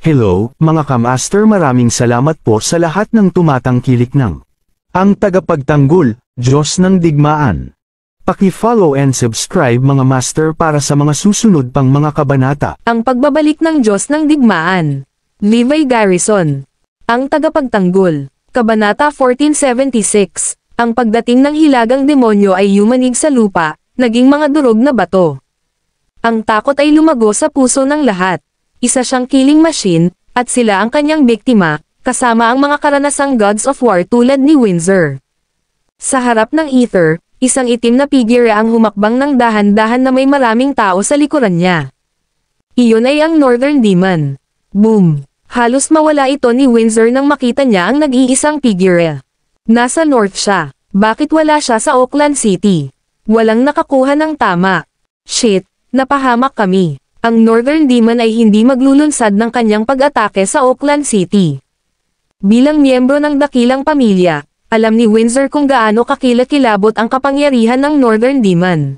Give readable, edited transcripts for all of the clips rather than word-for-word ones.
Hello, mga kamaster, maraming salamat po sa lahat ng tumatangkilik ng ang tagapagtanggol, Diyos ng Digmaan. Paki-follow and subscribe mga master para sa mga susunod pang mga kabanata. Ang pagbabalik ng Diyos ng Digmaan. Levi Garrison. Ang tagapagtanggol. Kabanata 1476. Ang pagdating ng hilagang demonyo ay yumanig sa lupa, naging mga durog na bato. Ang takot ay lumago sa puso ng lahat. Isa siyang killing machine, at sila ang kanyang biktima, kasama ang mga karanasang gods of war tulad ni Windsor. Sa harap ng ether, isang itim na figure ang humakbang ng dahan-dahan na may maraming tao sa likuran niya. Iyon ay ang Northern Demon. Boom! Halos mawala ito ni Windsor nang makita niya ang nag-iisang figure. Nasa north siya. Bakit wala siya sa Oakland City? Walang nakakuha ng tama. Shit, napahamak kami. Ang Northern Demon ay hindi maglulunsad ng kanyang pag-atake sa Oakland City. Bilang miyembro ng dakilang pamilya, alam ni Windsor kung gaano kakilakilabot ang kapangyarihan ng Northern Demon.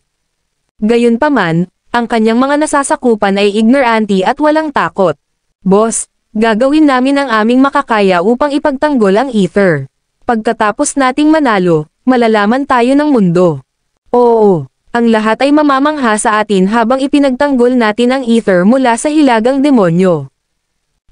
Gayunpaman, ang kanyang mga nasasakupan ay ignorante at walang takot. Boss, gagawin namin ang aming makakaya upang ipagtanggol ang ether. Pagkatapos nating manalo, malalaman tayo ng mundo. Oo, ang lahat ay mamamangha sa atin habang ipinagtanggol natin ang ether mula sa hilagang demonyo.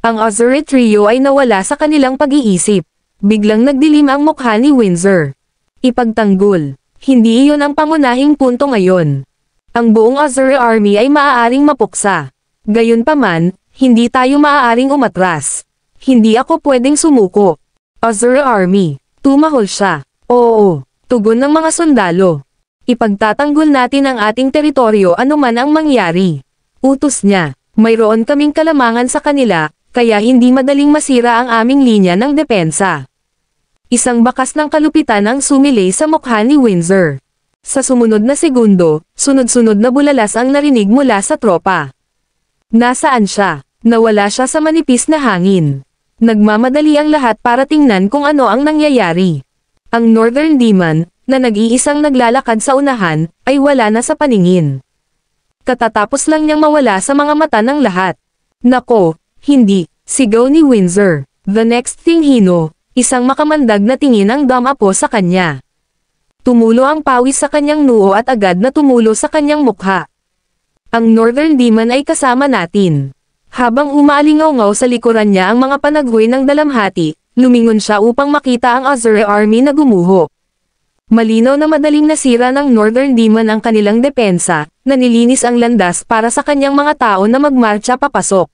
Ang Azure Trio ay nawala sa kanilang pag-iisip. Biglang nagdilim ang mukha ni Windsor. Ipagtanggol. Hindi iyon ang pangunahing punto ngayon. Ang buong Azure Army ay maaaring mapuksa. Gayunpaman, hindi tayo maaaring umatras. Hindi ako pwedeng sumuko. Azure Army. Tumahol siya. Oo, tugon ng mga sundalo. Ipagtatanggol natin ang ating teritoryo anuman ang mangyari. Utos niya. Mayroon kaming kalamangan sa kanila, kaya hindi madaling masira ang aming linya ng depensa. Isang bakas ng kalupitan ang sumilay sa mukha ni Windsor. Sa sumunod na segundo, sunod-sunod na bulalas ang narinig mula sa tropa. Nasaan siya? Nawala siya sa manipis na hangin. Nagmamadali ang lahat para tingnan kung ano ang nangyayari. Ang Northern Demon, na nag-iisang naglalakad sa unahan, ay wala na sa paningin. Katatapos lang niyang mawala sa mga mata ng lahat. Nako! Hindi, sigaw ni Windsor. The next thing he knew, isang makamandag na tingin ang dumapo sa kanya. Tumulo ang pawis sa kanyang noo at agad na tumulo sa kanyang mukha. Ang Northern Demon ay kasama natin. Habang umaalingaw-ngaw sa likuran niya ang mga panaghoy ng dalamhati, lumingon siya upang makita ang Azure Army na gumuho. Malinaw na madaling nasira ng Northern Demon ang kanilang depensa, na nilinis ang landas para sa kanyang mga tao na magmarcha papasok.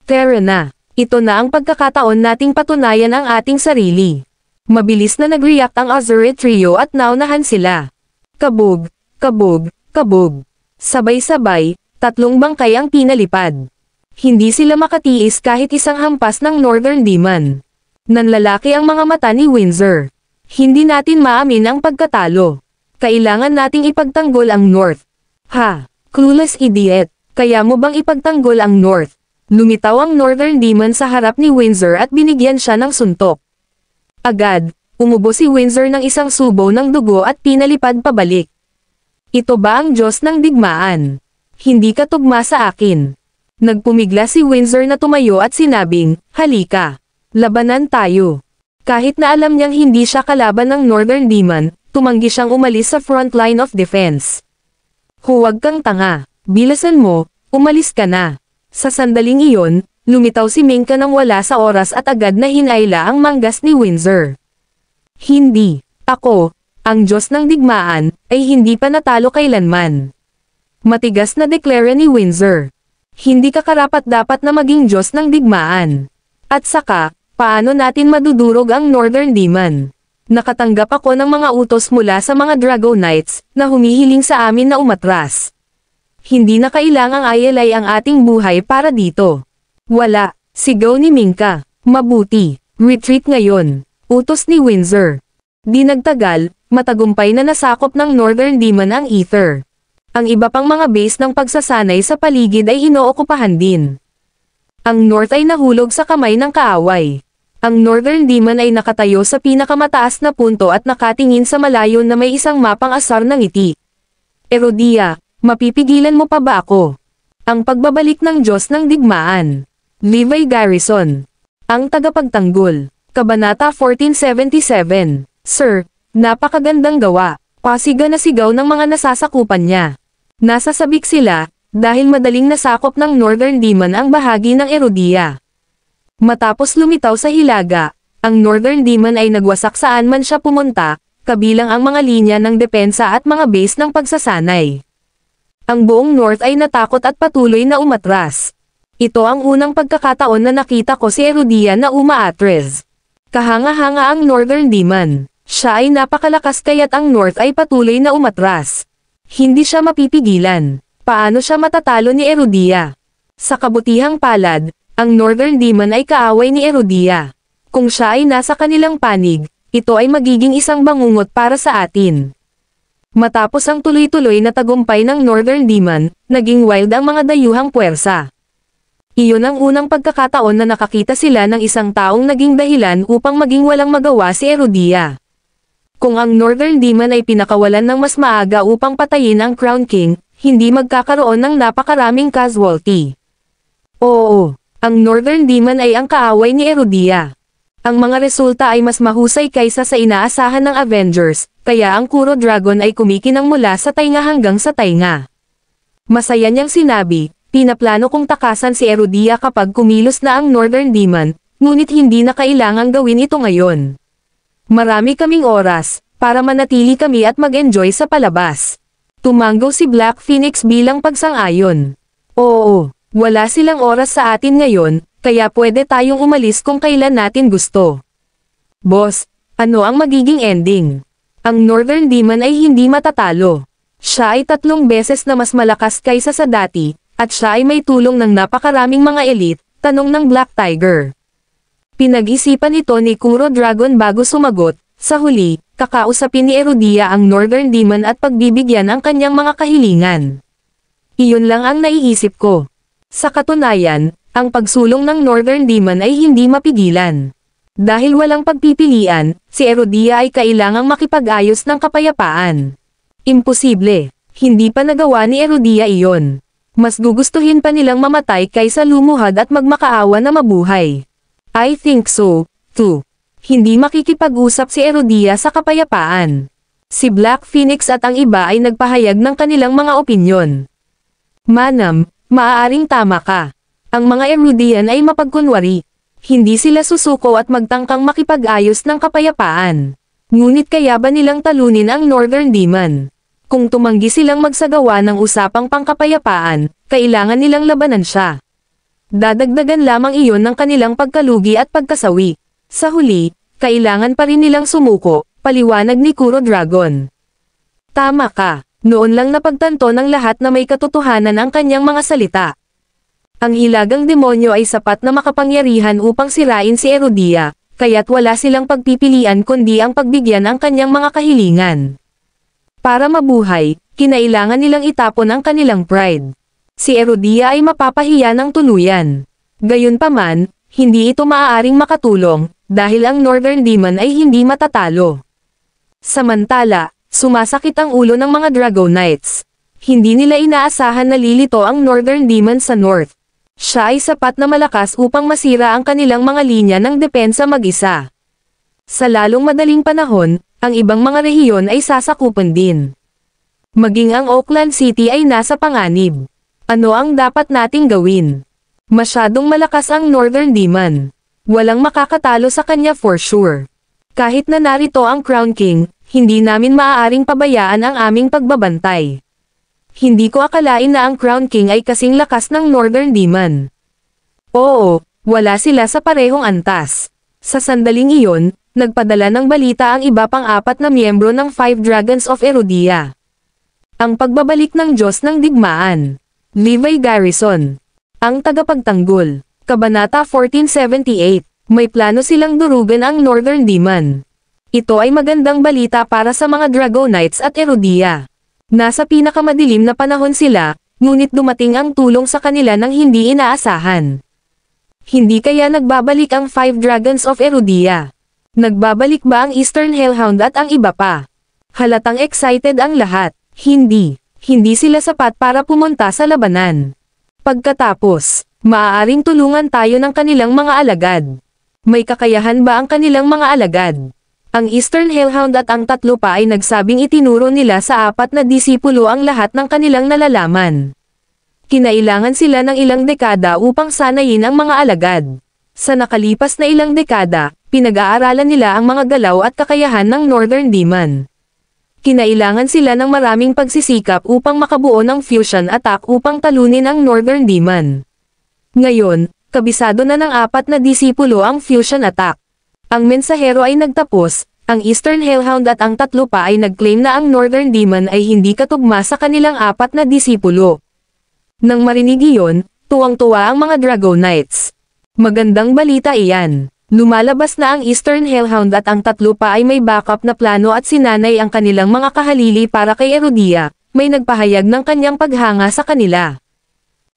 Tara na. Ito na ang pagkakataon nating patunayan ang ating sarili. Mabilis na nag-react ang Azure Trio at naunahan sila. Kabog, kabog, kabog. Sabay-sabay, tatlong bangkay ang pinalipad. Hindi sila makatiis kahit isang hampas ng Northern Demon. Nanlalaki ang mga mata ni Windsor. Hindi natin maamin ang pagkatalo. Kailangan nating ipagtanggol ang North. Ha, clueless idiot. Kaya mo bang ipagtanggol ang North? Lumitaw ang Northern Demon sa harap ni Windsor at binigyan siya ng suntok. Agad, umubo si Windsor ng isang subo ng dugo at pinalipad pabalik. Ito ba ang Diyos ng Digmaan? Hindi ka tugma sa akin. Nagpumigla si Windsor na tumayo at sinabing, halika. Labanan tayo. Kahit na alam niyang hindi siya kalaban ng Northern Demon, tumanggi siyang umalis sa front line of defense. Huwag kang tanga. Bilasan mo, umalis ka na. Sa sandaling iyon, lumitaw si Minka nang wala sa oras at agad na hinayla ang manggas ni Windsor. Hindi. Ako, ang Diyos ng Digmaan, ay hindi pa natalo kailanman. Matigas na deklara ni Windsor. Hindi ka karapat-dapat na maging Diyos ng Digmaan. At saka, paano natin madudurog ang Northern Demon? Nakatanggap ako ng mga utos mula sa mga Drago Knights, na humihiling sa amin na umatras. Hindi na kailangang ayalay ang ating buhay para dito. Wala, sigaw ni Minka. Mabuti, retreat ngayon. Utos ni Windsor. Di nagtagal, matagumpay na nasakop ng Northern Demon ang ether. Ang iba pang mga base ng pagsasanay sa paligid ay inookupahan din. Ang North ay nahulog sa kamay ng kaaway. Ang Northern Demon ay nakatayo sa pinakamataas na punto at nakatingin sa malayo na may isang mapang asar ng ngiti. Erodia, mapipigilan mo pa ba ako? Ang pagbabalik ng Diyos ng Digmaan. Levi Garrison. Ang tagapagtanggol. Kabanata 1477. Sir, napakagandang gawa. Pasiga na sigaw ng mga nasasakupan niya. Nasasabik sila, dahil madaling nasakop ng Northern Demon ang bahagi ng Erudia. Matapos lumitaw sa hilaga, ang Northern Demon ay nagwasak saan man siya pumunta, kabilang ang mga linya ng depensa at mga base ng pagsasanay. Ang buong North ay natakot at patuloy na umatras. Ito ang unang pagkakataon na nakita ko si Erudia na umaatres. Kahanga-hanga ang Northern Demon. Siya ay napakalakas kaya't ang North ay patuloy na umatras. Hindi siya mapipigilan. Paano siya matatalo ni Erudia? Sa kabutihang palad, ang Northern Demon ay kaaway ni Erudia. Kung siya ay nasa kanilang panig, ito ay magiging isang bangungot para sa atin. Matapos ang tuloy-tuloy na tagumpay ng Northern Demon, naging wild ang mga dayuhang puwersa. Iyon ang unang pagkakataon na nakakita sila ng isang taong naging dahilan upang maging walang magawa si Erudia. Kung ang Northern Demon ay pinakawalan ng mas maaga upang patayin ang Crown King, hindi magkakaroon ng napakaraming casualty. Oo, ang Northern Demon ay ang kaaway ni Erudia. Ang mga resulta ay mas mahusay kaysa sa inaasahan ng Avengers, kaya ang Kuro Dragon ay kumikinang mula sa tainga hanggang sa tainga. Masaya niyang sinabi, pinaplano kong takasan si Erudia kapag kumilos na ang Northern Demon, ngunit hindi na kailangang gawin ito ngayon. Marami kaming oras, para manatili kami at mag-enjoy sa palabas. Tumanggaw si Black Phoenix bilang pagsang-ayon. Oo, wala silang oras sa atin ngayon, kaya pwede tayong umalis kung kailan natin gusto. Boss, ano ang magiging ending? Ang Northern Demon ay hindi matatalo. Siya ay 3 beses na mas malakas kaysa sa dati, at siya ay may tulong ng napakaraming mga elite, tanong ng Black Tiger. Pinag-isipan ito ni Kuro Dragon bago sumagot, sa huli, kakausapin ni Erudia ang Northern Demon at pagbibigyan ang kanyang mga kahilingan. Iyon lang ang naiisip ko. Sa katunayan, ang pagsulong ng Northern Demon ay hindi mapigilan. Dahil walang pagpipilian, si Erudia ay kailangang makipag-ayos ng kapayapaan. Imposible. Hindi pa nagawa ni Erudia iyon. Mas gugustuhin pa nilang mamatay kaysa lumuhad at magmakaawa na mabuhay. I think so, too. Hindi makikipag-usap si Erudia sa kapayapaan. Si Black Phoenix at ang iba ay nagpahayag ng kanilang mga opinyon. Manam, maaaring tama ka. Ang mga Erudian ay mapagkunwari. Hindi sila susuko at magtangkang makipag-ayos ng kapayapaan. Ngunit kaya ba nilang talunin ang Northern Demon? Kung tumanggi silang magsagawa ng usapang pangkapayapaan, kailangan nilang labanan siya. Dadagdagan lamang iyon ng kanilang pagkalugi at pagkasawi. Sa huli, kailangan pa rin nilang sumuko, paliwanag ni Kuro Dragon. Tama ka, noon lang napagtanto ng lahat na may katotohanan ang kanyang mga salita. Ang hilagang demonyo ay sapat na makapangyarihan upang sirain si Erudia, kaya't wala silang pagpipilian kundi ang pagbigyan ang kanyang mga kahilingan. Para mabuhay, kinailangan nilang itapon ang kanilang pride. Si Erudia ay mapapahiya ng tuluyan. Gayunpaman, hindi ito maaaring makatulong, dahil ang Northern Demon ay hindi matatalo. Samantala, sumasakit ang ulo ng mga Dragon Knights. Hindi nila inaasahan na lilito ang Northern Demon sa North. Siya ay sapat na malakas upang masira ang kanilang mga linya ng depensa mag-isa. Sa lalong madaling panahon, ang ibang mga rehiyon ay sasakupan din. Maging ang Oakland City ay nasa panganib. Ano ang dapat nating gawin? Masyadong malakas ang Northern Demon. Walang makakatalo sa kanya for sure. Kahit na narito ang Crown King, hindi namin maaaring pabayaan ang aming pagbabantay. Hindi ko akalain na ang Crown King ay kasing lakas ng Northern Demon. Oo, wala sila sa parehong antas. Sa sandaling iyon, nagpadala ng balita ang iba pang 4 na miyembro ng 5 Dragons of Erudia. Ang pagbabalik ng Diyos ng Digmaan. Levi Garrison. Ang tagapagtanggol. Kabanata 1478. May plano silang durugan ang Northern Demon. Ito ay magandang balita para sa mga Dragon Knights at Erudia. Nasa pinakamadilim na panahon sila, ngunit dumating ang tulong sa kanila ng hindi inaasahan. Hindi kaya nagbabalik ang 5 Dragons of Erudia? Nagbabalik ba ang Eastern Hellhound at ang iba pa? Halatang excited ang lahat. Hindi sila sapat para pumunta sa labanan. Pagkatapos, Maaaring tulungan tayo ng kanilang mga alagad. May kakayahan ba ang kanilang mga alagad? Ang Eastern Hellhound at ang tatlo pa ay nagsabing itinuro nila sa 4 na disipulo ang lahat ng kanilang nalalaman. Kinailangan sila ng ilang dekada upang sanayin ang mga alagad. Sa nakalipas na ilang dekada, pinag-aaralan nila ang mga galaw at kakayahan ng Northern Demon. Kinailangan sila ng maraming pagsisikap upang makabuo ng fusion attack upang talunin ang Northern Demon. Ngayon, kabisado na ng 4 na disipulo ang fusion attack. Ang mensahero ay nagtapos, ang Eastern Hellhound at ang tatlo pa ay nag-claim na ang Northern Demon ay hindi katugma sa kanilang 4 na disipulo. Nang marinig iyon, tuwang-tuwa ang mga Drago Knights. Magandang balita iyan. Lumalabas na ang Eastern Hellhound at ang tatlo pa ay may backup na plano at sinanay ang kanilang mga kahalili para kay Erudia, may nagpahayag ng kanyang paghanga sa kanila.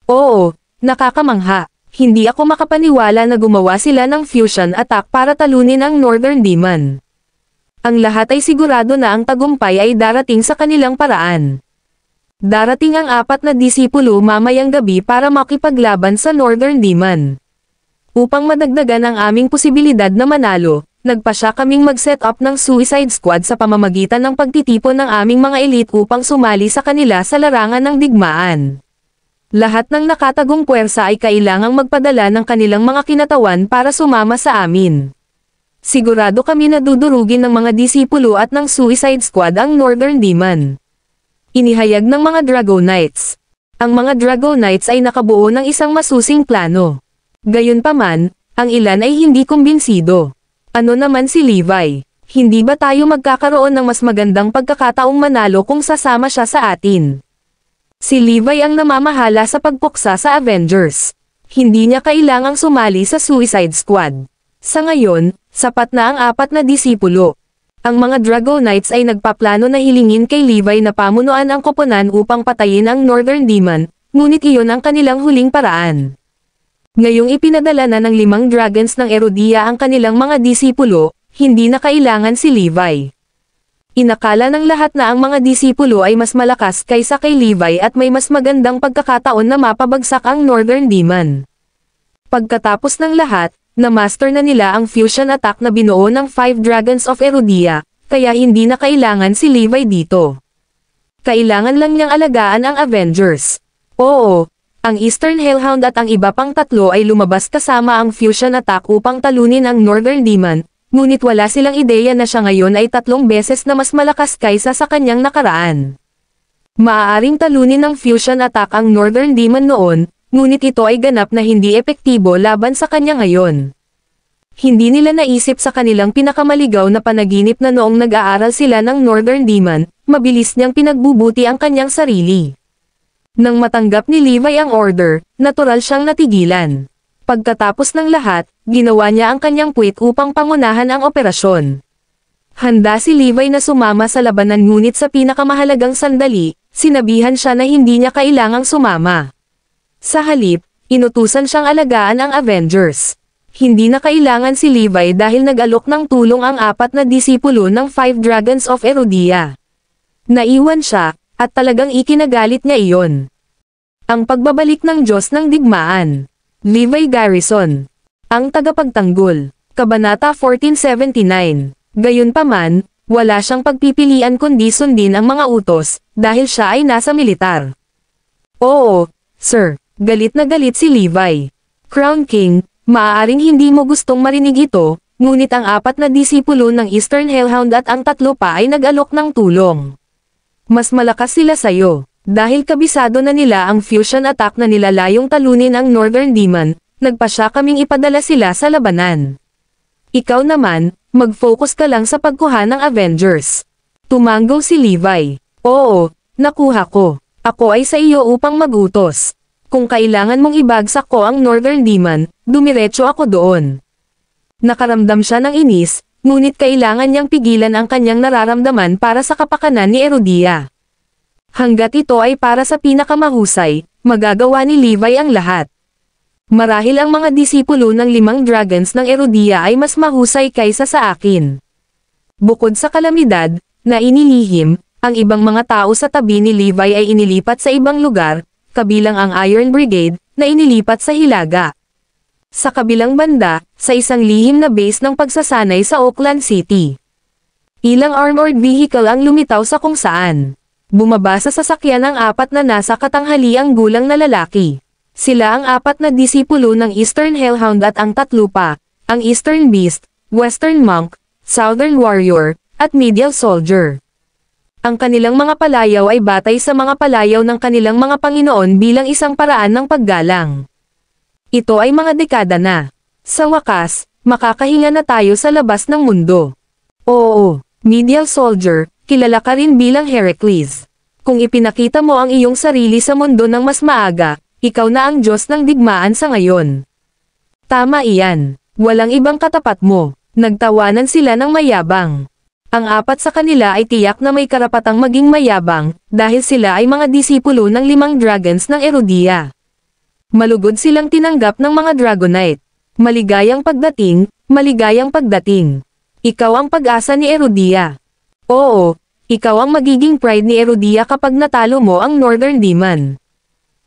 Oo, nakakamangha. Hindi ako makapaniwala na gumawa sila ng fusion attack para talunin ang Northern Demon. Ang lahat ay sigurado na ang tagumpay ay darating sa kanilang paraan. Darating ang 4 na disipulo mamayang gabi para makipaglaban sa Northern Demon. Upang madagdagan ang aming posibilidad na manalo, nagpasya kaming mag-set up ng Suicide Squad sa pamamagitan ng pagtitipon ng aming mga elite upang sumali sa kanila sa larangan ng digmaan. Lahat ng nakatagong puwersa ay kailangang magpadala ng kanilang mga kinatawan para sumama sa amin. Sigurado kami na dudurugin ng mga disipulo at ng Suicide Squad ang Northern Demon. Inihayag ng mga Drago Knights. Ang mga Drago Knights ay nakabuo ng isang masusing plano. Gayunpaman, ang ilan ay hindi kumbinsido. Ano naman si Levi? Hindi ba tayo magkakaroon ng mas magandang pagkakataong manalo kung sasama siya sa atin? Si Levi ang namamahala sa pagpuksa sa Avengers. Hindi niya kailangang sumali sa Suicide Squad. Sa ngayon, sapat na ang 4 na disipulo. Ang mga Drago Knights ay nagpaplano na hilingin kay Levi na pamunuan ang koponan upang patayin ang Northern Demon, ngunit iyon ang kanilang huling paraan. Ngayong ipinadala na ng 5 dragons ng Erudia ang kanilang mga disipulo, hindi na kailangan si Levi. Inakala ng lahat na ang mga disipulo ay mas malakas kaysa kay Levi at may mas magandang pagkakataon na mapabagsak ang Northern Demon. Pagkatapos ng lahat, na-master na nila ang fusion attack na binuo ng 5 Dragons of Erudia, kaya hindi na kailangan si Levi dito. Kailangan lang niyang alagaan ang Avengers. Oo, ang Eastern Hellhound at ang iba pang tatlo ay lumabas kasama ang fusion attack upang talunin ang Northern Demon, ngunit wala silang ideya na siya ngayon ay 3 beses na mas malakas kaysa sa kanyang nakaraan. Maaaring talunin ng fusion attack ang Northern Demon noon, ngunit ito ay ganap na hindi epektibo laban sa kanya ngayon. Hindi nila naisip sa kanilang pinakamaligaw na panaginip na noong nag-aaral sila ng Northern Demon, mabilis niyang pinagbubuti ang kanyang sarili. Nang matanggap ni Levi ang order, natural siyang natigilan. Pagkatapos ng lahat, ginawa niya ang kanyang puwit upang pangunahan ang operasyon. Handa si Levi na sumama sa labanan ngunit sa pinakamahalagang sandali, sinabihan siya na hindi niya kailangang sumama. Sa halip, inutusan siyang alagaan ang Avengers. Hindi na kailangan si Levi dahil nag-alok ng tulong ang 4 na disipulo ng 5 Dragons of Erudia. Naiwan siya, at talagang ikinagalit niya iyon. Ang pagbabalik ng Diyos ng Digmaan. Levi Garrison. Ang tagapagtanggol. Kabanata 1479. Gayunpaman, wala siyang pagpipilian kundi sundin ang mga utos, dahil siya ay nasa militar. Oo, sir, galit na galit si Levi. Crown King, maaaring hindi mo gustong marinig ito, ngunit ang 4 na disipulo ng Eastern Hellhound at ang tatlo pa ay nag-alok ng tulong. Mas malakas sila sayo. Dahil kabisado na nila ang fusion attack na nilalayong talunin ang Northern Demon, nagpasya kaming ipadala sila sa labanan. Ikaw naman, mag-focus ka lang sa pagkuha ng Avengers. Tumanggo si Levi. Oo, nakuha ko. Ako ay sa iyo upang magutos. Kung kailangan mong ibagsak ko ang Northern Demon, dumiretso ako doon. Nakaramdam siya ng inis, ngunit kailangan niyang pigilan ang kanyang nararamdaman para sa kapakanan ni Erudia. Hanggat ito ay para sa pinakamahusay, magagawa ni Levi ang lahat. Marahil ang mga disipulo ng 5 dragons ng Erudia ay mas mahusay kaysa sa akin. Bukod sa kalamidad, na inilihim, ang ibang mga tao sa tabi ni Levi ay inilipat sa ibang lugar, kabilang ang Iron Brigade, na inilipat sa Hilaga. Sa kabilang banda, sa isang lihim na base ng pagsasanay sa Oakland City. Ilang armored vehicle ang lumitaw sa kung saan. Bumaba sa sasakyan ang 4 na nasa katanghaliang gulang na lalaki. Sila ang 4 na disipulo ng Eastern Hellhound at ang 3 pa, ang Eastern Beast, Western Monk, Southern Warrior, at Medial Soldier. Ang kanilang mga palayaw ay batay sa mga palayaw ng kanilang mga Panginoon bilang isang paraan ng paggalang. Ito ay mga dekada na. Sa wakas, makakahinga na tayo sa labas ng mundo. Oo, Medial Soldier, kilala ka rin bilang Heracles. Kung ipinakita mo ang iyong sarili sa mundo ng mas maaga, ikaw na ang Diyos ng digmaan sa ngayon. Tama iyan. Walang ibang katapat mo. Nagtawanan sila ng mayabang. Ang 4 sa kanila ay tiyak na may karapatang maging mayabang, dahil sila ay mga disipulo ng 5 dragons ng Erudia. Malugod silang tinanggap ng mga Dragonite. Maligayang pagdating, maligayang pagdating. Ikaw ang pag-asa ni Erudia. Oo, ikaw ang magiging pride ni Erudia kapag natalo mo ang Northern Demon.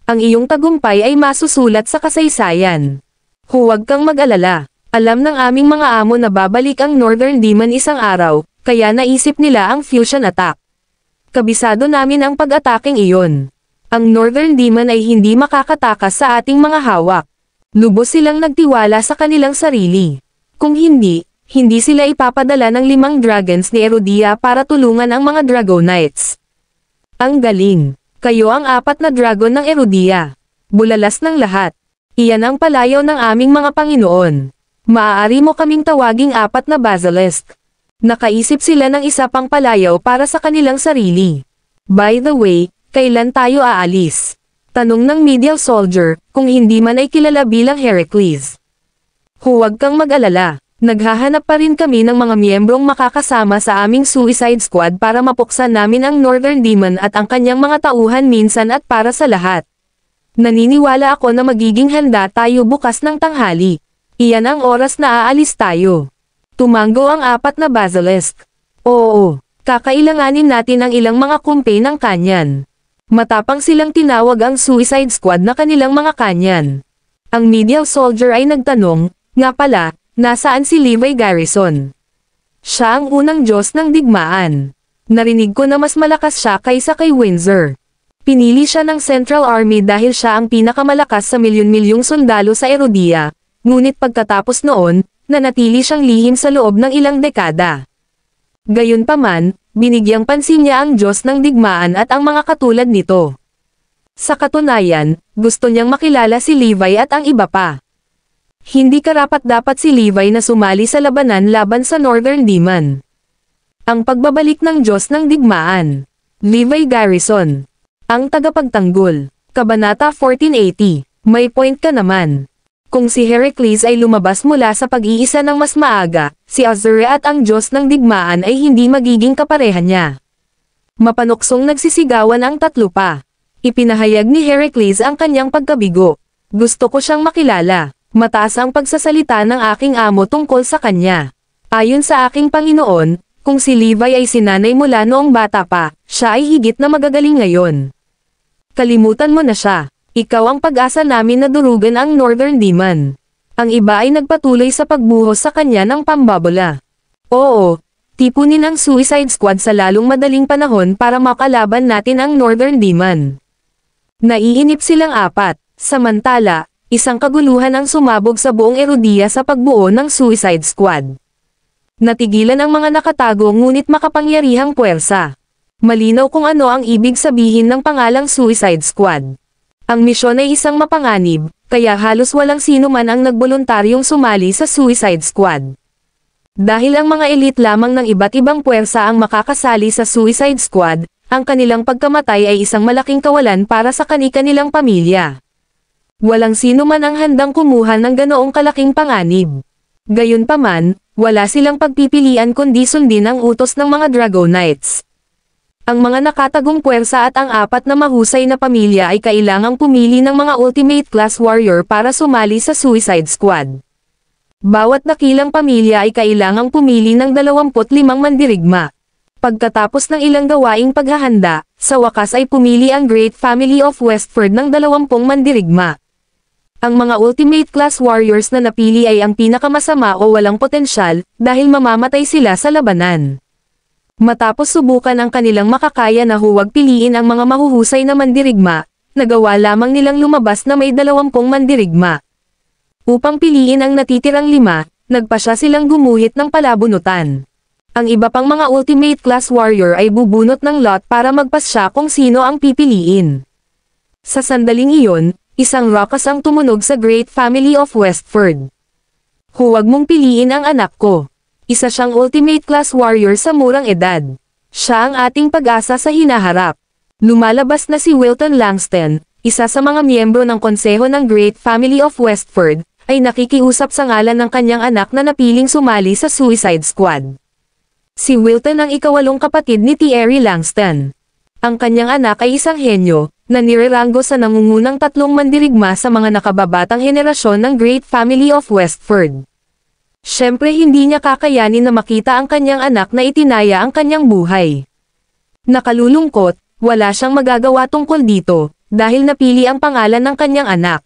Ang iyong tagumpay ay masusulat sa kasaysayan. Huwag kang mag-alala. Alam ng aming mga amo na babalik ang Northern Demon isang araw, kaya naisip nila ang fusion attack. Kabisado namin ang pag-ataking iyon. Ang Northern Demon ay hindi makakatakas sa ating mga hawak. Lubos silang nagtiwala sa kanilang sarili. Kung hindi, hindi sila ipapadala ng 5 dragons ni Erudia para tulungan ang mga Dragonites. Ang galing. Kayo ang 4 na dragon ng Erudia. Bulalas ng lahat. Iyan ang palayaw ng aming mga Panginoon. Maaari mo kaming tawaging 4 na basilisk. Nakaisip sila ng isa pang palayaw para sa kanilang sarili. By the way, kailan tayo aalis? Tanong ng Medial Soldier, kung hindi man ay kilala bilang Heracles. Huwag kang mag-alala. Naghahanap pa rin kami ng mga miyembrong makakasama sa aming Suicide Squad para mapuksan namin ang Northern Demon at ang kanyang mga tauhan minsan at para sa lahat. Naniniwala ako na magiging handa tayo bukas ng tanghali. Iyan ang oras na aalis tayo. Tumanggo ang 4 na basilisk. Oo, kakailanganin natin ang ilang mga kumpe ng kanyan. Matapang silang tinawag ang Suicide Squad na kanilang mga kanyan. Ang Medial Soldier ay nagtanong, nga pala, nasaan si Levi Garrison? Siya ang unang Diyos ng digmaan. Narinig ko na mas malakas siya kaysa kay Windsor. Pinili siya ng Central Army dahil siya ang pinakamalakas sa milyon-milyong sundalo sa Erudia, ngunit pagkatapos noon, nanatili siyang lihim sa loob ng ilang dekada. Gayunpaman, binigyang pansin niya ang Diyos ng digmaan at ang mga katulad nito. Sa katunayan, gusto niyang makilala si Levi at ang iba pa. Hindi karapat-dapat si Levi na sumali sa labanan laban sa Northern Demon. Ang pagbabalik ng Diyos ng digmaan. Levi Garrison. Ang tagapagtanggol. Kabanata 1480. May point ka naman. Kung si Heracles ay lumabas mula sa pag-iisa ng mas maaga, si Azure at ang Diyos ng digmaan ay hindi magiging kapareha niya. Mapanuksong nagsisigawan ang 3 pa. Ipinahayag ni Heracles ang kanyang pagkabigo. Gusto ko siyang makilala. Mataas ang pagsasalita ng aking amo tungkol sa kanya. Ayon sa aking Panginoon, kung si Levi ay sinanay mula noong bata pa, siya ay higit na magagaling ngayon. Kalimutan mo na siya. Ikaw ang pag-asa namin na durugan ang Northern Demon. Ang iba ay nagpatuloy sa pagbuhos sa kanya ng pambabola. Oo, tipunin ang Suicide Squad sa lalong madaling panahon para makalaban natin ang Northern Demon. Naiinip silang 4, samantala, isang kaguluhan ang sumabog sa buong Erudia sa pagbuo ng Suicide Squad. Natigilan ang mga nakatago ngunit makapangyarihang puwersa. Malinaw kung ano ang ibig sabihin ng pangalang Suicide Squad. Ang misyon ay isang mapanganib, kaya halos walang sino man ang nagboluntaryong sumali sa Suicide Squad. Dahil ang mga elite lamang ng iba't ibang puwersa ang makakasali sa Suicide Squad, ang kanilang pagkamatay ay isang malaking kawalan para sa kani-kanilang pamilya. Walang sino man ang handang kumuha ng ganoong kalaking panganib. Gayunpaman, wala silang pagpipilian kundi sundin ang utos ng mga Dragonites. Ang mga nakatagong puwersa at ang 4 na mahusay na pamilya ay kailangang pumili ng mga ultimate class warrior para sumali sa Suicide Squad. Bawat dakilang pamilya ay kailangang pumili ng 25 mandirigma. Pagkatapos ng ilang gawaing paghahanda, sa wakas ay pumili ang Great Family of Westford ng 20 mandirigma. Ang mga Ultimate Class Warriors na napili ay ang pinakamasama o walang potensyal, dahil mamamatay sila sa labanan. Matapos subukan ang kanilang makakaya na huwag piliin ang mga mahuhusay na mandirigma, nagawa lamang nilang lumabas na may 20 mandirigma. Upang piliin ang natitirang 5, nagpasya silang gumuhit ng palabunutan. Ang iba pang mga Ultimate Class Warrior ay bubunot ng lot para magpasya kung sino ang pipiliin. Sa sandaling iyon, isang rakas ang tumunog sa Great Family of Westford. Huwag mong piliin ang anak ko. Isa siyang Ultimate Class Warrior sa murang edad. Siya ang ating pag-asa sa hinaharap. Lumalabas na si Wilton Langston, isa sa mga miyembro ng konseho ng Great Family of Westford, ay nakikiusap sa ngalan ng kanyang anak na napiling sumali sa Suicide Squad. Si Wilton ang ika-8 kapatid ni Thierry Langston. Ang kanyang anak ay isang henyo, na nireranggo sa nangungunang 3 mandirigma sa mga nakababatang henerasyon ng Great Family of Westford. Siyempre hindi niya kakayanin na makita ang kanyang anak na itinaya ang kanyang buhay. Nakalulungkot, wala siyang magagawa tungkol dito, dahil napili ang pangalan ng kanyang anak.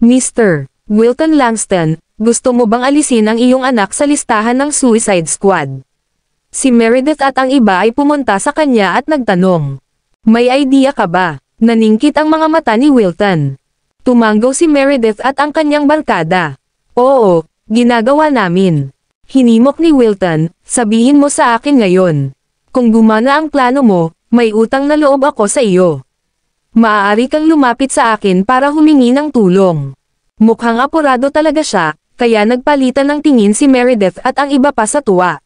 Mr. Wilton Langston, gusto mo bang alisin ang iyong anak sa listahan ng Suicide Squad? Si Meredith at ang iba ay pumunta sa kanya at nagtanong. May idea ka ba? Naningkit ang mga mata ni Wilton. Tumanggaw si Meredith at ang kanyang barkada. Oo, ginagawa namin. Hinimok ni Wilton, sabihin mo sa akin ngayon. Kung gumana ang plano mo, may utang na loob ako sa iyo. Maaari kang lumapit sa akin para humingi ng tulong. Mukhang apurado talaga siya, kaya nagpalitan ng tingin si Meredith at ang iba pa sa tuwa.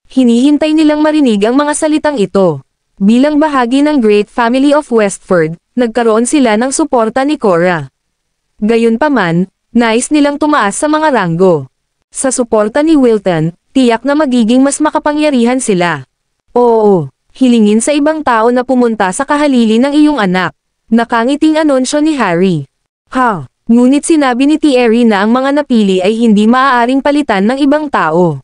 Hinihintay nilang marinig ang mga salitang ito. Bilang bahagi ng Great Family of Westford, nagkaroon sila ng suporta ni Cora. Gayunpaman, nais nilang tumaas sa mga ranggo. Sa suporta ni Wilton, tiyak na magiging mas makapangyarihan sila. Oo, hilingin sa ibang tao na pumunta sa kahalili ng iyong anak. Nakangiting anunsyo ni Harry. Ngunit sinabi ni Thierry na ang mga napili ay hindi maaaring palitan ng ibang tao.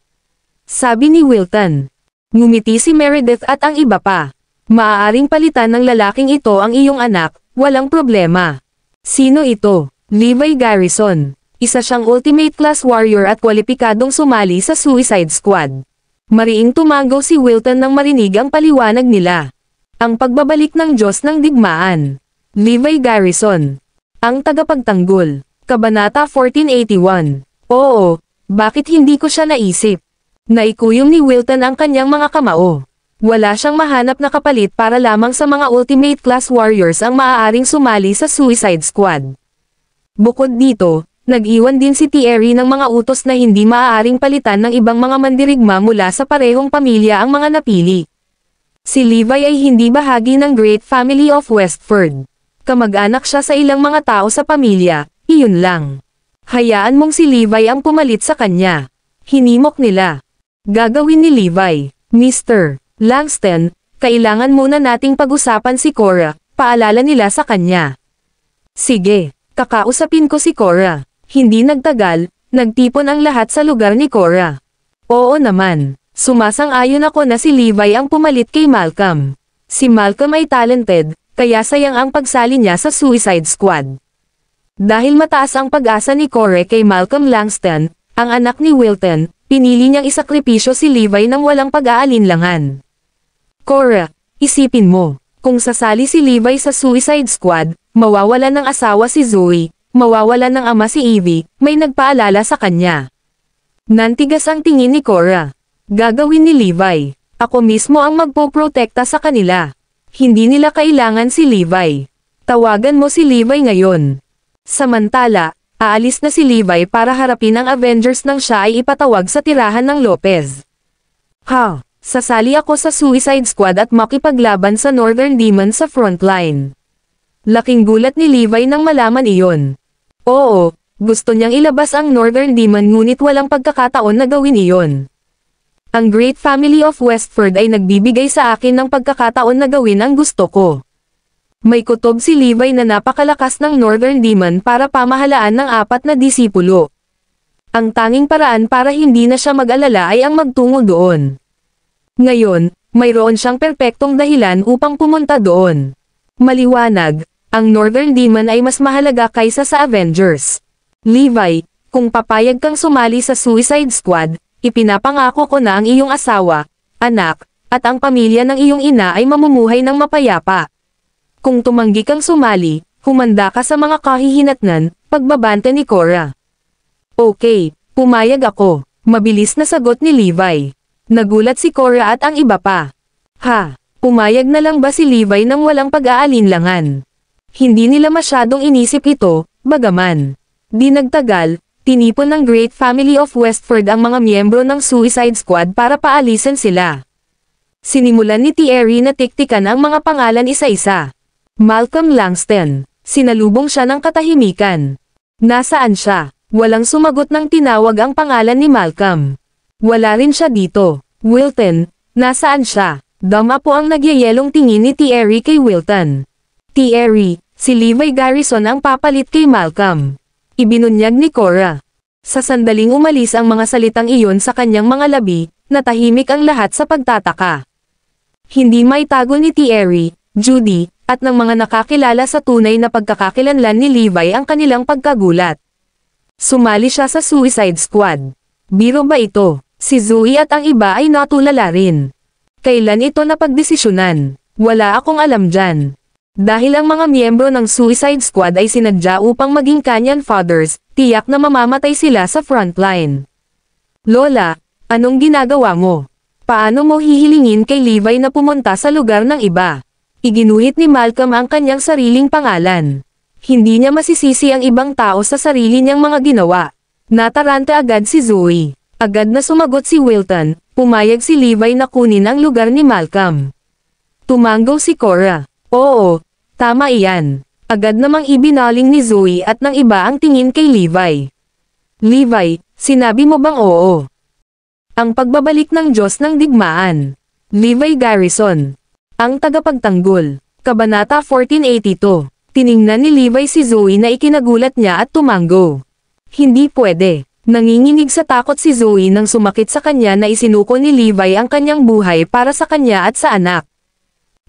Sabi ni Wilton. Ngumiti si Meredith at ang iba pa. Maaaring palitan ng lalaking ito ang iyong anak, walang problema. Sino ito? Levi Garrison. Isa siyang Ultimate Class Warrior at kwalipikadong sumali sa Suicide Squad. Mariing tumanggaw si Wilton nang marinig ang paliwanag nila. Ang pagbabalik ng Diyos ng Digmaan. Levi Garrison. Ang tagapagtanggol. Kabanata 1481. Oo, bakit hindi ko siya naisip? Naikuyom ni Wilton ang kanyang mga kamao. Wala siyang mahanap na kapalit para lamang sa mga Ultimate Class Warriors ang maaaring sumali sa Suicide Squad. Bukod dito, nag-iwan din si Thierry ng mga utos na hindi maaaring palitan ng ibang mga mandirigma mula sa parehong pamilya ang mga napili. Si Levi ay hindi bahagi ng Great Family of Westford. Kamag-anak siya sa ilang mga tao sa pamilya, iyon lang. Hayaan mong si Levi ang pumalit sa kanya. Hinimok nila. Gagawin ni Levi. Mr. Langston, kailangan muna nating pag-usapan si Cora, paalala nila sa kanya. Sige, kakausapin ko si Cora. Hindi nagtagal, nagtipon ang lahat sa lugar ni Cora. Oo naman, sumasang-ayon ako na si Levi ang pumalit kay Malcolm. Si Malcolm ay talented, kaya sayang ang pagsali niya sa Suicide Squad. Dahil mataas ang pag-asa ni Cora kay Malcolm Langston, ang anak ni Wilton, pinili niyang isakripisyo si Levi nang walang pag-aalinlangan. Cora, isipin mo, kung sasali si Levi sa Suicide Squad, mawawalan ng asawa si Zoe, mawawalan ng ama si Evie, may nagpaalala sa kanya. Nantigas ang tingin ni Cora. Gagawin ni Levi. Ako mismo ang magpoprotekta sa kanila. Hindi nila kailangan si Levi. Tawagan mo si Levi ngayon. Samantala, aalis na si Levi para harapin ang Avengers nang siya ay ipatawag sa tirahan ng Lopez. Sasali ako sa Suicide Squad at makipaglaban sa Northern Demon sa frontline. Laking gulat ni Levi nang malaman iyon. Oo, gusto niyang ilabas ang Northern Demon ngunit walang pagkakataon na gawin iyon. Ang Great Family of Westford ay nagbibigay sa akin ng pagkakataon na gawin ang gusto ko. May kutob si Levi na napakalakas ng Northern Demon para pamahalaan ng 4 na disipulo. Ang tanging paraan para hindi na siya mag-alala ay ang magtungo doon. Ngayon, mayroon siyang perpektong dahilan upang pumunta doon. Maliwanag, Ang Northern Demon ay mas mahalaga kaysa sa Avengers. Levi, kung papayag kang sumali sa Suicide Squad, ipinapangako ko na ang iyong asawa, anak, at ang pamilya ng iyong ina ay mamumuhay ng mapayapa. Kung tumanggi kang sumali, humanda ka sa mga kahihinatnan, pagbabante ni Cora. Okay, pumayag ako, mabilis na sagot ni Levi. Nagulat si Cora at ang iba pa. Ha, pumayag na lang ba si Levi nang walang pag-aalinlangan? Hindi nila masyadong inisip ito, bagaman. Di nagtagal, tinipon ng Great Family of Westford ang mga miyembro ng Suicide Squad para paalisin sila. Sinimulan ni Thierry na tiktikan ang mga pangalan isa-isa. Malcolm Langston. Sinalubong siya ng katahimikan. Nasaan siya? Walang sumagot nang tinawag ang pangalan ni Malcolm. Wala rin siya dito. Wilton, nasaan siya? Dama po ang nagyayelong tingin ni Thierry kay Wilton. Thierry, si Levi Garrison ang papalit kay Malcolm. Ibinunyag ni Cora. Sa sandaling umalis ang mga salitang iyon sa kanyang mga labi, natahimik ang lahat sa pagtataka. Hindi maitago ni Thierry, Judy, at ng mga nakakilala sa tunay na pagkakakilanlan ni Levi ang kanilang pagkagulat. Sumali siya sa Suicide Squad. Biro ba ito? Si Zoe at ang iba ay natulala rin. Kailan ito napagdesisyonan? Wala akong alam dyan. Dahil ang mga miyembro ng Suicide Squad ay sinadya upang maging Canyon Fathers, tiyak na mamamatay sila sa frontline. Lola, anong ginagawa mo? Paano mo hihilingin kay Levi na pumunta sa lugar ng iba? Iginuhit ni Malcolm ang kanyang sariling pangalan. Hindi niya masisisi ang ibang tao sa sarili niyang mga ginawa. Natarante agad si Zoe. Agad na sumagot si Wilton, pumayag si Levi na kunin ang lugar ni Malcolm. Tumanggaw si Cora. Oo, tama iyan. Agad namang ibinaling ni Zoe at ng iba ang tingin kay Levi. Levi, sinabi mo bang oo? Ang pagbabalik ng Diyos ng Digmaan. Levi Garrison. Ang tagapagtanggol. Kabanata 1482. Tiningnan ni Levi si Zoe na ikinagulat niya at tumanggo. Hindi pwede. Nanginginig sa takot si Zoe nang sumakit sa kanya na isinuko ni Levi ang kanyang buhay para sa kanya at sa anak.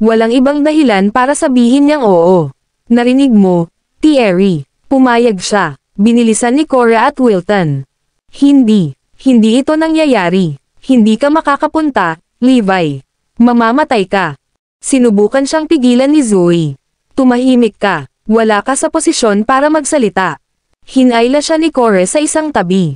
Walang ibang dahilan para sabihin niyang oo. Narinig mo, Thierry. Pumayag siya. Binilisan ni Cora at Wilton. Hindi. Hindi ito nangyayari. Hindi ka makakapunta, Levi. Mamamatay ka. Sinubukan siyang pigilan ni Zoe. Tumahimik ka. Wala ka sa posisyon para magsalita. Hinayla siya ni Cora sa isang tabi.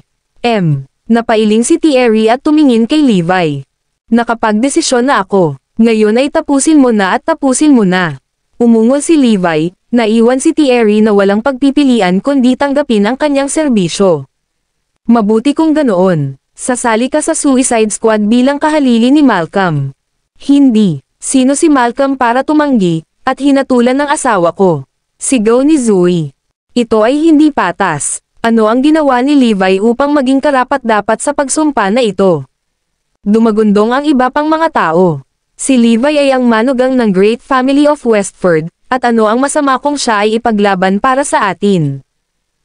Napailing si Thierry at tumingin kay Levi. Nakapagdesisyon na ako. Ngayon ay tapusin mo na at tapusin mo na. Umungol si Levi, naiwan si Thierry na walang pagpipilian kundi tanggapin ang kanyang serbisyo. Mabuti kung ganoon. Sasali ka sa Suicide Squad bilang kahalili ni Malcolm. Hindi. Sino si Malcolm para tumanggi, at hinatulan ng asawa ko? Sigaw ni Zoe. Ito ay hindi patas. Ano ang ginawa ni Levi upang maging karapat-dapat sa pagsumpa na ito? Dumagundong ang iba pang mga tao. Si Levi ay ang manugang ng Great Family of Westford, at ano ang masama kung siya ay ipaglaban para sa atin?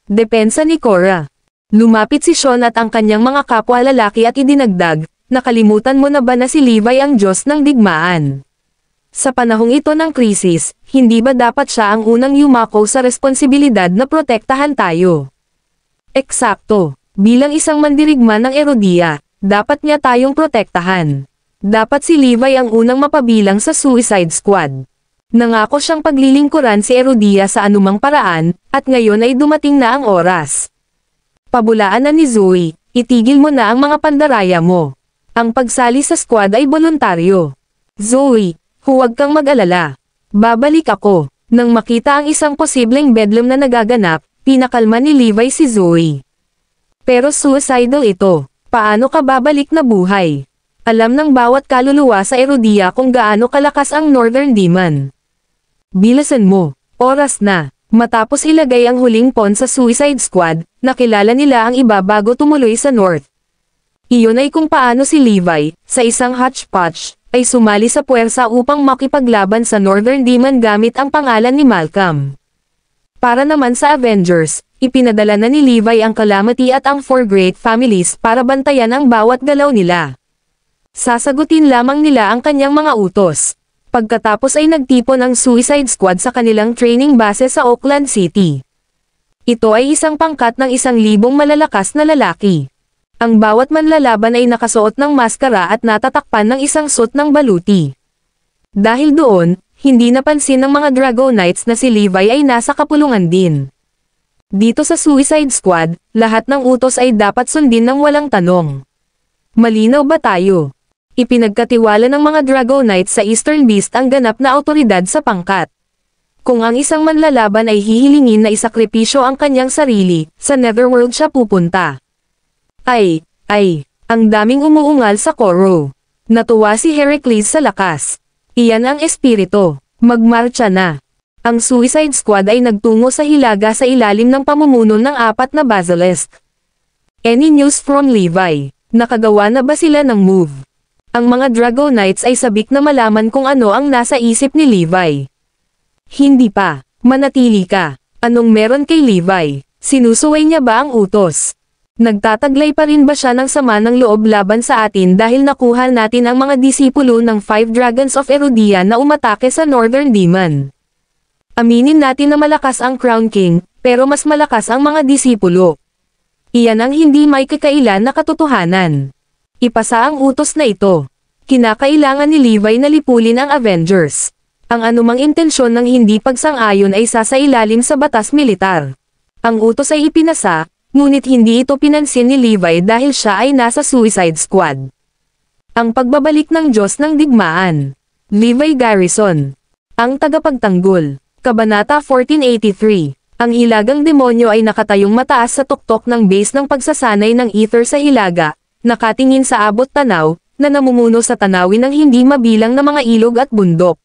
Depensa ni Cora. Lumapit si Sean at ang kanyang mga kapwa lalaki at idinagdag, nakalimutan mo na ba na si Levi ang Diyos ng Digmaan? Sa panahong ito ng krisis, hindi ba dapat siya ang unang yumako sa responsibilidad na protektahan tayo? Eksakto. Bilang isang mandirigma ng Erodia, dapat niya tayong protektahan. Dapat si Levi ang unang mapabilang sa Suicide Squad. Nangako siyang paglilingkuran si Erodia sa anumang paraan, at ngayon ay dumating na ang oras. Pabulaan na ni Zoe, itigil mo na ang mga pandaraya mo. Ang pagsali sa squad ay voluntaryo. Zoe, huwag kang mag-alala. Babalik ako. Nang makita ang isang posibleng bedlam na nagaganap, pinakalma ni Levi si Zoe. Pero suicidal ito. Paano ka babalik na buhay? Alam ng bawat kaluluwa sa Erodia kung gaano kalakas ang Northern Demon. Bilasan mo. Oras na. Matapos ilagay ang huling pawn sa Suicide Squad, nakilala nila ang iba bago tumuloy sa North. Iyon ay kung paano si Levi, sa isang hodgepodge, ay sumali sa puwersa upang makipaglaban sa Northern Demon gamit ang pangalan ni Malcolm. Para naman sa Avengers, ipinadala na ni Levi ang Calamity at ang Four Great Families para bantayan ang bawat galaw nila. Sasagutin lamang nila ang kanyang mga utos. Pagkatapos ay nagtipon ang Suicide Squad sa kanilang training base sa Oakland City. Ito ay isang pangkat ng 1,000 malalakas na lalaki. Ang bawat manlalaban ay nakasuot ng maskara at natatakpan ng isang suit ng baluti. Dahil doon, hindi napansin ng mga Dragonites na si Levi ay nasa kapulungan din. Dito sa Suicide Squad, lahat ng utos ay dapat sundin ng walang tanong. Malinaw ba tayo? Ipinagkatiwala ng mga Dragonites sa Eastern Beast ang ganap na autoridad sa pangkat. Kung ang isang manlalaban ay hihilingin na isakripisyo ang kanyang sarili, sa Netherworld siya pupunta. Ay, ang daming umuungal sa koro. Natuwa si Heracles sa lakas. Iyan ang espiritu. Magmarcha na. Ang Suicide Squad ay nagtungo sa hilaga sa ilalim ng pamumuno ng 4 na Basilisk. Any news from Levi? Nakagawa na ba sila ng move? Ang mga Dragonites ay sabik na malaman kung ano ang nasa isip ni Levi. Hindi pa. Manatili ka. Anong meron kay Levi? Sinusuway niya ba ang utos? Nagtataglay pa rin ba siya ng sama ng loob laban sa atin dahil nakuha natin ang mga disipulo ng 5 Dragons of Erudia na umatake sa Northern Demon? Aminin natin na malakas ang Crown King, pero mas malakas ang mga disipulo. Iyan ang hindi may kakailan na katotohanan. Ipasa ang utos na ito. Kinakailangan ni Levi na lipulin ang Avengers. Ang anumang intensyon ng hindi pagsang-ayon ay sasailalim sa batas militar. Ang utos ay ipinasa, ngunit hindi ito pinansin ni Levi dahil siya ay nasa Suicide Squad. Ang pagbabalik ng Diyos ng Digmaan. Levi Garrison. Ang tagapagtanggol. Kabanata 1483. Ang hilagang demonyo ay nakatayong mataas sa tuktok ng base ng pagsasanay ng ether sa hilaga, nakatingin sa abot tanaw, na namumuno sa tanawin ng hindi mabilang na mga ilog at bundok.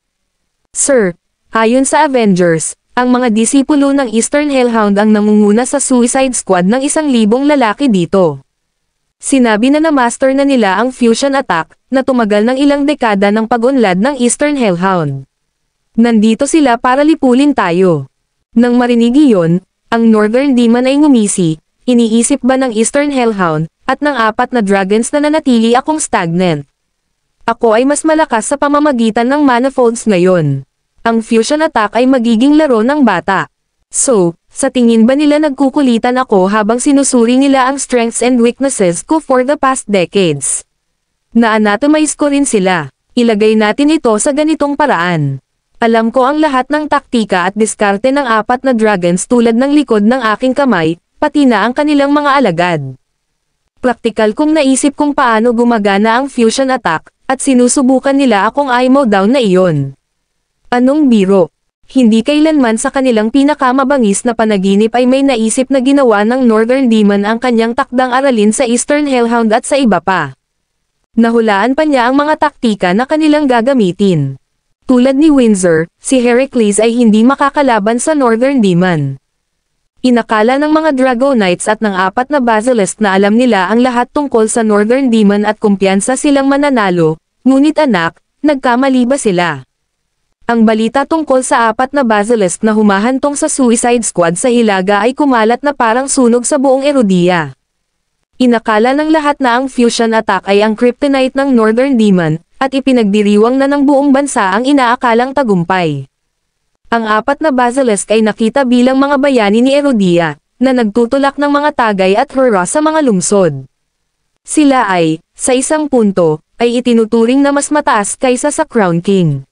Sir, ayon sa Avengers, ang mga disipulo ng Eastern Hellhound ang nangunguna sa Suicide Squad ng 1,000 lalaki dito. Sinabi na na-master na nila ang fusion attack, na tumagal ng ilang dekada ng pag-unlad ng Eastern Hellhound. Nandito sila para lipulin tayo. Nang marinig iyon, ang Northern Demon ay ngumisi, iniisip ba ng Eastern Hellhound, at ng 4 na dragons na nanatili akong stagnant. Ako ay mas malakas sa pamamagitan ng manifolds ngayon. Ang fusion attack ay magiging laro ng bata. So, sa tingin ba nila nagkukulitan ako habang sinusuri nila ang strengths and weaknesses ko for the past decades? Na-anatomize ko rin sila. Ilagay natin ito sa ganitong paraan. Alam ko ang lahat ng taktika at diskarte ng 4 na dragons tulad ng likod ng aking kamay, pati na ang kanilang mga alagad. Praktikal kong naisip kung paano gumagana ang fusion attack, at sinusubukan nila akong i-mow down na iyon. Anong biro? Hindi kailanman sa kanilang pinakamabangis na panaginip ay may naisip na ginawa ng Northern Demon ang kanyang takdang aralin sa Eastern Hellhound at sa iba pa. Nahulaan pa niya ang mga taktika na kanilang gagamitin. Tulad ni Windsor, si Heracles ay hindi makakalaban sa Northern Demon. Inakala ng mga Dragonites at ng 4 na Basilisk na alam nila ang lahat tungkol sa Northern Demon at kumpiyansa silang mananalo, ngunit anak, nagkamali ba sila? Ang balita tungkol sa 4 na Basilisk na humahantong sa Suicide Squad sa hilaga ay kumalat na parang sunog sa buong Erudia. Inakala ng lahat na ang fusion attack ay ang kryptonite ng Northern Demon, at ipinagdiriwang na ng buong bansa ang inaakalang tagumpay. Ang 4 na Basilisk ay nakita bilang mga bayani ni Erudia, na nagtutulak ng mga tagay at hurra sa mga lungsod. Sila ay, sa isang punto, ay itinuturing na mas mataas kaysa sa Crown King.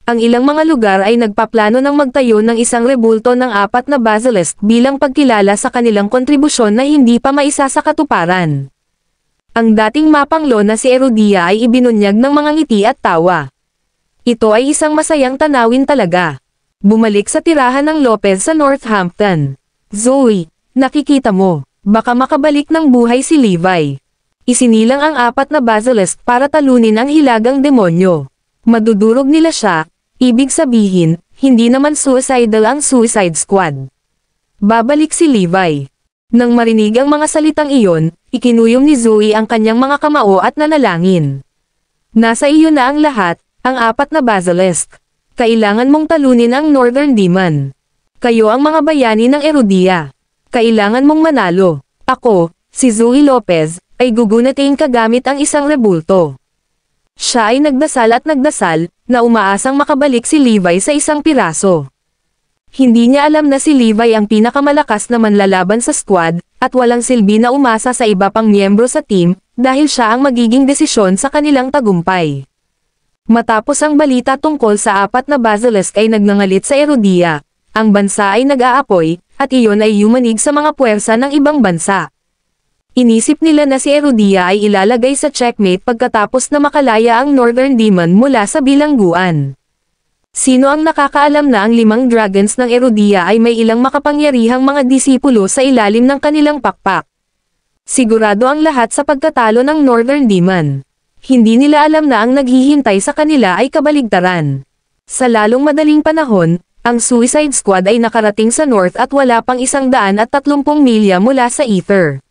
Ang ilang mga lugar ay nagpaplano ng magtayo ng isang rebulto ng 4 na Basilisk bilang pagkilala sa kanilang kontribusyon na hindi pa maisa sa katuparan. Ang dating mapanglo na si Erudia ay ibinunyag ng mga ngiti at tawa. Ito ay isang masayang tanawin talaga. Bumalik sa tirahan ng Lopez sa Northampton. Zoe, nakikita mo, baka makabalik ng buhay si Levi. Isinilang ang 4 na Basilisk para talunin ang hilagang demonyo. Madudurog nila siya, ibig sabihin, hindi naman suicidal ang Suicide Squad. Babalik si Levi. Nang marinig ang mga salitang iyon, ikinuyom ni Zoe ang kanyang mga kamao at nanalangin. Nasa iyo na ang lahat, ang 4 na Basilisk. Kailangan mong talunin ang Northern Demon. Kayo ang mga bayani ng Erudia. Kailangan mong manalo. Ako, si Zoe Lopez, ay gugunatin ka gamit ang isang rebulto. Siya ay nagdasal at nagdasal, na umaasang makabalik si Levi sa isang piraso. Hindi niya alam na si Levi ang pinakamalakas na manlalaban sa squad, at walang silbi na umasa sa iba pang miyembro sa team, dahil siya ang magiging desisyon sa kanilang tagumpay. Matapos ang balita tungkol sa 4 na basilisk ay nagngangalit sa Erodia, ang bansa ay nag-aapoy, at iyon ay yumanig sa mga puwersa ng ibang bansa. Inisip nila na si Erodia ay ilalagay sa checkmate pagkatapos na makalaya ang Northern Demon mula sa bilangguan. Sino ang nakakaalam na ang 5 dragons ng Erodia ay may ilang makapangyarihang mga disipulo sa ilalim ng kanilang pakpak? Sigurado ang lahat sa pagkatalo ng Northern Demon. Hindi nila alam na ang naghihintay sa kanila ay kabaligtaran. Sa lalong madaling panahon, ang Suicide Squad ay nakarating sa North at wala pang 130 milya mula sa Ether.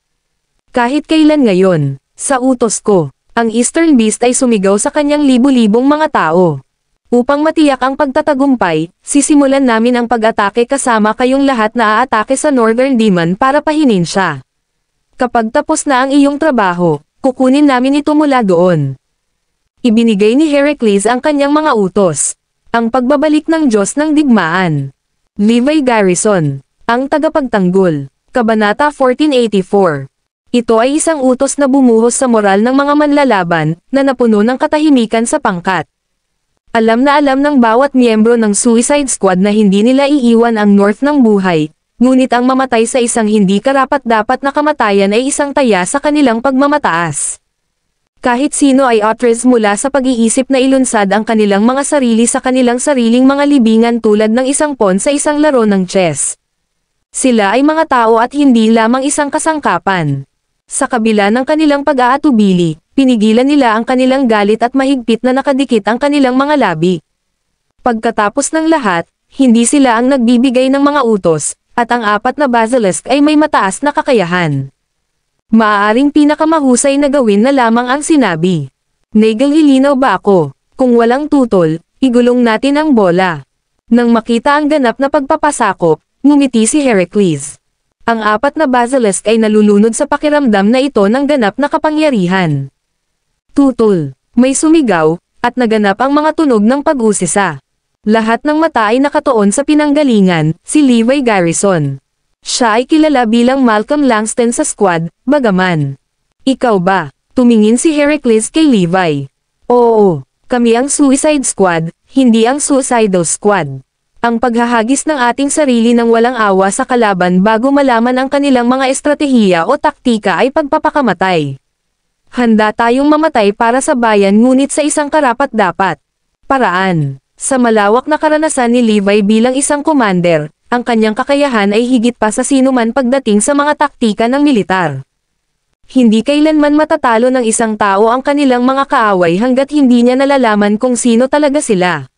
Kahit kailan ngayon, sa utos ko, ang Eastern Beast ay sumigaw sa kanyang libu-libong mga tao. Upang matiyak ang pagtatagumpay, sisimulan namin ang pag-atake kasama kayong lahat na aatake sa Northern Demon para pahinin siya. Kapag tapos na ang iyong trabaho, kukunin namin ito mula doon. Ibinigay ni Heracles ang kanyang mga utos. Ang pagbabalik ng Diyos ng Digmaan. Levi Garrison, ang tagapagtanggol. Kabanata 1484. Ito ay isang utos na bumuhos sa moral ng mga manlalaban, na napuno ng katahimikan sa pangkat. Alam na alam ng bawat miyembro ng Suicide Squad na hindi nila iiwan ang North ng buhay, ngunit ang mamatay sa isang hindi karapat-dapat na kamatayan ay isang taya sa kanilang pagmamataas. Kahit sino ay outraged mula sa pag-iisip na ilunsad ang kanilang mga sarili sa kanilang sariling mga libingan tulad ng isang pawn sa isang laro ng chess. Sila ay mga tao at hindi lamang isang kasangkapan. Sa kabila ng kanilang pag-aatubili, pinigilan nila ang kanilang galit at mahigpit na nakadikit ang kanilang mga labi. Pagkatapos ng lahat, hindi sila ang nagbibigay ng mga utos, at ang 4 na basilisk ay may mataas na kakayahan. Maaaring pinakamahusay na gawin na lamang ang sinabi. Nagel, ilinaw ba ako? Kung walang tutol, igulong natin ang bola. Nang makita ang ganap na pagpapasakop, ngumiti si Heracles. Ang 4 na basilisk ay nalulunod sa pakiramdam na ito ng ganap na kapangyarihan. Tutol, may sumigaw, at naganap ang mga tunog ng pag-usisa. Lahat ng mata ay nakatuon sa pinanggalingan, si Levi Garrison. Siya ay kilala bilang Malcolm Langston sa squad, bagaman. Ikaw ba? Tumingin si Heracles kay Levi. Oo, kami ang Suicide Squad, hindi ang Suicidal Squad. Ang paghahagis ng ating sarili ng walang awa sa kalaban bago malaman ang kanilang mga estratehiya o taktika ay pagpapakamatay. Handa tayong mamatay para sa bayan ngunit sa isang karapat-dapat paraan. Sa malawak na karanasan ni Levi bilang isang commander, ang kanyang kakayahan ay higit pa sa sinuman pagdating sa mga taktika ng militar. Hindi kailanman matatalo ng isang tao ang kanilang mga kaaway hanggat hindi niya nalalaman kung sino talaga sila.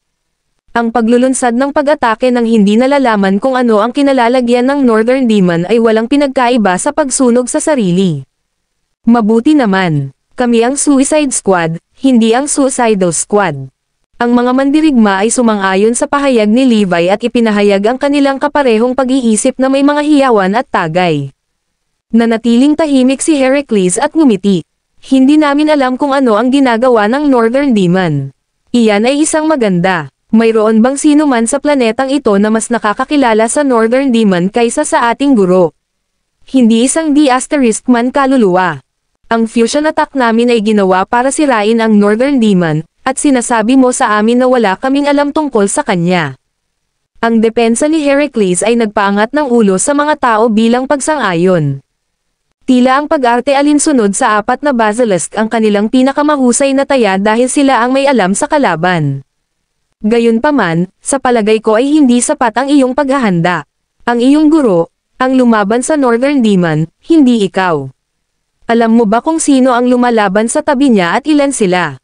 Ang paglulunsad ng pag-atake ng hindi nalalaman kung ano ang kinalalagyan ng Northern Demon ay walang pinagkaiba sa pagsunog sa sarili. Mabuti naman, kami ang Suicide Squad, hindi ang Suicidal Squad. Ang mga mandirigma ay sumang-ayon sa pahayag ni Levi at ipinahayag ang kanilang kaparehong pag-iisip na may mga hiyawan at tagay. Nanatiling tahimik si Heracles at ngumiti. Hindi namin alam kung ano ang ginagawa ng Northern Demon. Iyan ay isang maganda. Mayroon bang sino man sa planetang ito na mas nakakakilala sa Northern Demon kaysa sa ating guro? Hindi isang D** man kaluluwa. Ang fusion attack namin ay ginawa para sirain ang Northern Demon, at sinasabi mo sa amin na wala kaming alam tungkol sa kanya. Ang depensa ni Heracles ay nagpaangat ng ulo sa mga tao bilang pagsang-ayon. Tila ang pag-arte alinsunod sa 4 na basilisk ang kanilang pinakamahusay na taya dahil sila ang may alam sa kalaban. Gayunpaman, sa palagay ko ay hindi sapat ang iyong paghahanda. Ang iyong guro, ang lumaban sa Northern Demon, hindi ikaw. Alam mo ba kung sino ang lumalaban sa tabi niya at ilan sila?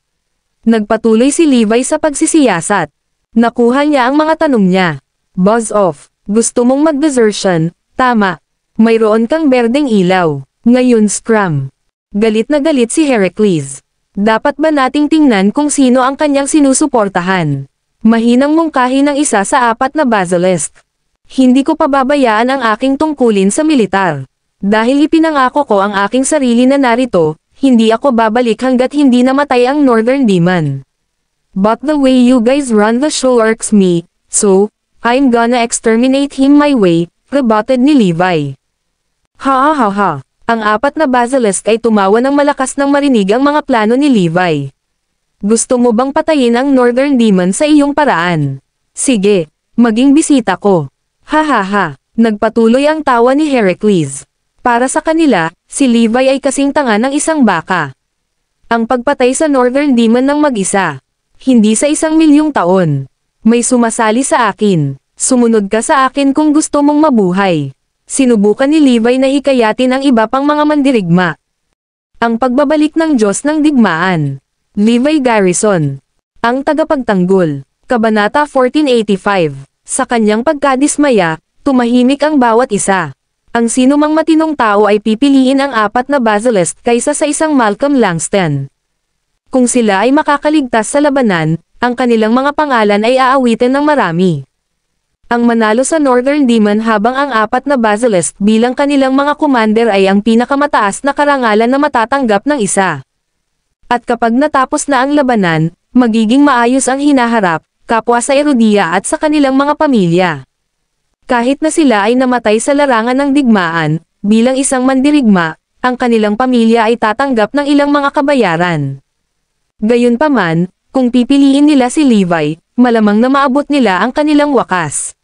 Nagpatuloy si Levi sa pagsisiyasat. Nakuha niya ang mga tanong niya. Buzz off. Gusto mong mag-desertion? Tama. Mayroon kang berdeng ilaw. Ngayon scrum. Galit na galit si Heracles. Dapat ba nating tingnan kung sino ang kanyang sinusuportahan? Mahinang mungkahi ng isa sa 4 na basilisk. Hindi ko pababayaan ang aking tungkulin sa militar. Dahil ipinangako ko ang aking sarili na narito, hindi ako babalik hanggat hindi namatay ang Northern Demon. But the way you guys run the show irks me, so, I'm gonna exterminate him my way, rebutted ni Levi. Ha ha ha ha. Ang apat na basilisk ay tumawa ng malakas nang marinig ang mga plano ni Levi. Gusto mo bang patayin ang Northern Demon sa iyong paraan? Sige, maging bisita ko. Ha ha ha. Nagpatuloy ang tawa ni Heracles. Para sa kanila, si Levi ay kasing tanga ng isang baka. Ang pagpatay sa Northern Demon ng mag-isa. Hindi sa 1,000,000 taon. May sumasali sa akin. Sumunod ka sa akin kung gusto mong mabuhay. Sinubukan ni Levi na hikayatin ang iba pang mga mandirigma. Ang pagbabalik ng Diyos ng Digmaan. Levi Garrison. Ang tagapagtanggol. Kabanata 1485. Sa kanyang pagkadismaya, tumahimik ang bawat isa. Ang sinumang matinong tao ay pipiliin ang apat na basilisk kaysa sa isang Malcolm Langston. Kung sila ay makakaligtas sa labanan, ang kanilang mga pangalan ay aawitin ng marami. Ang manalo sa Northern Demon habang ang apat na basilisk bilang kanilang mga commander ay ang pinakamataas na karangalan na matatanggap ng isa. At kapag natapos na ang labanan, magiging maayos ang hinaharap, kapwa sa Erudia at sa kanilang mga pamilya. Kahit na sila ay namatay sa larangan ng digmaan, bilang isang mandirigma, ang kanilang pamilya ay tatanggap ng ilang mga kabayaran. Gayunpaman, kung pipiliin nila si Levi, malamang na maabot nila ang kanilang wakas.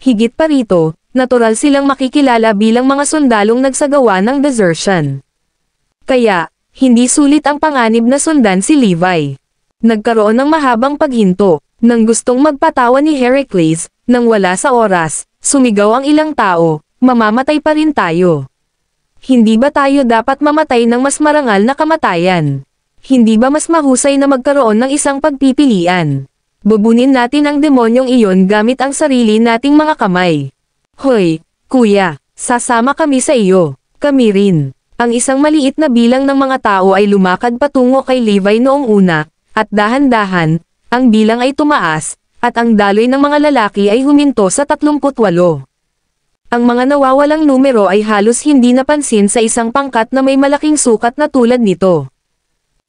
Higit pa rito, natural silang makikilala bilang mga sundalong nagsagawa ng desertion. Kaya, hindi sulit ang panganib na sundan si Levi. Nagkaroon ng mahabang paghinto, nang gustong magpatawa ni Heracles, nang wala sa oras, sumigaw ang ilang tao, mamamatay pa rin tayo. Hindi ba tayo dapat mamatay ng mas marangal na kamatayan? Hindi ba mas mahusay na magkaroon ng isang pagpipilian? Bubunin natin ang demonyong iyon gamit ang sarili nating mga kamay. Hoy, kuya, sasama kami sa iyo. Kami rin. Ang isang maliit na bilang ng mga tao ay lumakad patungo kay Levi noong una, at dahan-dahan, ang bilang ay tumaas, at ang daloy ng mga lalaki ay huminto sa 38. Ang mga nawawalang numero ay halos hindi napansin sa isang pangkat na may malaking sukat na tulad nito.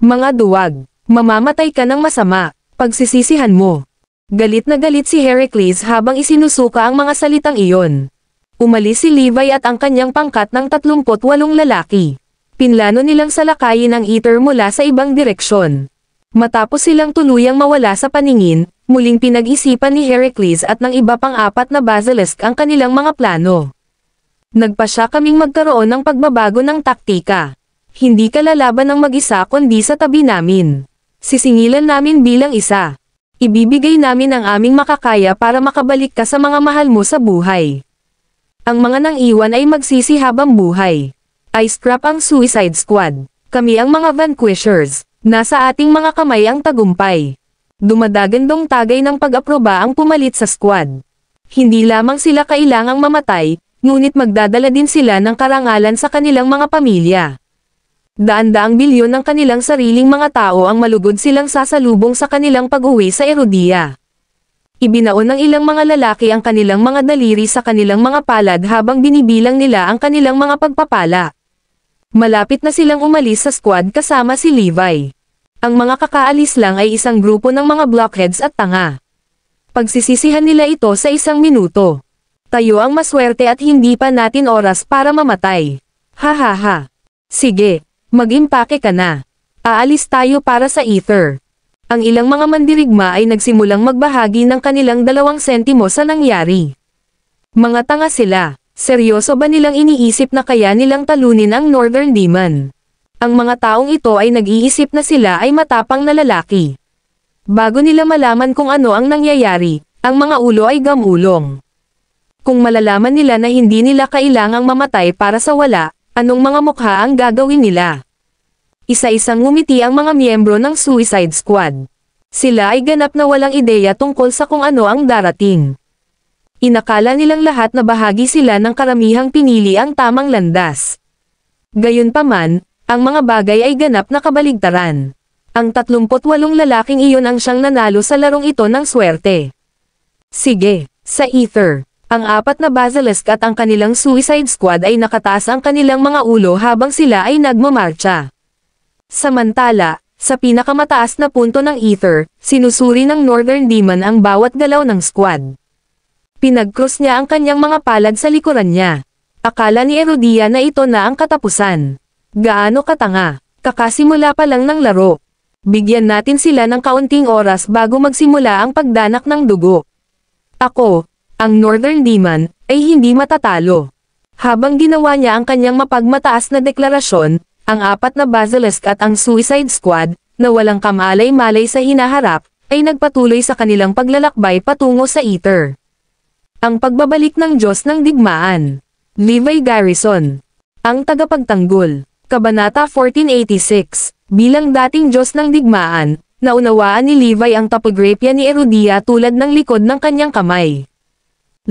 Mga duwag, mamamatay ka ng masama, pagsisisihan mo. Galit na galit si Heracles habang isinusuka ang mga salitang iyon. Umalis si Levi at ang kanyang pangkat ng 38 lalaki. Pinlano nilang salakayin ang Ether mula sa ibang direksyon. Matapos silang tuluyang mawala sa paningin, muling pinag-isipan ni Heracles at ng iba pang apat na basilisk ang kanilang mga plano. Nagpasya kaming magkaroon ng pagbabago ng taktika. Hindi ka lalaban ng mag-isa kundi sa tabi namin. Sisingilan namin bilang isa. Ibibigay namin ang aming makakaya para makabalik ka sa mga mahal mo sa buhay. Ang mga nang iwan ay magsisi habang buhay. I scrap ang Suicide Squad. Kami ang mga vanquishers. Nasa ating mga kamay ang tagumpay. Dumadagandong tagay ng pag-aproba ang pumalit sa squad. Hindi lamang sila kailangang mamatay, ngunit magdadala din sila ng karangalan sa kanilang mga pamilya. Daan-daang bilyon ng kanilang sariling mga tao ang malugod silang sasalubong sa kanilang pag-uwi sa Erudia. Ibinaon ng ilang mga lalaki ang kanilang mga daliri sa kanilang mga palad habang binibilang nila ang kanilang mga pagpapala. Malapit na silang umalis sa squad kasama si Levi. Ang mga kakaalis lang ay isang grupo ng mga blockheads at tanga. Pagsisisihan nila ito sa 1 minuto. Tayo ang maswerte at hindi pa natin oras para mamatay. Ha ha ha. Sige. Mag-impake ka na. Aalis tayo para sa Ether. Ang ilang mga mandirigma ay nagsimulang magbahagi ng kanilang 2 sentimo sa nangyari. Mga tanga sila. Seryoso ba nilang iniisip na kaya nilang talunin ang Northern Demon? Ang mga taong ito ay nag-iisip na sila ay matapang na lalaki. Bago nila malaman kung ano ang nangyayari, ang mga ulo ay gamulong. Kung malalaman nila na hindi nila kailangang mamatay para sa wala, anong mga mukha ang gagawin nila? Isa-isang ngumiti ang mga miyembro ng Suicide Squad. Sila ay ganap na walang ideya tungkol sa kung ano ang darating. Inakala nilang lahat na bahagi sila ng karamihang pinili ang tamang landas. Gayunpaman, ang mga bagay ay ganap na kabaligtaran. Ang 38 lalaking iyon ang siyang nanalo sa larong ito ng swerte. Sige, sa Ether. Ang 4 na basilisk at ang kanilang Suicide Squad ay nakataas ang kanilang mga ulo habang sila ay nagmamarcha. Samantala, sa pinakamataas na punto ng Ether, sinusuri ng Northern Demon ang bawat galaw ng squad. Pinag-cross niya ang kanyang mga palad sa likuran niya. Akala ni Erudia na ito na ang katapusan. Gaano katanga, kakasimula pa lang ng laro. Bigyan natin sila ng kaunting oras bago magsimula ang pagdanak ng dugo. Ako, ang Northern Demon, ay hindi matatalo. Habang ginawa niya ang kanyang mapagmataas na deklarasyon, ang 4 na Basilisk at ang Suicide Squad, na walang kamalay-malay sa hinaharap, ay nagpatuloy sa kanilang paglalakbay patungo sa Ether. Ang pagbabalik ng Diyos ng Digmaan. Levi Garrison. Ang tagapagtanggol. Kabanata 1486. Bilang dating Diyos ng Digmaan, naunawaan ni Levi ang topography ni Erudia tulad ng likod ng kanyang kamay.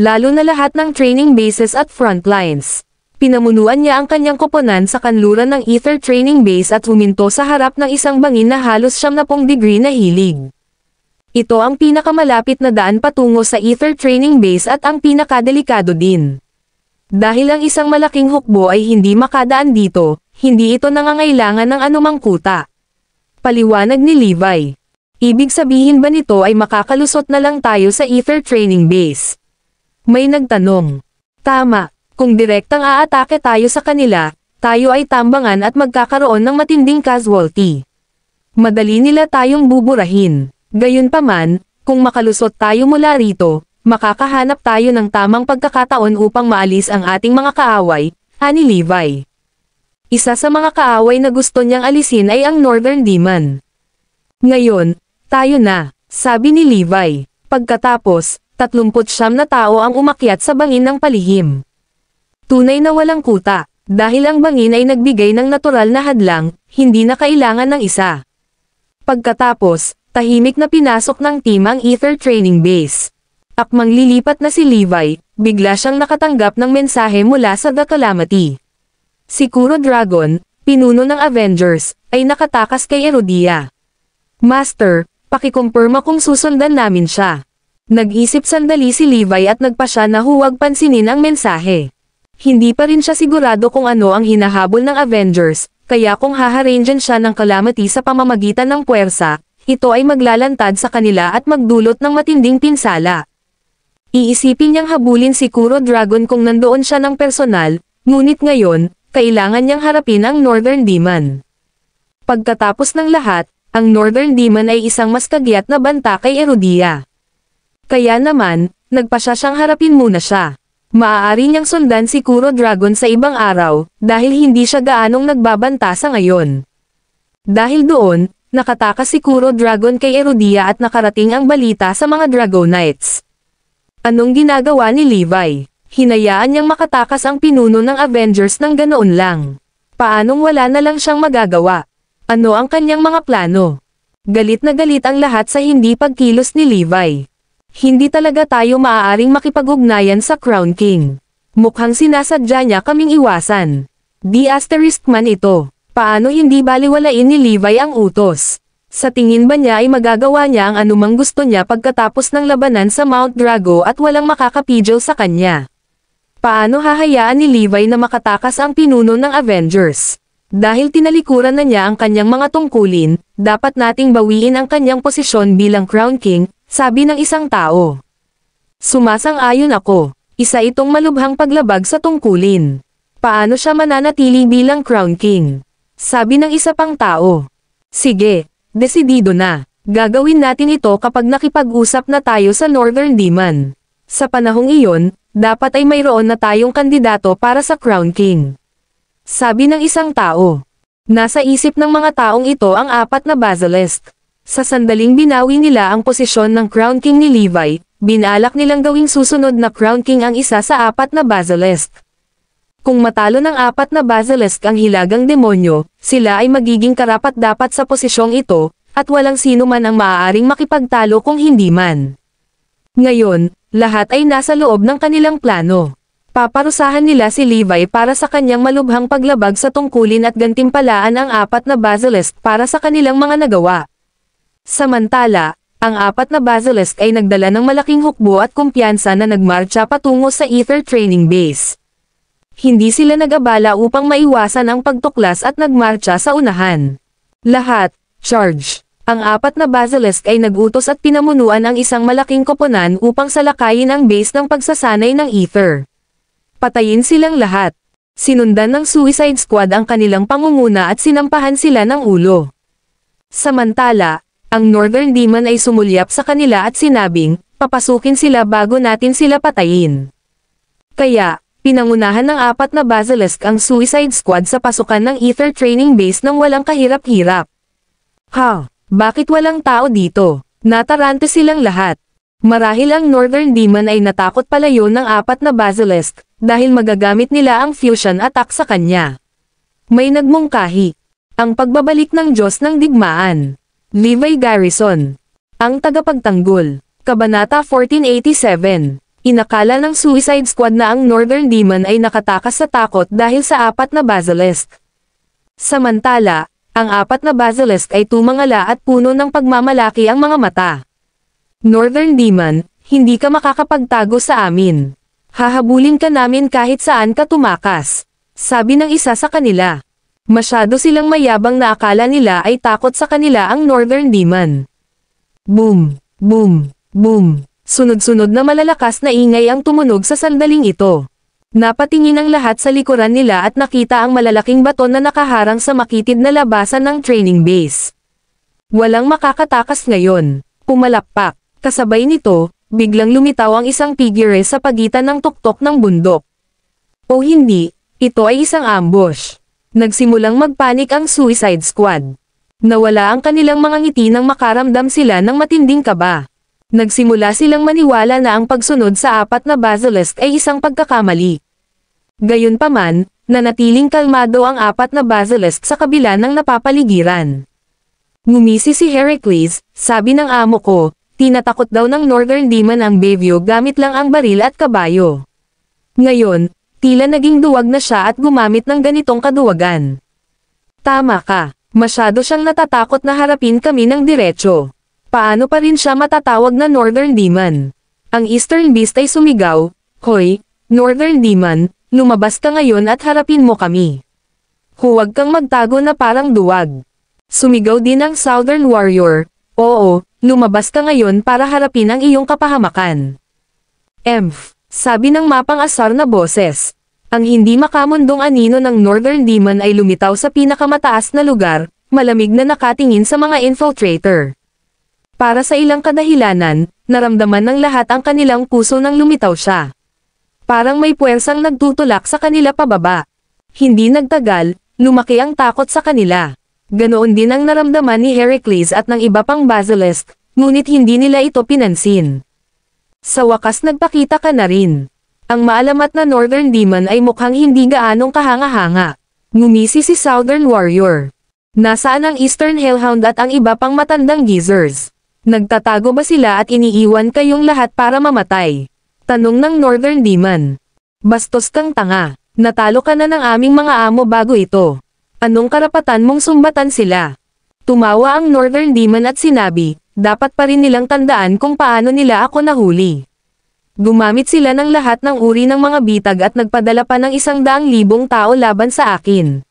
Lalo na lahat ng training bases at frontlines. Pinamunuan niya ang kanyang koponan sa kanluran ng Ether Training Base at huminto sa harap ng isang bangin na halos 70 degree na hilig. Ito ang pinakamalapit na daan patungo sa Ether Training Base at ang pinakadelikado din. Dahil ang isang malaking hukbo ay hindi makadaan dito, hindi ito nangangailangan ng anumang kuta. Paliwanag ni Levi. Ibig sabihin ba nito ay makakalusot na lang tayo sa Ether Training Base? May nagtanong. Tama. Kung direktang aatake tayo sa kanila, tayo ay tambangan at magkakaroon ng matinding casualty. Madali nila tayong buburahin. Gayunpaman, kung makalusot tayo mula rito, makakahanap tayo ng tamang pagkakataon upang maalis ang ating mga kaaway, ani Levi. Isa sa mga kaaway na gusto niyang alisin ay ang Northern Demon. Ngayon, tayo na, sabi ni Levi. Pagkatapos, 39 na tao ang umakyat sa bangin ng palihim. Tunay na walang kuta, dahil ang bangin ay nagbigay ng natural na hadlang, hindi na kailangan ng isa. Pagkatapos, tahimik na pinasok ng team ang Ether Training Base. Akmang lilipat na si Levi, bigla siyang nakatanggap ng mensahe mula sa The Calamity. Si Kuro Dragon, pinuno ng Avengers, ay nakatakas kay Erudia. Master, pakikumpirma kung susundan namin siya. Nag-isip sandali si Levi at nagpasya na huwag pansinin ang mensahe. Hindi pa rin siya sigurado kung ano ang hinahabol ng Avengers, kaya kung haharangan siya ng Calamity sa pamamagitan ng puwersa, ito ay maglalantad sa kanila at magdulot ng matinding pinsala. Iisipin niyang habulin si Kuro Dragon kung nandoon siya ng personal, ngunit ngayon, kailangan niyang harapin ang Northern Demon. Pagkatapos ng lahat, ang Northern Demon ay isang mas kagyat na banta kay Erudia. Kaya naman, nagpasya siyang harapin muna siya. Maaari niyang sundan si Kuro Dragon sa ibang araw, dahil hindi siya gaanong nagbabanta sa ngayon. Dahil doon, nakatakas si Kuro Dragon kay Erudia at nakarating ang balita sa mga Dragonites. Anong ginagawa ni Levi? Hinayaan niyang makatakas ang pinuno ng Avengers ng ganoon lang. Paanong wala na lang siyang magagawa? Ano ang kanyang mga plano? Galit na galit ang lahat sa hindi pagkilos ni Levi. Hindi talaga tayo maaaring makipag-ugnayan sa Crown King. Mukhang sinasadya niya kaming iwasan. Di asterisk man ito. Paano hindi baliwalain ni Levi ang utos? Sa tingin ba niya ay magagawa niya ang anumang gusto niya pagkatapos ng labanan sa Mount Drago at walang makakapigil sa kanya? Paano hahayaan ni Levi na makatakas ang pinuno ng Avengers? Dahil tinalikuran na niya ang kanyang mga tungkulin, dapat nating bawiin ang kanyang posisyon bilang Crown King, sabi ng isang tao. Sumasang-ayon ako. Isa itong malubhang paglabag sa tungkulin. Paano siya mananatili bilang Crown King? Sabi ng isa pang tao. Sige, desidido na. Gagawin natin ito kapag nakipag-usap na tayo sa Northern Demon. Sa panahong iyon, dapat ay mayroon na tayong kandidato para sa Crown King. Sabi ng isang tao. Nasa isip ng mga taong ito ang 4 na Basilisk. Sa sandaling binawi nila ang posisyon ng Crown King ni Levi, binalak nilang gawing susunod na Crown King ang isa sa 4 na Basilisk. Kung matalo ng 4 na Basilisk ang hilagang demonyo, sila ay magiging karapat-dapat sa posisyong ito, at walang sino man ang maaaring makipagtalo kung hindi man. Ngayon, lahat ay nasa loob ng kanilang plano. Paparusahan nila si Levi para sa kanyang malubhang paglabag sa tungkulin at gantimpalaan ang 4 na Basilisk para sa kanilang mga nagawa. Samantala, ang 4 na Basilisk ay nagdala ng malaking hukbo at kumpiyansa na nagmarcha patungo sa Ether Training Base. Hindi sila nag-abala upang maiwasan ang pagtuklas at nagmarcha sa unahan. Lahat, charge. Ang 4 na basilisk ay nagutos at pinamunuan ang isang malaking koponan upang salakayin ang base ng pagsasanay ng ether. Patayin silang lahat. Sinundan ng Suicide Squad ang kanilang pangunguna at sinampahan sila ng ulo. Samantala, ang Northern Demon ay sumulyap sa kanila at sinabing, papasukin sila bago natin sila patayin. Kaya, pinangunahan ng 4 na basilisk ang Suicide Squad sa pasukan ng Ether Training Base nang walang kahirap-hirap. Bakit walang tao dito? Natarante silang lahat. Marahil ang Northern Demon ay natakot palayo ng 4 na basilisk, dahil magagamit nila ang fusion attack sa kanya. May nagmungkahi. Ang pagbabalik ng Diyos ng Digmaan. Levi Garrison. Ang tagapagtanggol. Kabanata 1487. Inakala ng Suicide Squad na ang Northern Demon ay nakatakas sa takot dahil sa 4 na basilisk. Samantala, ang 4 na basilisk ay tumangala at puno ng pagmamalaki ang mga mata. Northern Demon, hindi ka makakapagtago sa amin. Hahabulin ka namin kahit saan ka tumakas. Sabi ng isa sa kanila. Masyado silang mayabang na akala nila ay takot sa kanila ang Northern Demon. Boom! Boom! Boom! Sunod-sunod na malalakas na ingay ang tumunog sa sandaling ito. Napatingin ang lahat sa likuran nila at nakita ang malalaking baton na nakaharang sa makitid na labasan ng training base. Walang makakatakas ngayon. Pumalakpak. Kasabay nito, biglang lumitaw ang isang figure sa pagitan ng tuktok ng bundok. O hindi, ito ay isang ambush. Nagsimulang magpanik ang Suicide Squad. Nawala ang kanilang mga ngiti nang makaramdam sila ng matinding kaba. Nagsimula silang maniwala na ang pagsunod sa 4 na basilisk ay isang pagkakamali. Gayunpaman, nanatiling kalmado ang 4 na basilisk sa kabila ng napapaligiran. Ngumisi si Heracles, sabi ng amo ko, tinatakot daw ng Northern Demon ang Bayview gamit lang ang baril at kabayo. Ngayon, tila naging duwag na siya at gumamit ng ganitong kaduwagan. Tama ka, masyado siyang natatakot na harapin kami ng diretsyo. Paano pa rin siya matatawag na Northern Demon? Ang Eastern Beast ay sumigaw, Hoy, Northern Demon, lumabas ka ngayon at harapin mo kami. Huwag kang magtago na parang duwag. Sumigaw din ang Southern Warrior, Oo, lumabas ka ngayon para harapin ang iyong kapahamakan. Sabi ng mapang-asar na boses. Ang hindi makamundong anino ng Northern Demon ay lumitaw sa pinakamataas na lugar, malamig na nakatingin sa mga infiltrator. Para sa ilang kadahilanan, naramdaman ng lahat ang kanilang puso nang lumitaw siya. Parang may puwersang nagtutulak sa kanila pababa. Hindi nagtagal, lumaki ang takot sa kanila. Ganoon din ang naramdaman ni Heracles at ng iba pang basilisk, ngunit hindi nila ito pinansin. Sa wakas nagpakita ka na rin. Ang maalamat na Northern Demon ay mukhang hindi gaanong kahanga-hanga. Ngumisi si Southern Warrior. Nasaan ang Eastern Hellhound at ang iba pang matandang geezers? Nagtatago ba sila at iniiwan kayong lahat para mamatay? Tanong ng Northern Demon. Bastos kang tanga. Natalo ka na ng aming mga amo bago ito. Anong karapatan mong sumbatan sila? Tumawa ang Northern Demon at sinabi, dapat pa rin nilang tandaan kung paano nila ako nahuli. Gumamit sila ng lahat ng uri ng mga bitag at nagpadala pa ng 100,000 tao laban sa akin.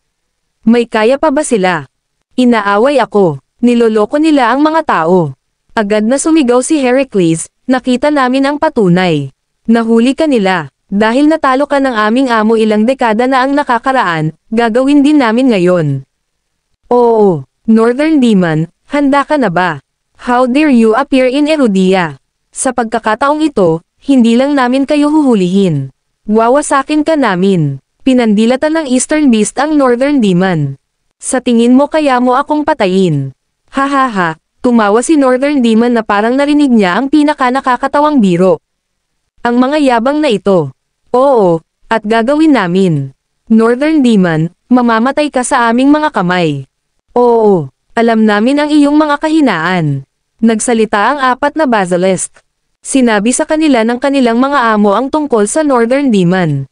May kaya pa ba sila? Inaaway ako. Niloloko nila ang mga tao. Agad na sumigaw si Heracles, nakita namin ang patunay. Nahuli ka nila. Dahil natalo ka ng aming amo ilang dekada na ang nakakaraan, gagawin din namin ngayon. Oo, Northern Demon, handa ka na ba? How dare you appear in Erudia? Sa pagkakataong ito, hindi lang namin kayo huhulihin. Wawasakin ka namin. Pinandilatan ng Eastern Beast ang Northern Demon. Sa tingin mo kaya mo akong patayin? Hahaha, tumawa si Northern Demon na parang narinig niya ang pinaka-nakakatawang biro. Ang mga yabang na ito. Oo, at gagawin namin. Northern Demon, mamamatay ka sa aming mga kamay. Oo, alam namin ang iyong mga kahinaan. Nagsalita ang 4 na basilisk. Sinabi sa kanila ng kanilang mga amo ang tungkol sa Northern Demon.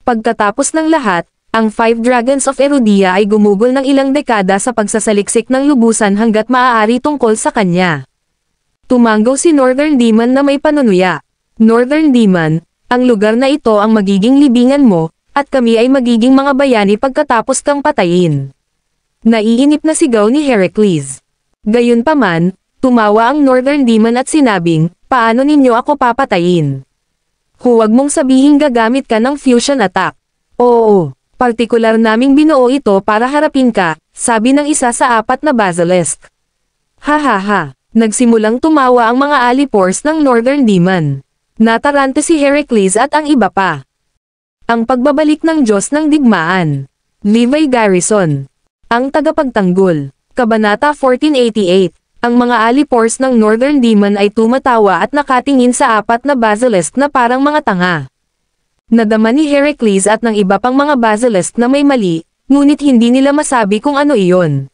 Pagkatapos ng lahat, ang 5 Dragons of Erudia ay gumugol ng ilang dekada sa pagsasaliksik ng lubusan hanggat maaari tungkol sa kanya. Tumanggaw si Northern Demon na may panunuya. Northern Demon, ang lugar na ito ang magiging libingan mo, at kami ay magiging mga bayani pagkatapos kang patayin. Naiinip na sigaw ni Heracles. Gayunpaman, tumawa ang Northern Demon at sinabing, paano ninyo ako papatayin? Huwag mong sabihin gagamit ka ng fusion attack. Oo, partikular naming binuo ito para harapin ka, sabi ng isa sa 4 na basilisk. Hahaha, nagsimulang tumawa ang mga alipores ng Northern Demon. Natarante si Heracles at ang iba pa. Ang pagbabalik ng Diyos ng Digmaan. Levi Garrison. Ang tagapagtanggol. Kabanata 1488. Ang mga alipores ng Northern Demon ay tumatawa at nakatingin sa 4 na basilisk na parang mga tanga. Nadama ni Heracles at ng iba pang mga basilisk na may mali, ngunit hindi nila masabi kung ano iyon.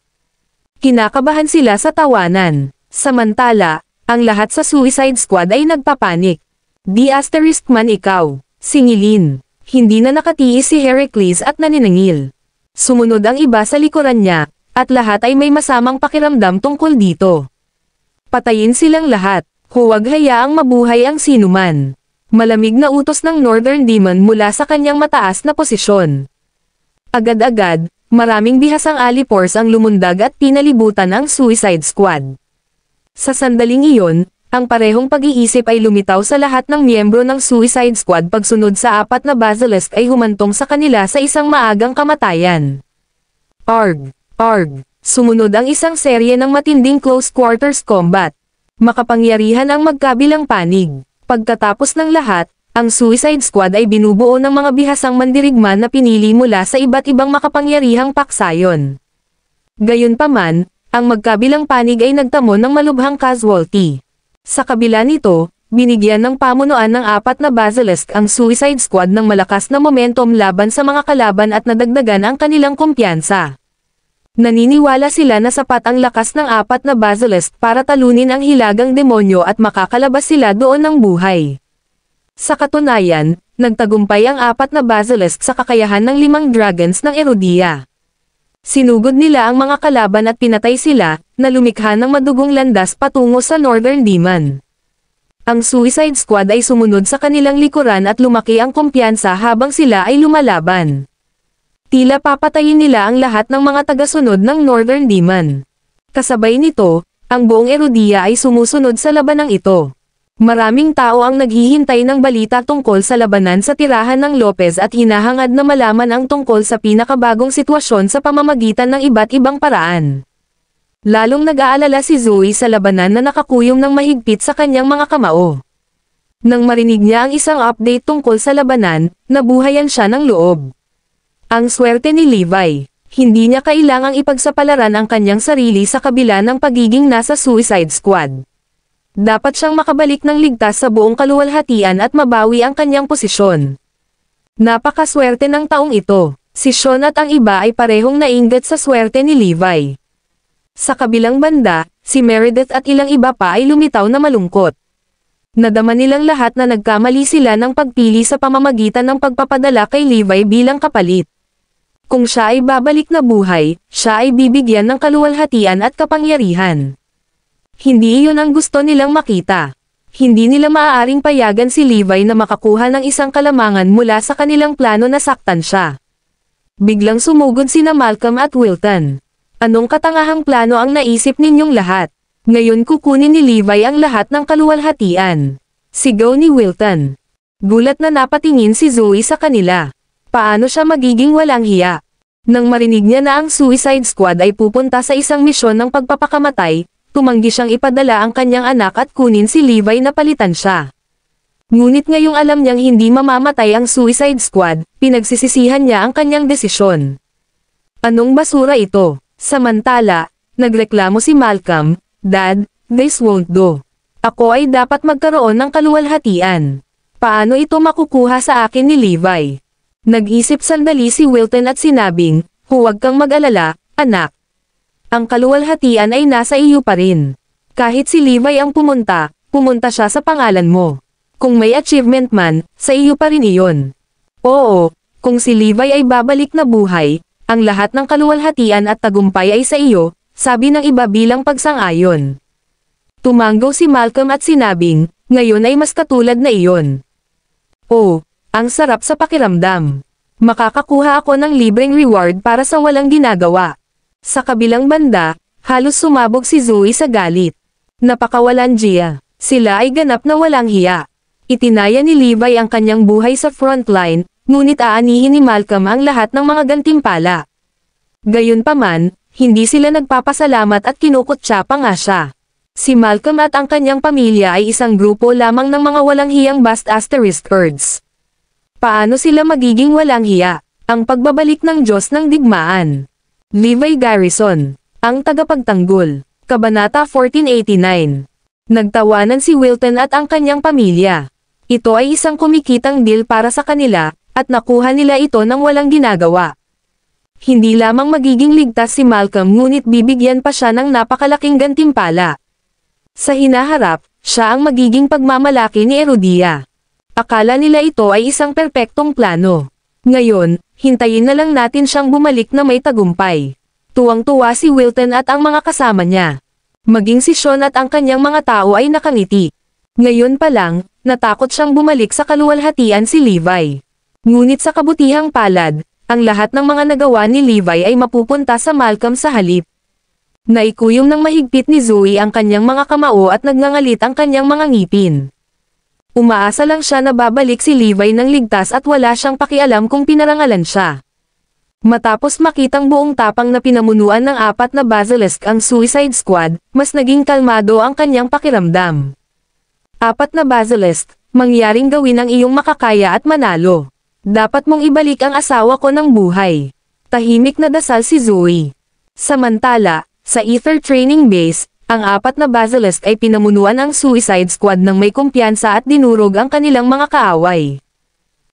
Kinakabahan sila sa tawanan. Samantala, ang lahat sa Suicide Squad ay nagpapanik. Di asterisk man ikaw, singilin. Hindi na nakatiis si Heracles at naniningil. Sumunod ang iba sa likuran niya, at lahat ay may masamang pakiramdam tungkol dito. Patayin silang lahat, huwag hayaang mabuhay ang sinuman. Malamig na utos ng Northern Demon mula sa kanyang mataas na posisyon. Agad-agad, maraming bihasang alipores ang lumundag at pinalibutan ang Suicide Squad. Sa sandaling iyon, ang parehong pag-iisip ay lumitaw sa lahat ng miyembro ng Suicide Squad pagsunod sa 4 na basilisk ay humantong sa kanila sa isang maagang kamatayan. Arg! Arg! Sumunod ang isang serye ng matinding close quarters combat. Makapangyarihan ang magkabilang panig. Pagkatapos ng lahat, ang Suicide Squad ay binubuo ng mga bihasang mandirigma na pinili mula sa iba't ibang makapangyarihang paksayon. Gayunpaman, ang magkabilang panig ay nagtamo ng malubhang casualty. Sa kabila nito, binigyan ng pamunuan ng 4 na basilisk ang Suicide Squad ng malakas na momentum laban sa mga kalaban at nadagdagan ang kanilang kumpiyansa. Naniniwala sila na sapat ang lakas ng 4 na basilisk para talunin ang hilagang demonyo at makakalabas sila doon ng buhay. Sa katunayan, nagtagumpay ang 4 na basilisk sa kakayahan ng 5 dragons ng Erudia. Sinugod nila ang mga kalaban at pinatay sila, na lumikha ng madugong landas patungo sa Northern Demon. Ang Suicide Squad ay sumunod sa kanilang likuran at lumaki ang kumpiyansa habang sila ay lumalaban. Tila papatayin nila ang lahat ng mga tagasunod ng Northern Demon. Kasabay nito, ang buong Erudia ay sumusunod sa labanang ito. Maraming tao ang naghihintay ng balita tungkol sa labanan sa tirahan ng Lopez at hinahangad na malaman ang tungkol sa pinakabagong sitwasyon sa pamamagitan ng iba't ibang paraan. Lalong nag-aalala si Zoe sa labanan na nakakuyom ng mahigpit sa kanyang mga kamao. Nang marinig niya ang isang update tungkol sa labanan, nabuhayan siya ng loob. Ang swerte ni Levi, hindi niya kailangang ipagsapalaran ang kanyang sarili sa kabila ng pagiging nasa Suicide Squad. Dapat siyang makabalik ng ligtas sa buong kaluwalhatian at mabawi ang kanyang posisyon. Napakaswerte ng taong ito, si Sean at ang iba ay parehong nainggit sa swerte ni Levi. Sa kabilang banda, si Meredith at ilang iba pa ay lumitaw na malungkot. Nadama nilang lahat na nagkamali sila ng pagpili sa pamamagitan ng pagpapadala kay Levi bilang kapalit. Kung siya ay babalik na buhay, siya ay bibigyan ng kaluwalhatian at kapangyarihan. Hindi iyon ang gusto nilang makita. Hindi nila maaaring payagan si Levi na makakuha ng isang kalamangan mula sa kanilang plano na saktan siya. Biglang sumugod sina Malcolm at Wilton. Anong katangahang plano ang naisip ninyong lahat? Ngayon kukunin ni Levi ang lahat ng kaluwalhatian. Sigaw ni Wilton. Gulat na napatingin si Zoe sa kanila. Paano siya magiging walang hiya? Nang marinig niya na ang Suicide Squad ay pupunta sa isang misyon ng pagpapakamatay, tumanggi siyang ipadala ang kanyang anak at kunin si Levi na palitan siya. Ngunit ngayong alam niyang hindi mamamatay ang Suicide Squad, pinagsisisihan niya ang kanyang desisyon. Anong basura ito? Samantala, nagreklamo si Malcolm, Dad, this won't do. Ako ay dapat magkaroon ng kaluwalhatian. Paano ito makukuha sa akin ni Levi? Nag-isip sandali si Wilton at sinabing, huwag kang mag-alala, anak. Ang kaluwalhatian ay nasa iyo pa rin. Kahit si Levi ang pumunta siya sa pangalan mo. Kung may achievement man, sa iyo pa rin iyon. Oo, kung si Levi ay babalik na buhay, ang lahat ng kaluwalhatian at tagumpay ay sa iyo, sabi ng iba bilang pagsang-ayon. Tumanggo si Malcolm at sinabing, ngayon ay mas katulad na iyon. Oh, ang sarap sa pakiramdam. Makakakuha ako ng libreng reward para sa walang ginagawa. Sa kabilang banda, halos sumabog si Zoe sa galit. Napakawalan Gia. Sila ay ganap na walang hiya. Itinaya ni Levi ang kanyang buhay sa frontline, ngunit aanihin ni Malcolm ang lahat ng mga gantimpala. Gayunpaman, hindi sila nagpapasalamat at kinukutya pa nga siya. Si Malcolm at ang kanyang pamilya ay isang grupo lamang ng mga walang hiyang bast-asteriskers. Paano sila magiging walang hiya? Ang pagbabalik ng Diyos ng digmaan. Levi Garrison, ang tagapagtanggol. Kabanata 1489. Nagtawanan si Wilton at ang kanyang pamilya. Ito ay isang kumikitang deal para sa kanila, at nakuha nila ito nang walang ginagawa. Hindi lamang magiging ligtas si Malcolm ngunit bibigyan pa siya ng napakalaking gantimpala. Sa hinaharap, siya ang magiging pagmamalaki ni Erudia. Akala nila ito ay isang perpektong plano. Ngayon, hintayin na lang natin siyang bumalik na may tagumpay. Tuwang-tuwa si Wilton at ang mga kasama niya. Maging si Sean at ang kanyang mga tao ay nakangiti. Ngayon pa lang, natakot siyang bumalik sa kaluwalhatian si Levi. Ngunit sa kabutihang palad, ang lahat ng mga nagawa ni Levi ay mapupunta sa Malcolm sa halip. Naikuyom ng mahigpit ni Zoe ang kanyang mga kamao at nagngangalit ang kanyang mga ngipin. Umaasa lang siya na babalik si Levi ng ligtas at wala siyang pakialam kung pinarangalan siya. Matapos makitang buong tapang na pinamunuan ng 4 na Basilisk ang Suicide Squad, mas naging kalmado ang kanyang pakiramdam. 4 na Basilisk, mangyaring gawin ang iyong makakaya at manalo. Dapat mong ibalik ang asawa ko ng buhay. Tahimik na dasal si Zoe. Samantala, sa Ether Training Base, ang 4 na Basilisk ay pinamunuan ang Suicide Squad ng may kumpiyansa at dinurog ang kanilang mga kaaway.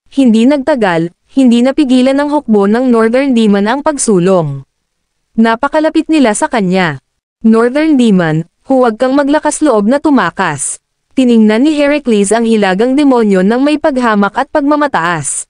Hindi nagtagal, hindi napigilan ng hukbo ng Northern Demon ang pagsulong. Napakalapit nila sa kanya. Northern Demon, huwag kang maglakas loob na tumakas. Tiningnan ni Heracles ang hilagang demonyo ng may paghamak at pagmamataas.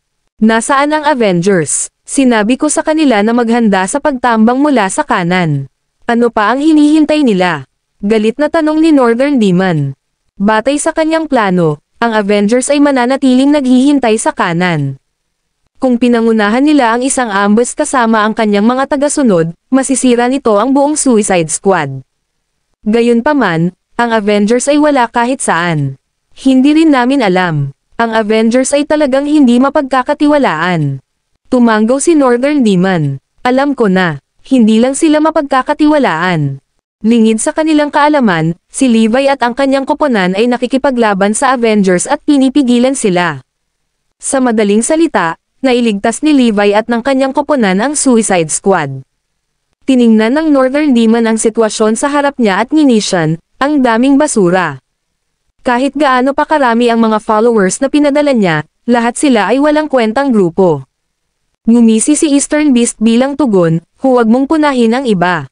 Nasaan ang Avengers? Sinabi ko sa kanila na maghanda sa pagtambang mula sa kanan. Ano pa ang hinihintay nila? Galit na tanong ni Northern Demon. Batay sa kanyang plano, ang Avengers ay mananatiling naghihintay sa kanan. Kung pinangunahan nila ang isang ambush kasama ang kanyang mga tagasunod, masisira nito ang buong Suicide Squad. Gayunpaman, ang Avengers ay wala kahit saan. Hindi rin namin alam. Ang Avengers ay talagang hindi mapagkakatiwalaan. Tumanggaw si Northern Demon. Alam ko na, hindi lang sila mapagkakatiwalaan. Lingid sa kanilang kaalaman, si Levi at ang kanyang koponan ay nakikipaglaban sa Avengers at pinipigilan sila. Sa madaling salita, nailigtas ni Levi at ng kanyang koponan ang Suicide Squad. Tiningnan ng Northern Demon ang sitwasyon sa harap niya at nginisyan, ang daming basura. Kahit gaano pa karami ang mga followers na pinadala niya, lahat sila ay walang kwentang grupo. Ngumisi si Eastern Beast bilang tugon, huwag mong punahin ang iba.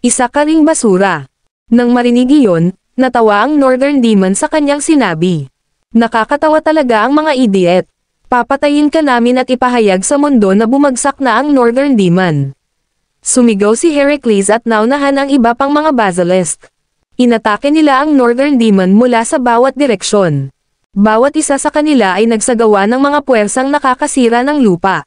Isa ka ring basura. Nang marinig iyon, natawa ang Northern Demon sa kanyang sinabi. Nakakatawa talaga ang mga idiot. Papatayin ka namin at ipahayag sa mundo na bumagsak na ang Northern Demon. Sumigaw si Heracles at naunahan ang iba pang mga Basilisk. Inatake nila ang Northern Demon mula sa bawat direksyon. Bawat isa sa kanila ay nagsagawa ng mga puwersang nakakasira ng lupa.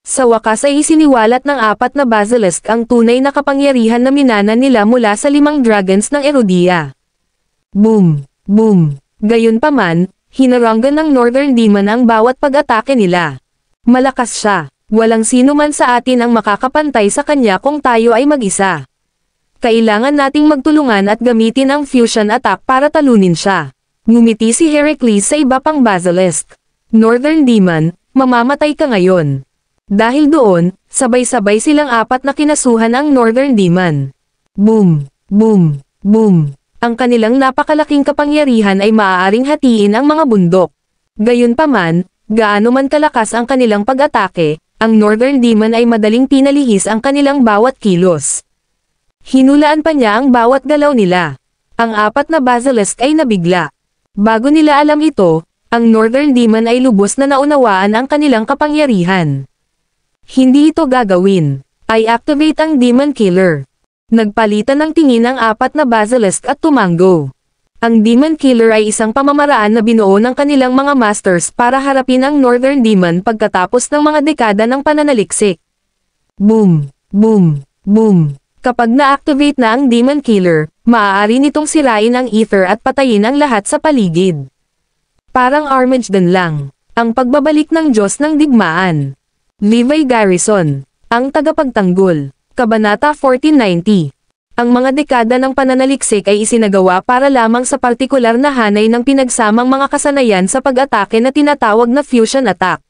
Sa wakas ay isiniwalat ng 4 na Basilisk ang tunay na kapangyarihan na minana nila mula sa 5 dragons ng Erudia. Boom! Boom! Gayunpaman, hinaranggan ng Northern Demon ang bawat pag-atake nila. Malakas siya. Walang sino man sa atin ang makakapantay sa kanya kung tayo ay mag-isa. Kailangan nating magtulungan at gamitin ang fusion attack para talunin siya. Ngumiti si Heracles sa iba pang Basilisk. Northern Demon, mamamatay ka ngayon. Dahil doon, sabay-sabay silang 4 na kinasuhan ang Northern Demon. Boom! Boom! Boom! Ang kanilang napakalaking kapangyarihan ay maaaring hatiin ang mga bundok. Gayunpaman, gaano man kalakas ang kanilang pag-atake, ang Northern Demon ay madaling pinalihis ang kanilang bawat kilos. Hinulaan pa niya ang bawat galaw nila. Ang 4 na Basilisk ay nabigla. Bago nila alam ito, ang Northern Demon ay lubos na naunawaan ang kanilang kapangyarihan. Hindi ito gagawin. I activate ang Demon Killer. Nagpalitan ng tingin ang 4 na Basilisk at tumango. Ang Demon Killer ay isang pamamaraan na binuo ng kanilang mga masters para harapin ang Northern Demon pagkatapos ng mga dekada ng pananaliksik. Boom! Boom! Boom! Kapag na-activate na ang Demon Killer, maaari nitong sirain ang Ether at patayin ang lahat sa paligid. Parang Armageddon lang. Ang pagbabalik ng Diyos ng Digmaan. Levi Garrison. Ang tagapagtanggol. Kabanata 1490. Ang mga dekada ng pananaliksik ay isinagawa para lamang sa partikular na hanay ng pinagsamang mga kasanayan sa pag-atake na tinatawag na fusion attack.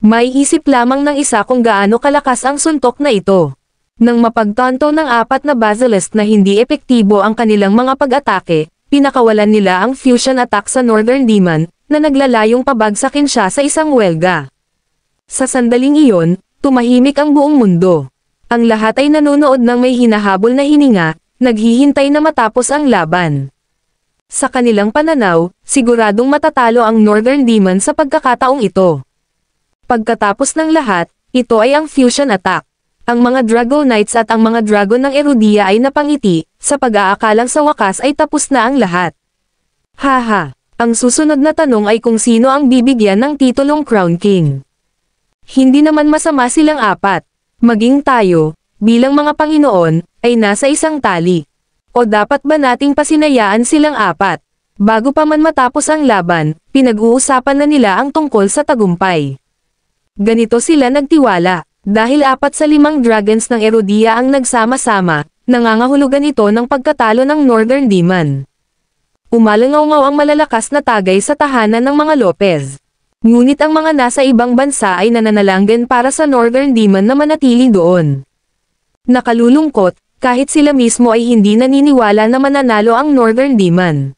May isip lamang ng isa kung gaano kalakas ang suntok na ito. Nang mapagtanto ng 4 na Basilisk na hindi epektibo ang kanilang mga pag-atake, pinakawalan nila ang fusion attack sa Northern Demon, na naglalayong pabagsakin siya sa isang welga. Sa sandaling iyon, tumahimik ang buong mundo. Ang lahat ay nanonood ng may hinahabol na hininga, naghihintay na matapos ang laban. Sa kanilang pananaw, siguradong matatalo ang Northern Demon sa pagkakataong ito. Pagkatapos ng lahat, ito ay ang fusion attack. Ang mga Dragonites at ang mga Dragon ng Erudia ay napangiti, sa pag-aakalang sa wakas ay tapos na ang lahat. Haha, ang susunod na tanong ay kung sino ang bibigyan ng titulong Crown King. Hindi naman masama silang 4. Maging tayo, bilang mga Panginoon, ay nasa isang tali. O dapat ba nating pasinayaan silang 4? Bago pa man matapos ang laban, pinag-uusapan na nila ang tungkol sa tagumpay. Ganito sila nagtiwala, dahil 4 sa 5 dragons ng Erudia ang nagsama-sama, nangangahulugan ito ng pagkatalo ng Northern Demon. Umalangaw ang malalakas na tagay sa tahanan ng mga Lopez. Ngunit ang mga nasa ibang bansa ay nananalanggan para sa Northern Demon na manatili doon. Nakalulungkot, kahit sila mismo ay hindi naniniwala na mananalo ang Northern Demon.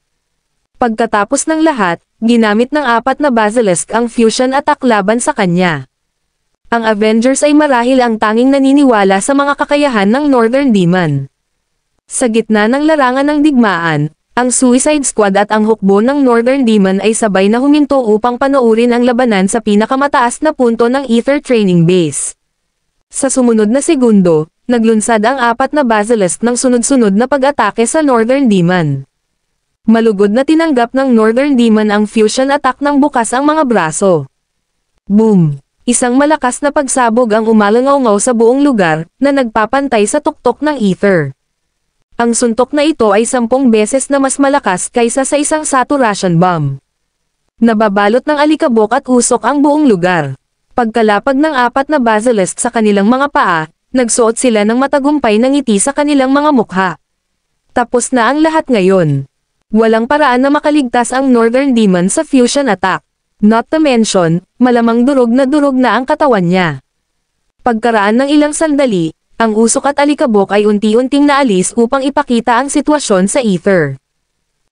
Pagkatapos ng lahat, ginamit ng 4 na Basilisk ang fusion attack laban sa kanya. Ang Avengers ay marahil ang tanging naniniwala sa mga kakayahan ng Northern Demon. Sa gitna ng larangan ng digmaan, ang Suicide Squad at ang hukbo ng Northern Demon ay sabay na huminto upang panoorin ang labanan sa pinakamataas na punto ng Ether Training Base. Sa sumunod na segundo, naglunsad ang 4 na Basilisk ng sunod-sunod na pag-atake sa Northern Demon. Malugod na tinanggap ng Northern Demon ang fusion attack ng bukas ang mga braso. Boom! Isang malakas na pagsabog ang umalangaw sa buong lugar, na nagpapantay sa tuktok ng Ether. Ang suntok na ito ay 10 beses na mas malakas kaysa sa isang saturation bomb. Nababalot ng alikabok at usok ang buong lugar. Pagkalapag ng 4 na Basilisk sa kanilang mga paa, nagsuot sila ng matagumpay na ngiti sa kanilang mga mukha. Tapos na ang lahat ngayon. Walang paraan na makaligtas ang Northern Demon sa fusion attack. Not to mention, malamang durog na ang katawan niya. Pagkaraan ng ilang sandali, ang usok at alikabok ay unti-unting naalis upang ipakita ang sitwasyon sa Ether.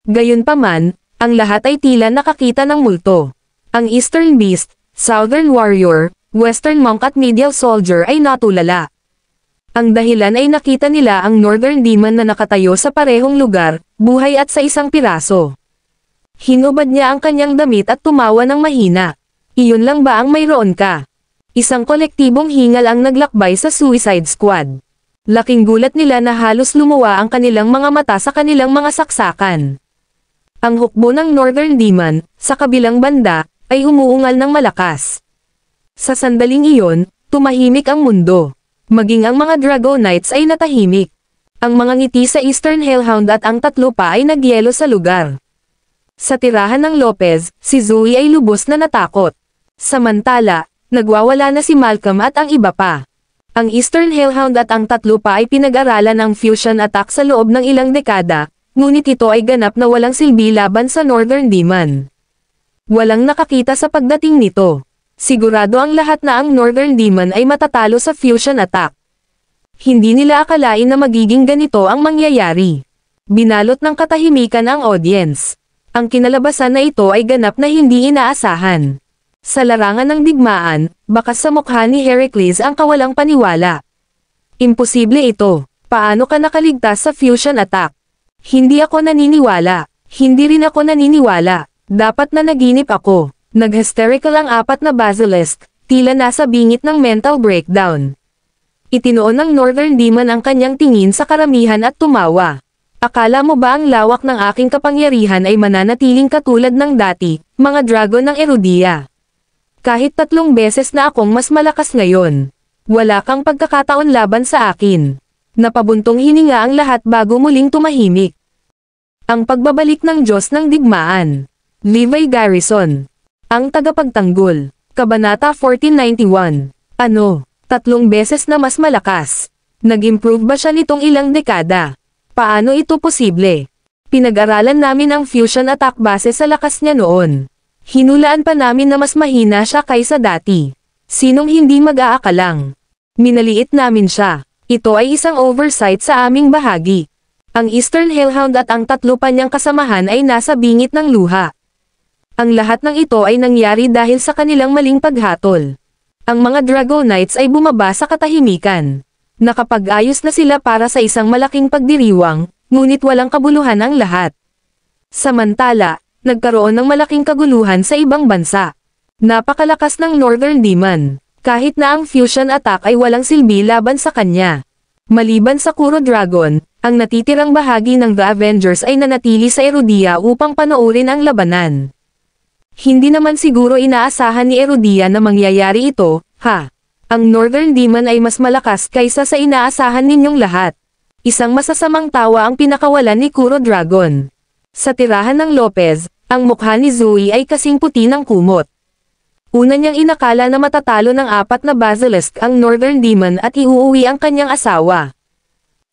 Gayunpaman, ang lahat ay tila nakakita ng multo. Ang Eastern Beast, Southern Warrior, Western Monk at Medial Soldier ay natulala. Ang dahilan ay nakita nila ang Northern Demon na nakatayo sa parehong lugar, buhay at sa isang piraso. Hinubad niya ang kanyang damit at tumawa ng mahina. Iyon lang ba ang mayroon ka? Isang kolektibong hingal ang naglakbay sa Suicide Squad. Laking gulat nila na halos lumuwa ang kanilang mga mata sa kanilang mga saksakan. Ang hukbo ng Northern Demon, sa kabilang banda, ay umuungal ng malakas. Sa sandaling iyon, tumahimik ang mundo. Maging ang mga Dragonites ay natahimik. Ang mga ngiti sa Eastern Hellhound at ang 3 pa ay nagyelo sa lugar. Sa tirahan ng Lopez, si Zoe ay lubos na natakot. Samantala, nagwawala na si Malcolm at ang iba pa. Ang Eastern Hellhound at ang 3 pa ay pinag-aralan ang fusion attack sa loob ng ilang dekada, ngunit ito ay ganap na walang silbi laban sa Northern Demon. Walang nakakita sa pagdating nito. Sigurado ang lahat na ang Northern Demon ay matatalo sa fusion attack. Hindi nila akalain na magiging ganito ang mangyayari. Binalot ng katahimikan ang audience. Ang kinalabasan na ito ay ganap na hindi inaasahan. Sa larangan ng digmaan, bakas sa mukha ni Heracles ang kawalang paniwala. Imposible ito. Paano ka nakaligtas sa fusion attack? Hindi ako naniniwala. Hindi rin ako naniniwala. Dapat na naginip ako. Nag-hysterical ang 4 na Basilisk, tila nasa bingit ng mental breakdown. Itinuon ng Northern Demon ang kanyang tingin sa karamihan at tumawa. Akala mo ba ang lawak ng aking kapangyarihan ay mananatiling katulad ng dati, mga dragon ng Erudia? Kahit 3 beses na akong mas malakas ngayon. Wala kang pagkakataon laban sa akin. Napabuntong hininga ang lahat bago muling tumahimik. Ang pagbabalik ng Diyos ng Digmaan. Levi Garrison. Ang tagapagtanggol. Kabanata 1491. Ano? 3 beses na mas malakas. Nag-improve ba siya nitong ilang dekada? Paano ito posible? Pinag-aralan namin ang fusion attack base sa lakas niya noon. Hinulaan pa namin na mas mahina siya kaysa dati. Sinong hindi mag-aakalang? Minaliit namin siya. Ito ay isang oversight sa aming bahagi. Ang Eastern Hellhound at ang 3 pa niyang kasamahan ay nasa bingit ng luha. Ang lahat ng ito ay nangyari dahil sa kanilang maling paghatol. Ang mga Dragonites ay bumaba sa katahimikan. Nakapag-ayos na sila para sa isang malaking pagdiriwang, ngunit walang kabuluhan ang lahat. Samantala, nagkaroon ng malaking kaguluhan sa ibang bansa. Napakalakas ng Northern Demon. Kahit na ang fusion attack ay walang silbi laban sa kanya. Maliban sa Kuro Dragon, ang natitirang bahagi ng The Avengers ay nanatili sa Erudia upang panoorin ang labanan. Hindi naman siguro inaasahan ni Erudia na mangyayari ito, ha? Ang Northern Demon ay mas malakas kaysa sa inaasahan ninyong lahat. Isang masasamang tawa ang pinakawalan ni Kuro Dragon. Sa tirahan ng Lopez, ang mukha ni Zoe ay kasing puti ng kumot. Una niyang inakala na matatalo ng 4 na Basilisk ang Northern Demon at iuuwi ang kanyang asawa.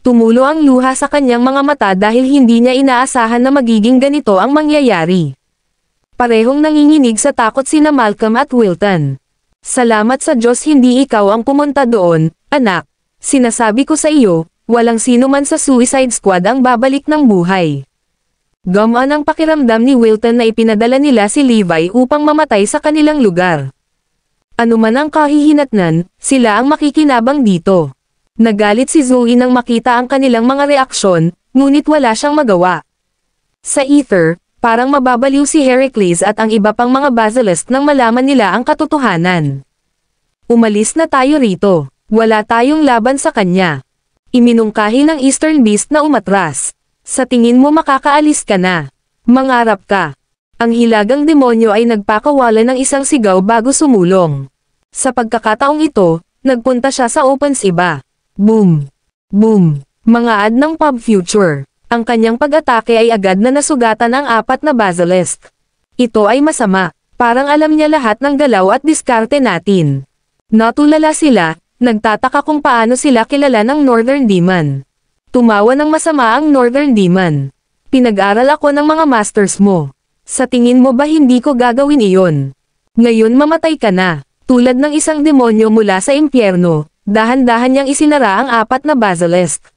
Tumulo ang luha sa kanyang mga mata dahil hindi niya inaasahan na magiging ganito ang mangyayari. Parehong nanginginig sa takot sina Malcolm at Wilton. Salamat sa Diyos hindi ikaw ang pumunta doon, anak. Sinasabi ko sa iyo, walang sino man sa Suicide Squad ang babalik ng buhay. Gumaan ang pakiramdam ni Wilton na ipinadala nila si Levi upang mamatay sa kanilang lugar. Ano man ang kahihinatnan, sila ang makikinabang dito. Nagalit si Zoe nang makita ang kanilang mga reaksyon, ngunit wala siyang magawa. Sa ether, parang mababaliw si Heracles at ang iba pang mga Basilisk nang malaman nila ang katotohanan. Umalis na tayo rito. Wala tayong laban sa kanya. Iminungkahi ng Eastern Beast na umatras. Sa tingin mo makakaalis ka na. Mangarap ka. Ang hilagang demonyo ay nagpakawala ng isang sigaw bago sumulong. Sa pagkakataong ito, nagpunta siya sa opens iba. Boom! Boom! Mga ad ng Pub Future. Ang kanyang pag-atake ay agad na nasugatan ang 4 na Basilisk. Ito ay masama. Parang alam niya lahat ng galaw at diskarte natin. Natulala sila, nagtataka kung paano sila kilala ng Northern Demon. Tumawa ng masama ang Northern Demon. Pinag-aral ako ng mga masters mo. Sa tingin mo ba hindi ko gagawin iyon? Ngayon mamatay ka na. Tulad ng isang demonyo mula sa impyerno, dahan-dahan niyang isinara ang 4 na Basilisk.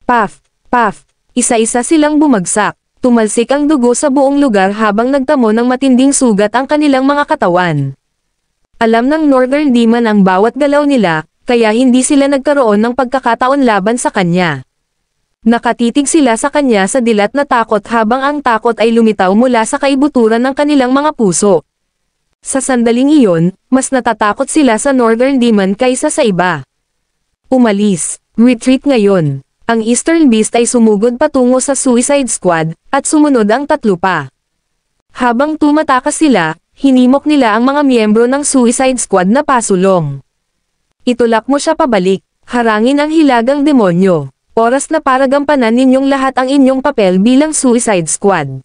Puff, puff, isa-isa silang bumagsak. Tumalsik ang dugo sa buong lugar habang nagtamo ng matinding sugat ang kanilang mga katawan. Alam ng Northern Demon ang bawat galaw nila, kaya hindi sila nagkaroon ng pagkakataon laban sa kanya. Nakatitig sila sa kanya sa dilat na takot habang ang takot ay lumitaw mula sa kaibuturan ng kanilang mga puso. Sa sandaling iyon, mas natatakot sila sa Northern Demon kaysa sa iba. Umalis. Retreat ngayon. Ang Eastern Beast ay sumugod patungo sa Suicide Squad, at sumunod ang 3 pa. Habang tumatakas sila, hinimok nila ang mga miyembro ng Suicide Squad na pasulong. Itulak mo siya pabalik, harangin ang hilagang demonyo. Oras na para gampanan ninyong lahat ang inyong papel bilang Suicide Squad.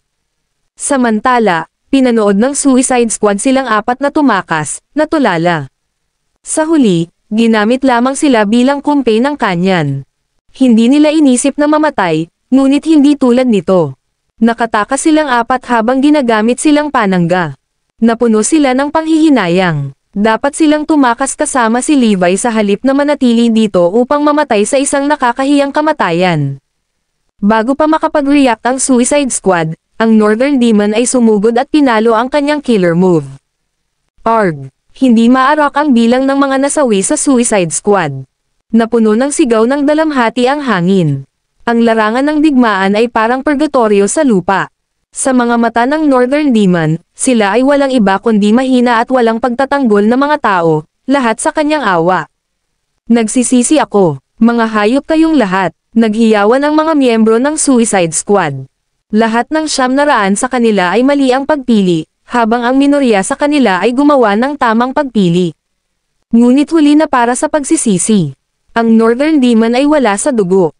Samantala, pinanood ng Suicide Squad silang 4 na tumakas, na tulala. Sa huli, ginamit lamang sila bilang kumpe ng kanyan. Hindi nila inisip na mamatay, ngunit hindi tulad nito. Nakatakas silang 4 habang ginagamit silang panangga. Napuno sila ng panghihinayang. Dapat silang tumakas kasama si Levi sa halip na manatili dito upang mamatay sa isang nakakahiyang kamatayan. Bago pa makapag-react ang Suicide Squad, ang Northern Demon ay sumugod at pinalo ang kanyang killer move. Arg! Hindi maarak ang bilang ng mga nasawi sa Suicide Squad. Napuno ng sigaw ng dalamhati ang hangin. Ang larangan ng digmaan ay parang purgatorio sa lupa. Sa mga mata ng Northern Demon, sila ay walang iba kundi mahina at walang pagtatanggol na mga tao, lahat sa kanyang awa. Nagsisisi ako, mga hayop kayong lahat, naghiyawan ang mga miyembro ng Suicide Squad. Lahat ng 900 sa kanila ay mali ang pagpili, habang ang minorya sa kanila ay gumawa ng tamang pagpili. Ngunit huli na para sa pagsisisi. Ang Northern Demon ay wala sa dugo.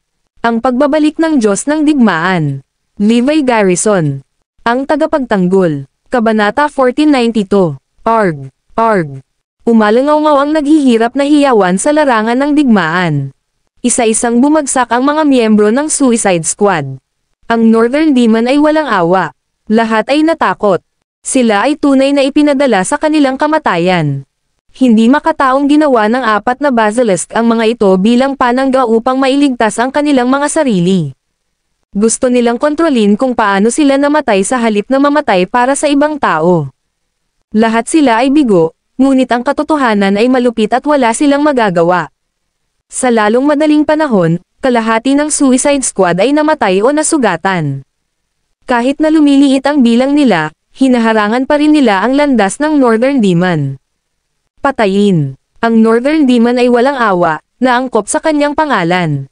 Ang pagbabalik ng Diyos ng Digmaan. Levi Garrison. Ang tagapagtanggol. Kabanata 1492. Arg. Arg. Umalangaw-ngaw ang naghihirap na hiyawan sa larangan ng digmaan. Isa-isang bumagsak ang mga miyembro ng Suicide Squad. Ang Northern Demon ay walang awa. Lahat ay natakot. Sila ay tunay na ipinadala sa kanilang kamatayan. Hindi makataong ginawa ng 4 na basilisk ang mga ito bilang panangga upang mailigtas ang kanilang mga sarili. Gusto nilang kontrolin kung paano sila namatay sa halip na mamatay para sa ibang tao. Lahat sila ay bigo, ngunit ang katotohanan ay malupit at wala silang magagawa. Sa lalong madaling panahon, kalahati ng Suicide Squad ay namatay o nasugatan. Kahit na lumiliit ang bilang nila, hinaharangan pa rin nila ang landas ng Northern Demon. Patayin. Ang Northern Demon ay walang awa, na angkop sa kanyang pangalan.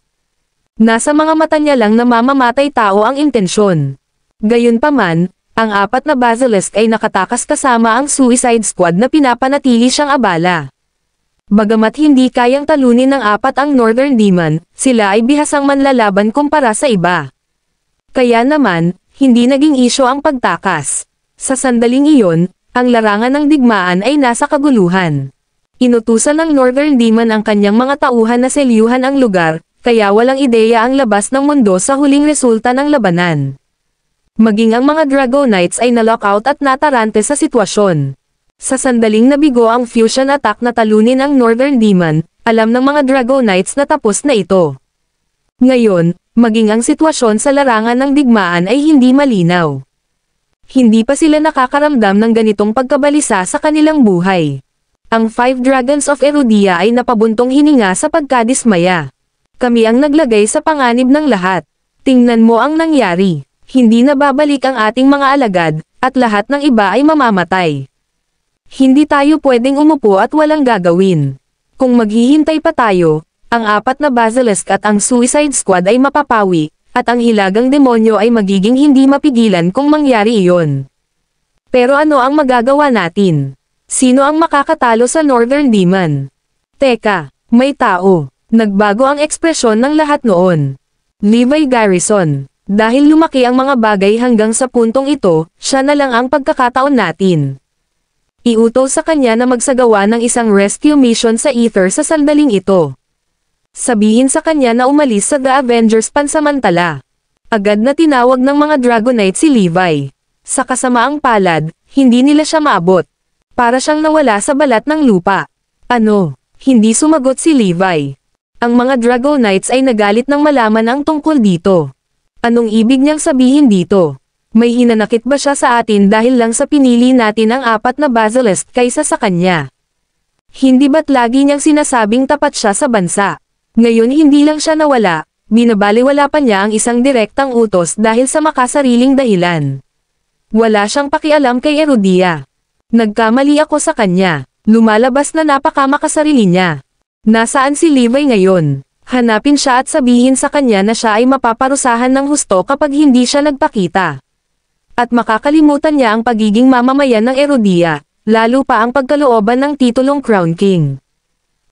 Nasa mga mata niya lang na mamamatay tao ang intensyon. Gayunpaman, ang 4 na basilisk ay nakatakas kasama ang Suicide Squad na pinapanatili siyang abala. Bagamat hindi kayang talunin ng 4 ang Northern Demon, sila ay bihasang manlalaban kumpara sa iba. Kaya naman, hindi naging isyo ang pagtakas. Sa sandaling iyon, ang larangan ng digmaan ay nasa kaguluhan. Inutusan ng Northern Demon ang kanyang mga tauhan na selyuhan ang lugar, kaya walang ideya ang labas ng mundo sa huling resulta ng labanan. Maging ang mga Dragonites ay na-lockout at natarante sa sitwasyon. Sa sandaling nabigo ang fusion attack na talunin ang Northern Demon, alam ng mga Dragonites na tapos na ito. Ngayon, maging ang sitwasyon sa larangan ng digmaan ay hindi malinaw. Hindi pa sila nakakaramdam ng ganitong pagkabalisa sa kanilang buhay. Ang 5 Dragons of Erudia ay napabuntong hininga sa pagkadismaya. Kami ang naglagay sa panganib ng lahat. Tingnan mo ang nangyari. Hindi na babalik ang ating mga alagad, at lahat ng iba ay mamamatay. Hindi tayo pwedeng umupo at walang gagawin. Kung maghihintay pa tayo, ang 4 na basilisk at ang Suicide Squad ay mapapawi, at ang hilagang demonyo ay magiging hindi mapigilan kung mangyari iyon. Pero ano ang magagawa natin? Sino ang makakatalo sa Northern Demon? Teka, may tao. Nagbago ang ekspresyon ng lahat noon. Levi Garrison. Dahil lumaki ang mga bagay hanggang sa puntong ito, siya na lang ang pagkakataon natin. Iutos sa kanya na magsagawa ng isang rescue mission sa Ether sa sandaling ito. Sabihin sa kanya na umalis sa The Avengers pansamantala. Agad na tinawag ng mga Dragonite si Levi. Sa kasamaang palad, hindi nila siya maabot. Para siyang nawala sa balat ng lupa. Ano? Hindi sumagot si Levi. Ang mga Dragonites ay nagalit nang malaman ang tungkol dito. Anong ibig niyang sabihin dito? May hinanakit ba siya sa atin dahil lang sa pinili natin ang 4 na basilisk kaysa sa kanya? Hindi ba't lagi niyang sinasabing tapat siya sa bansa? Ngayon hindi lang siya nawala, binabaliwala pa niya ang isang direktang utos dahil sa makasariling dahilan. Wala siyang pakialam kay Erudia. Nagkamali ako sa kanya. Lumalabas na napakamakasarili niya. Nasaan si Levi ngayon? Hanapin siya at sabihin sa kanya na siya ay mapaparusahan ng husto kapag hindi siya nagpakita. At makakalimutan niya ang pagiging mamamayan ng Erudia, lalo pa ang pagkalooban ng titulong Crown King.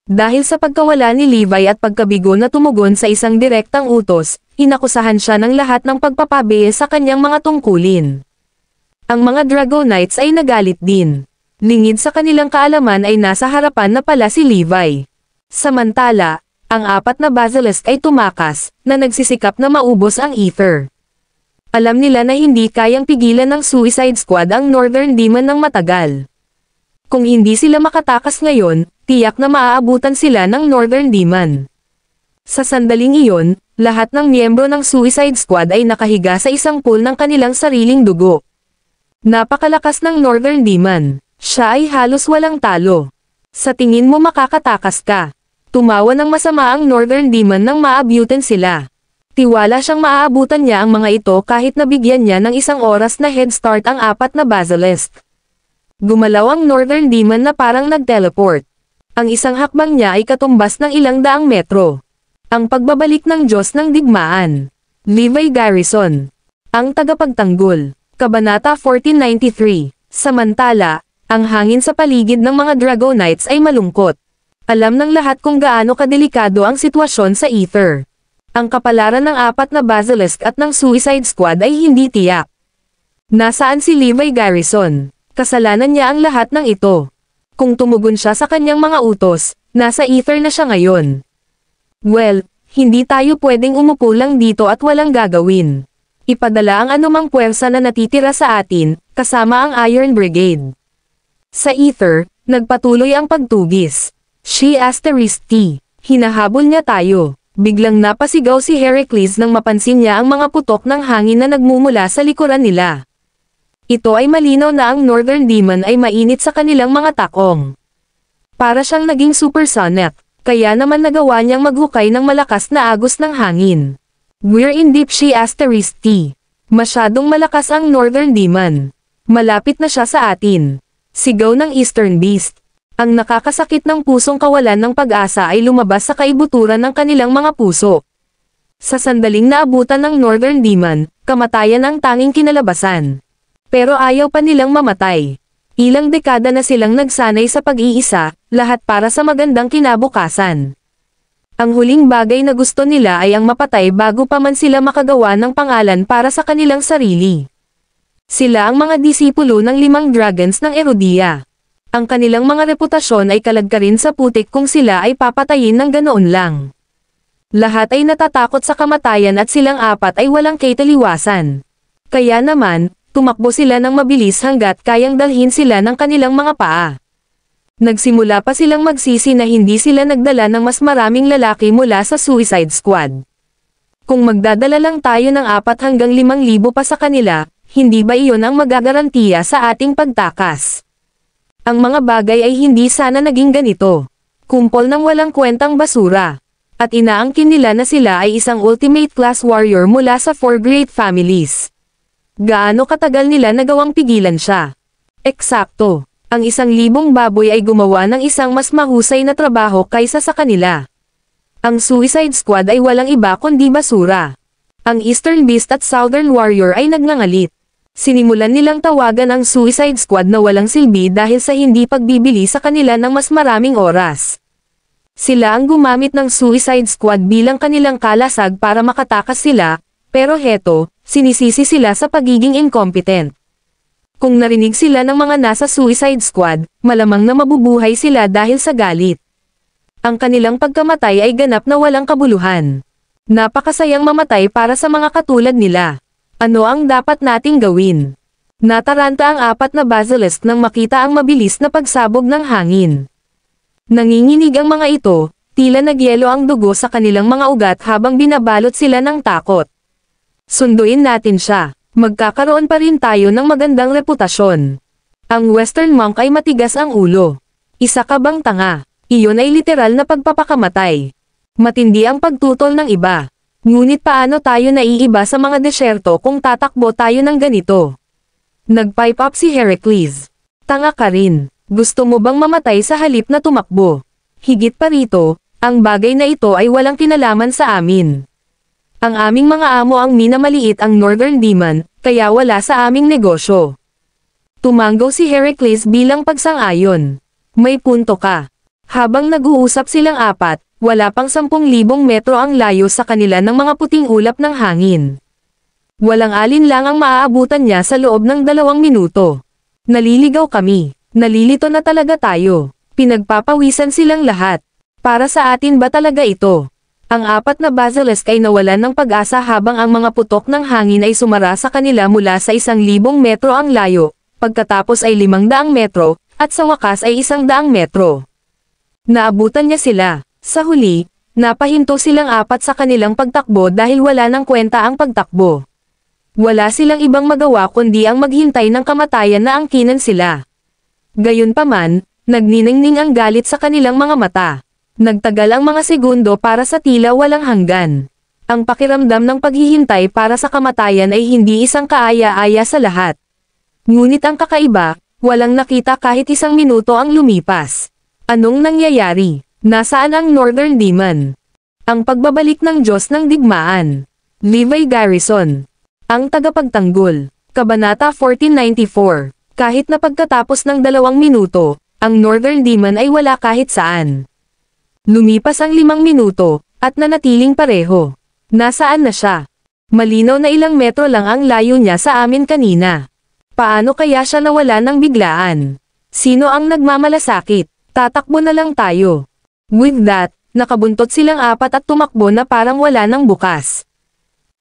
Dahil sa pagkawala ni Levi at pagkabigo na tumugon sa isang direktang utos, inakusahan siya ng lahat ng pagpapabiye sa kanyang mga tungkulin. Ang mga Dragonites ay nagalit din. Lingid sa kanilang kaalaman ay nasa harapan na pala si Levi. Samantala, ang 4 na basilisk ay tumakas, na nagsisikap na maubos ang Ether. Alam nila na hindi kayang pigilan ng Suicide Squad ang Northern Demon ng matagal. Kung hindi sila makatakas ngayon, tiyak na maaabutan sila ng Northern Demon. Sa sandaling iyon, lahat ng miyembro ng Suicide Squad ay nakahiga sa isang pool ng kanilang sariling dugo. Napakalakas ng Northern Demon. Siya ay halos walang talo. Sa tingin mo makakatakas ka. Tumawa ng masama ang Northern Demon nang maabutan sila. Tiwala siyang maaabutan niya ang mga ito kahit nabigyan niya ng isang oras na head start ang 4 na basilisk. Gumalaw ang Northern Demon na parang nag-teleport. Ang isang hakbang niya ay katumbas ng ilang daang metro. Ang pagbabalik ng Diyos ng Digmaan. Levi Garrison. Ang tagapagtanggol. Kabanata 1493. Samantala, ang hangin sa paligid ng mga Dragonites ay malungkot. Alam ng lahat kung gaano kadelikado ang sitwasyon sa Ether. Ang kapalaran ng 4 na Basilisk at ng Suicide Squad ay hindi tiyak. Nasaan si Levi Garrison? Kasalanan niya ang lahat ng ito. Kung tumugon siya sa kanyang mga utos, nasa Ether na siya ngayon. Well, hindi tayo pwedeng umupo lang dito at walang gagawin. Ipadala ang anumang puwersa na natitira sa atin, kasama ang Iron Brigade. Sa Ether, nagpatuloy ang pagtugis. She asterisk T. Hinahabol niya tayo. Biglang napasigaw si Heracles nang mapansin niya ang mga putok ng hangin na nagmumula sa likuran nila. Ito ay malinaw na ang Northern Demon ay mainit sa kanilang mga takong. Para siyang naging supersonic. Kaya naman nagawa niyang maghukay ng malakas na agos ng hangin. We're in deep she asterisk T. Masyadong malakas ang Northern Demon. Malapit na siya sa atin. Sigaw ng Eastern Beast. Ang nakakasakit ng pusong kawalan ng pag-asa ay lumabas sa kaibuturan ng kanilang mga puso. Sa sandaling naabutan ng Northern Demon, kamatayan ang tanging kinalabasan. Pero ayaw pa nilang mamatay. Ilang dekada na silang nagsanay sa pag-iisa, lahat para sa magandang kinabukasan. Ang huling bagay na gusto nila ay ang mapatay bago pa man sila makagawa ng pangalan para sa kanilang sarili. Sila ang mga disipulo ng 5 dragons ng Erodia. Ang kanilang mga reputasyon ay kalagkarin sa putik kung sila ay papatayin ng ganoon lang. Lahat ay natatakot sa kamatayan at silang 4 ay walang kaitaliwasan. Kaya naman, tumakbo sila ng mabilis hanggat kayang dalhin sila ng kanilang mga paa. Nagsimula pa silang magsisi na hindi sila nagdala ng mas maraming lalaki mula sa Suicide Squad. Kung magdadala lang tayo ng 4 hanggang 5,000 pa sa kanila, hindi ba iyon ang magagarantiya sa ating pagtakas? Ang mga bagay ay hindi sana naging ganito. Kumpol ng walang kwentang basura. At inaangkin nila na sila ay isang ultimate class warrior mula sa 4 great families. Gaano katagal nila nagawang pigilan siya? Eksakto. Ang 1,000 baboy ay gumawa ng isang mas mahusay na trabaho kaysa sa kanila. Ang Suicide Squad ay walang iba kundi basura. Ang Eastern Beast at Southern Warrior ay nagngangalit. Sinimulan nilang tawagan ang Suicide Squad na walang silbi dahil sa hindi pagbibili sa kanila ng mas maraming oras. Sila ang gumamit ng Suicide Squad bilang kanilang kalasag para makatakas sila, pero heto, sinisisi sila sa pagiging incompetent. Kung narinig sila ng mga nasa Suicide Squad, malamang na mabubuhay sila dahil sa galit. Ang kanilang pagkamatay ay ganap na walang kabuluhan. Napakasayang mamatay para sa mga katulad nila. Ano ang dapat nating gawin? Nataranta ang 4 na Basilisk nang makita ang mabilis na pagsabog ng hangin. Nanginginig ang mga ito, tila nagyelo ang dugo sa kanilang mga ugat habang binabalot sila ng takot. Sunduin natin siya. Magkakaroon pa rin tayo ng magandang reputasyon. Ang Western Monk ay matigas ang ulo. Isa ka bang tanga? Iyon ay literal na pagpapakamatay. Matindi ang pagtutol ng iba. Ngunit paano tayo naiiba sa mga desyerto kung tatakbo tayo ng ganito? Nag-pipe up si Heracles. Tanga ka rin. Gusto mo bang mamatay sa halip na tumakbo? Higit pa rito, ang bagay na ito ay walang kinalaman sa amin. Ang aming mga amo ang minamaliit ang Northern Demon, kaya wala sa aming negosyo. Tumanggaw si Heracles bilang pagsang-ayon. May punto ka. Habang nag-uusap silang 4, wala pang 10,000 metro ang layo sa kanila ng mga puting ulap ng hangin. Walang alin lang ang maaabutan niya sa loob ng 2 minuto. Naliligaw kami. Nalilito na talaga tayo. Pinagpapawisan silang lahat. Para sa atin ba talaga ito? Ang 4 na Basilisk ay nawalan ng pag-asa habang ang mga putok ng hangin ay sumara sa kanila mula sa 1,000 metro ang layo, pagkatapos ay 500 metro, at sa wakas ay 100 metro. Naabutan niya sila. Sa huli, napahinto silang 4 sa kanilang pagtakbo dahil wala nang kwenta ang pagtakbo. Wala silang ibang magawa kundi ang maghintay ng kamatayan na angkinan sila. Gayunpaman, nagniningning ang galit sa kanilang mga mata. Nagtagal ang mga segundo para sa tila walang hanggan. Ang pakiramdam ng paghihintay para sa kamatayan ay hindi isang kaaya-aya sa lahat. Ngunit ang kakaiba, walang nakita kahit 1 minuto ang lumipas. Anong nangyayari? Nasaan ang Northern Demon? Ang pagbabalik ng Diyos ng Digmaan. Levi Garrison. Ang tagapagtanggol. Kabanata 1494. Kahit na pagkatapos ng 2 minuto, ang Northern Demon ay wala kahit saan. Lumipas ang 5 minuto, at nanatiling pareho. Nasaan na siya? Malinaw na ilang metro lang ang layo niya sa amin kanina. Paano kaya siya nawala ng biglaan? Sino ang nagmamalasakit? Tatakbo na lang tayo. With that, nakabuntot silang apat at tumakbo na parang wala nang bukas.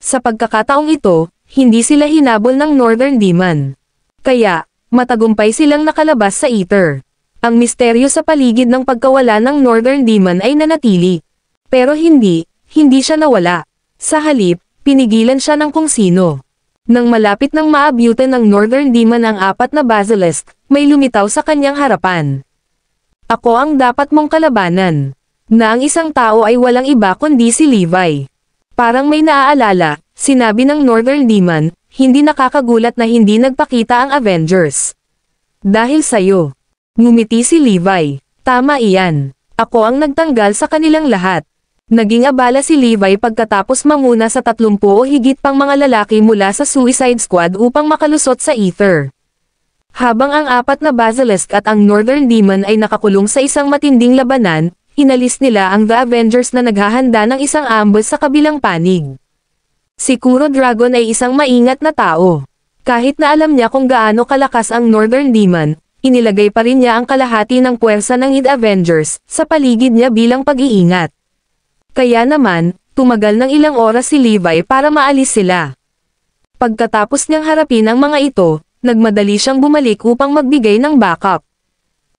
Sa pagkakataong ito, hindi sila hinabol ng Northern Demon. Kaya, matagumpay silang nakalabas sa Ether. Ang misteryo sa paligid ng pagkawala ng Northern Demon ay nanatili. Pero hindi siya nawala. Sa halip, pinigilan siya ng kung sino. Nang malapit nang maabyutan ng Northern Demon ang apat na basilisk, may lumitaw sa kanyang harapan. Ako ang dapat mong kalabanan. Na ang isang tao ay walang iba kundi si Levi. Parang may naaalala, sinabi ng Northern Demon, hindi nakakagulat na hindi nagpakita ang Avengers. Dahil sa'yo. Ngumiti si Levi. Tama iyan. Ako ang nagtanggal sa kanilang lahat. Naging abala si Levi pagkatapos manguna sa 30 o higit pang mga lalaki mula sa Suicide Squad upang makalusot sa Ether. Habang ang apat na basilisk at ang Northern Demon ay nakakulong sa isang matinding labanan, inalis nila ang The Avengers na naghahanda ng isang ambush sa kabilang panig. Si Kuro Dragon ay isang maingat na tao. Kahit na alam niya kung gaano kalakas ang Northern Demon, inilagay pa rin niya ang kalahati ng puwersa ng The Avengers sa paligid niya bilang pag-iingat. Kaya naman, tumagal ng ilang oras si Levi para maalis sila. Pagkatapos niyang harapin ang mga ito, nagmadali siyang bumalik upang magbigay ng backup.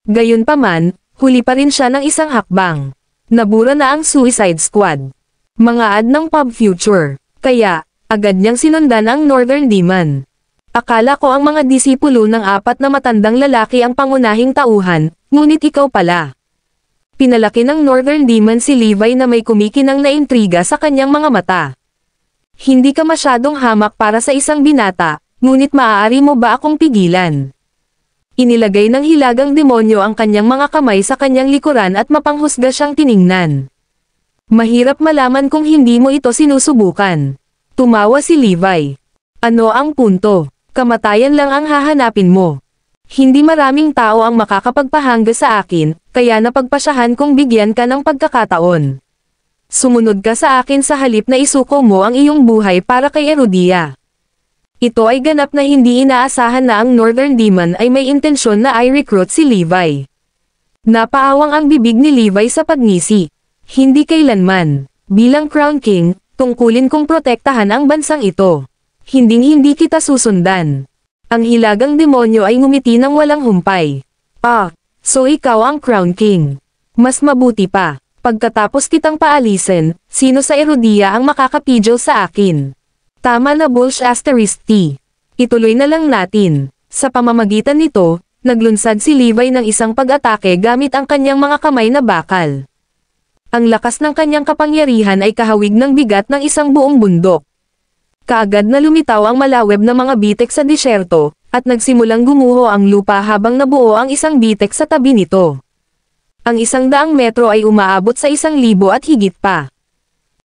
Gayunpaman, huli pa rin siya ng isang hakbang. Nabura na ang Suicide Squad. Mga ad ng Pop Future. Kaya, agad niyang sinundan ang Northern Demon. Akala ko ang mga disipulo ng apat na matandang lalaki ang pangunahing tauhan, ngunit ikaw pala. Pinalaki ng Northern Demon si Levi na may kumikinang na intriga sa kanyang mga mata. Hindi ka masyadong hamak para sa isang binata, ngunit maaari mo ba akong pigilan? Inilagay ng hilagang demonyo ang kanyang mga kamay sa kanyang likuran at mapanghusga siyang tiningnan. Mahirap malaman kung hindi mo ito sinusubukan. Tumawa si Levi. Ano ang punto? Kamatayan lang ang hahanapin mo. Hindi maraming tao ang makakapagpahangga sa akin, kaya napagpasyahan kong bigyan ka ng pagkakataon. Sumunod ka sa akin sa halip na isuko mo ang iyong buhay para kay Erudia. Ito ay ganap na hindi inaasahan na ang Northern Demon ay may intensyon na i-recruit si Levi. Napaawang ang bibig ni Levi sa pagngisi. Hindi kailanman. Bilang Crown King, tungkulin kong protektahan ang bansang ito. Hinding-hindi kita susundan. Ang hilagang demonyo ay ngumiti ng walang humpay. So ikaw ang Crown King. Mas mabuti pa, pagkatapos kitang paalisin, sino sa Erudia ang makakapidyo sa akin? Tama na *T. Ituloy na lang natin. Sa pamamagitan nito, naglunsad si Levi ng isang pag-atake gamit ang kanyang mga kamay na bakal. Ang lakas ng kanyang kapangyarihan ay kahawig ng bigat ng isang buong bundok. Kaagad na lumitaw ang malaweb na mga bitek sa disyerto, at nagsimulang gumuho ang lupa habang nabuo ang isang bitek sa tabi nito. Ang 100 metro ay umaabot sa 1,000 at higit pa.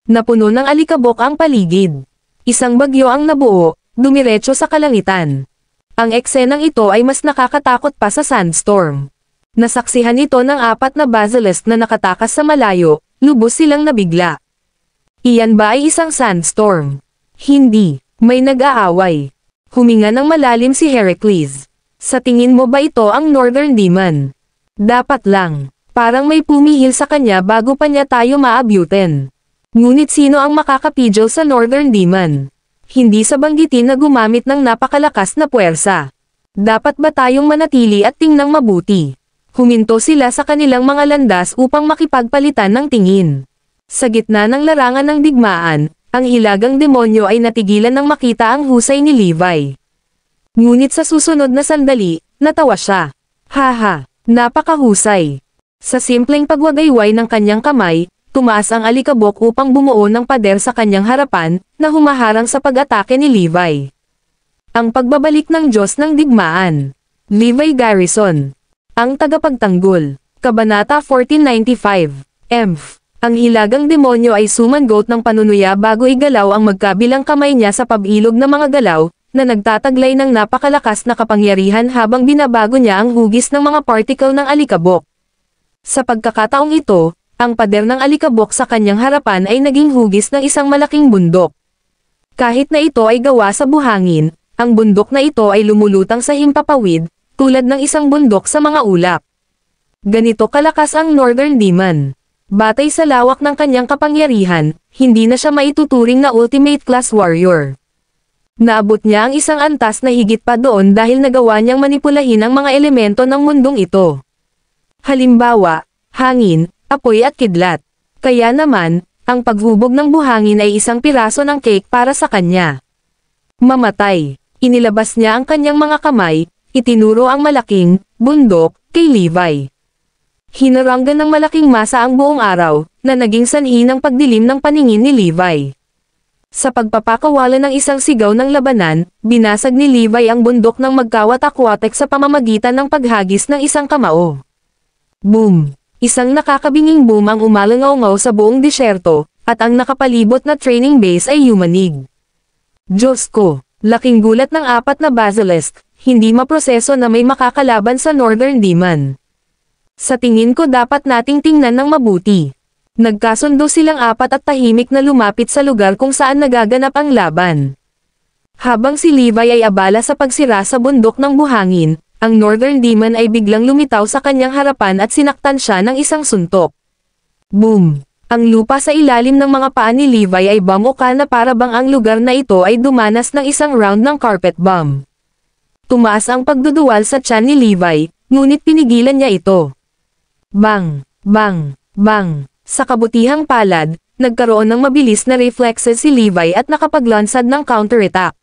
Napuno ng alikabok ang paligid. Isang bagyo ang nabuo, dumiretso sa kalangitan. Ang eksenang ito ay mas nakakatakot pa sa sandstorm. Nasaksihan ito ng 4 na basilisk na nakatakas sa malayo, lubos silang nabigla. Iyan ba ay isang sandstorm? Hindi, may nag-aaway. Huminga ng malalim si Heracles. Sa tingin mo ba ito ang Northern Demon? Dapat lang. Parang may pumihil sa kanya bago pa niya tayo maabyutin. Ngunit sino ang makakapidyo sa Northern Demon? Hindi sa banggitin na gumamit ng napakalakas na puwersa. Dapat ba tayong manatili at tingnang mabuti? Huminto sila sa kanilang mga landas upang makipagpalitan ng tingin. Sa gitna ng larangan ng digmaan, ang hilagang demonyo ay natigilan nang makita ang husay ni Levi. Ngunit sa susunod na sandali, natawa siya. Haha, napakahusay. Sa simpleng pagwagayway ng kanyang kamay, tumaas ang alikabok upang bumuo ng pader sa kanyang harapan, na humaharang sa pag-atake ni Levi. Ang pagbabalik ng Diyos ng Digmaan. Levi Garrison. Ang tagapagtanggol. Kabanata 1495. Emph. Ang hilagang demonyo ay sumangot ng panunuya bago igalaw ang magkabilang kamay niya sa pabilog na mga galaw, na nagtataglay ng napakalakas na kapangyarihan habang binabago niya ang hugis ng mga particle ng alikabok. Sa pagkakataong ito, Ang pader ng alikabok sa kanyang harapan ay naging hugis ng isang malaking bundok. Kahit na ito ay gawa sa buhangin, ang bundok na ito ay lumulutang sa himpapawid, tulad ng isang bundok sa mga ulap. Ganito kalakas ang Northern Demon. Batay sa lawak ng kanyang kapangyarihan, hindi na siya maituturing na ultimate class warrior. Naabot niya ang isang antas na higit pa doon dahil nagawa niyang manipulahin ang mga elemento ng mundong ito. Halimbawa, hangin, apoy at kidlat. Kaya naman, ang paghubog ng buhangin ay isang piraso ng cake para sa kanya. Mamatay. Inilabas niya ang kanyang mga kamay, itinuro ang malaking bundok kay Levi. Hinaranggan ng malaking masa ang buong araw, na naging sanhi ng pagdilim ng paningin ni Levi. Sa pagpapakawala ng isang sigaw ng labanan, binasag ni Levi ang bundok ng magkawatak-watek sa pamamagitan ng paghagis ng isang kamao. Boom! Isang nakakabinging boom ang umalangaw-ngaw sa buong disyerto, at ang nakapalibot na training base ay yumanig. Diyos ko! Laking gulat ng 4 na basilisk, hindi maproseso na may makakalaban sa Northern Demon. Sa tingin ko dapat nating tingnan ng mabuti. Nagkasundo silang 4 at tahimik na lumapit sa lugar kung saan nagaganap ang laban. Habang si Levi ay abala sa pagsira sa bundok ng buhangin, ang Northern Demon ay biglang lumitaw sa kanyang harapan at sinaktan siya ng isang suntok. Boom! Ang lupa sa ilalim ng mga paa ni Levi ay bumuka na para bang ang lugar na ito ay dumanas ng isang round ng carpet bomb. Tumaas ang pagduduwal sa tiyan ni Levi, ngunit pinigilan niya ito. Bang! Bang! Bang! Sa kabutihang palad, nagkaroon ng mabilis na reflexes si Levi at nakapaglansad ng counterattack.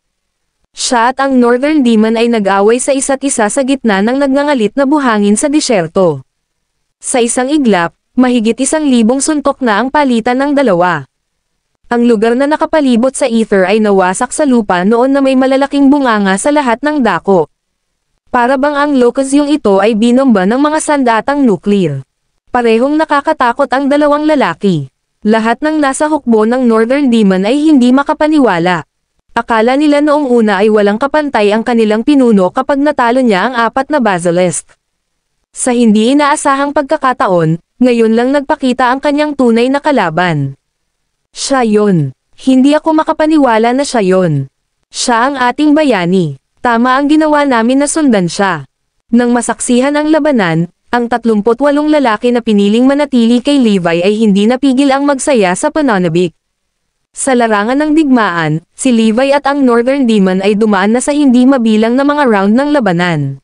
Siya at ang Northern Demon ay nag-away sa isa't isa sa gitna ng nagngangalit na buhangin sa disyerto. Sa isang iglap, mahigit 1,000 suntok na ang palitan ng dalawa. Ang lugar na nakapalibot sa ether ay nawasak sa lupa noon na may malalaking bunganga sa lahat ng dako. Para bang ang lokasyong ito ay binomba ng mga sandatang nuclear. Parehong nakakatakot ang dalawang lalaki. Lahat ng nasa hukbo ng Northern Demon ay hindi makapaniwala. Akala nila noong una ay walang kapantay ang kanilang pinuno kapag natalo niya ang 4 na basilisk. Sa hindi inaasahang pagkakataon, ngayon lang nagpakita ang kanyang tunay na kalaban. Siya yon. Hindi ako makapaniwala na siya yon. Siya ang ating bayani. Tama ang ginawa namin na sundan siya. Nang masaksihan ang labanan, ang 38 lalaki na piniling manatili kay Levi ay hindi napigil ang magsaya sa pananabik. Sa larangan ng digmaan, si Levi at ang Northern Demon ay dumaan na sa hindi mabilang na mga round ng labanan.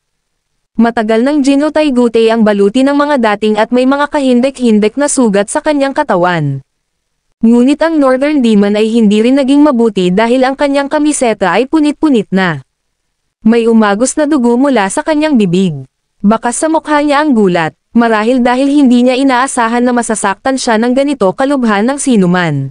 Matagal nang ginutay-gutay ang baluti ng mga dating at may mga kahindek-hindek na sugat sa kanyang katawan. Ngunit ang Northern Demon ay hindi rin naging mabuti dahil ang kanyang kamiseta ay punit-punit na. May umagos na dugo mula sa kanyang bibig. Bakas sa mukha niya ang gulat, marahil dahil hindi niya inaasahan na masasaktan siya ng ganito kalubhan ng sinuman.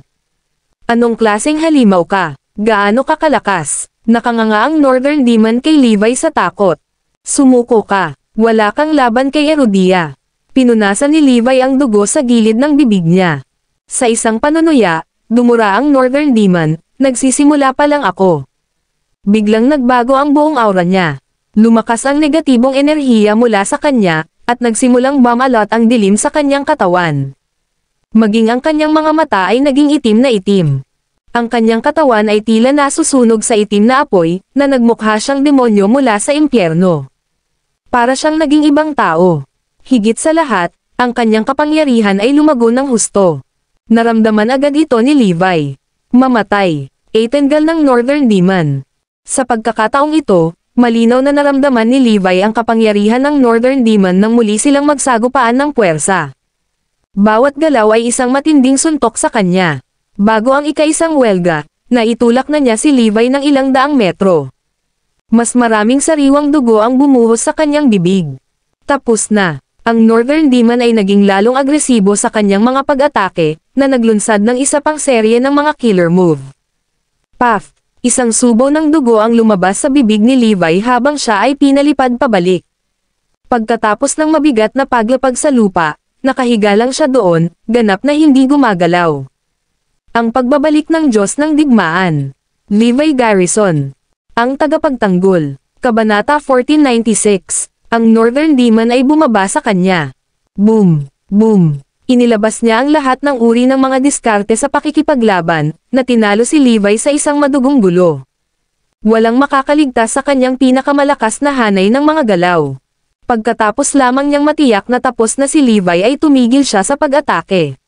Anong klaseng halimaw ka? Gaano ka kalakas? Nakanganga ang Northern Demon kay Levi sa takot. Sumuko ka. Wala kang laban kay Erudia. Pinunasan ni Levi ang dugo sa gilid ng bibig niya. Sa isang panunuya, dumura ang Northern Demon, nagsisimula pa lang ako. Biglang nagbago ang buong aura niya. Lumakas ang negatibong enerhiya mula sa kanya, at nagsimulang bumalot ang dilim sa kanyang katawan. Maging ang kanyang mga mata ay naging itim na itim. Ang kanyang katawan ay tila nasusunog sa itim na apoy, na nagmukha siyang demonyo mula sa impyerno. Para siyang naging ibang tao. Higit sa lahat, ang kanyang kapangyarihan ay lumago ng husto. Naramdaman agad ito ni Levi. Mamatay. Tanggal ng Northern Demon. Sa pagkakataong ito, malinaw na naramdaman ni Levi ang kapangyarihan ng Northern Demon nang muli silang magsagupaan ng puwersa. Bawat galaw ay isang matinding suntok sa kanya. Bago ang ika-isang welga, naitulak na niya si Levi ng ilang daang metro. Mas maraming sariwang dugo ang bumuhos sa kanyang bibig. Tapos na. Ang Northern Demon ay naging lalong agresibo sa kanyang mga pag-atake, na naglunsad ng isa pang serye ng mga killer move. Puff! Isang subo ng dugo ang lumabas sa bibig ni Levi habang siya ay pinalipad pabalik. Pagkatapos ng mabigat na paglapag sa lupa, nakahiga lang siya doon, ganap na hindi gumagalaw. Ang pagbabalik ng Diyos ng Digmaan. Levi Garrison. Ang tagapagtanggol. Kabanata 1496. Ang Northern Demon ay bumaba sa kanya. Boom! Boom! Inilabas niya ang lahat ng uri ng mga diskarte sa pakikipaglaban, na tinalo si Levi sa isang madugong gulo. Walang makakaligtas sa kanyang pinakamalakas na hanay ng mga galaw. Pagkatapos lamang niyang matiyak na tapos na si Levi ay tumigil siya sa pag-atake.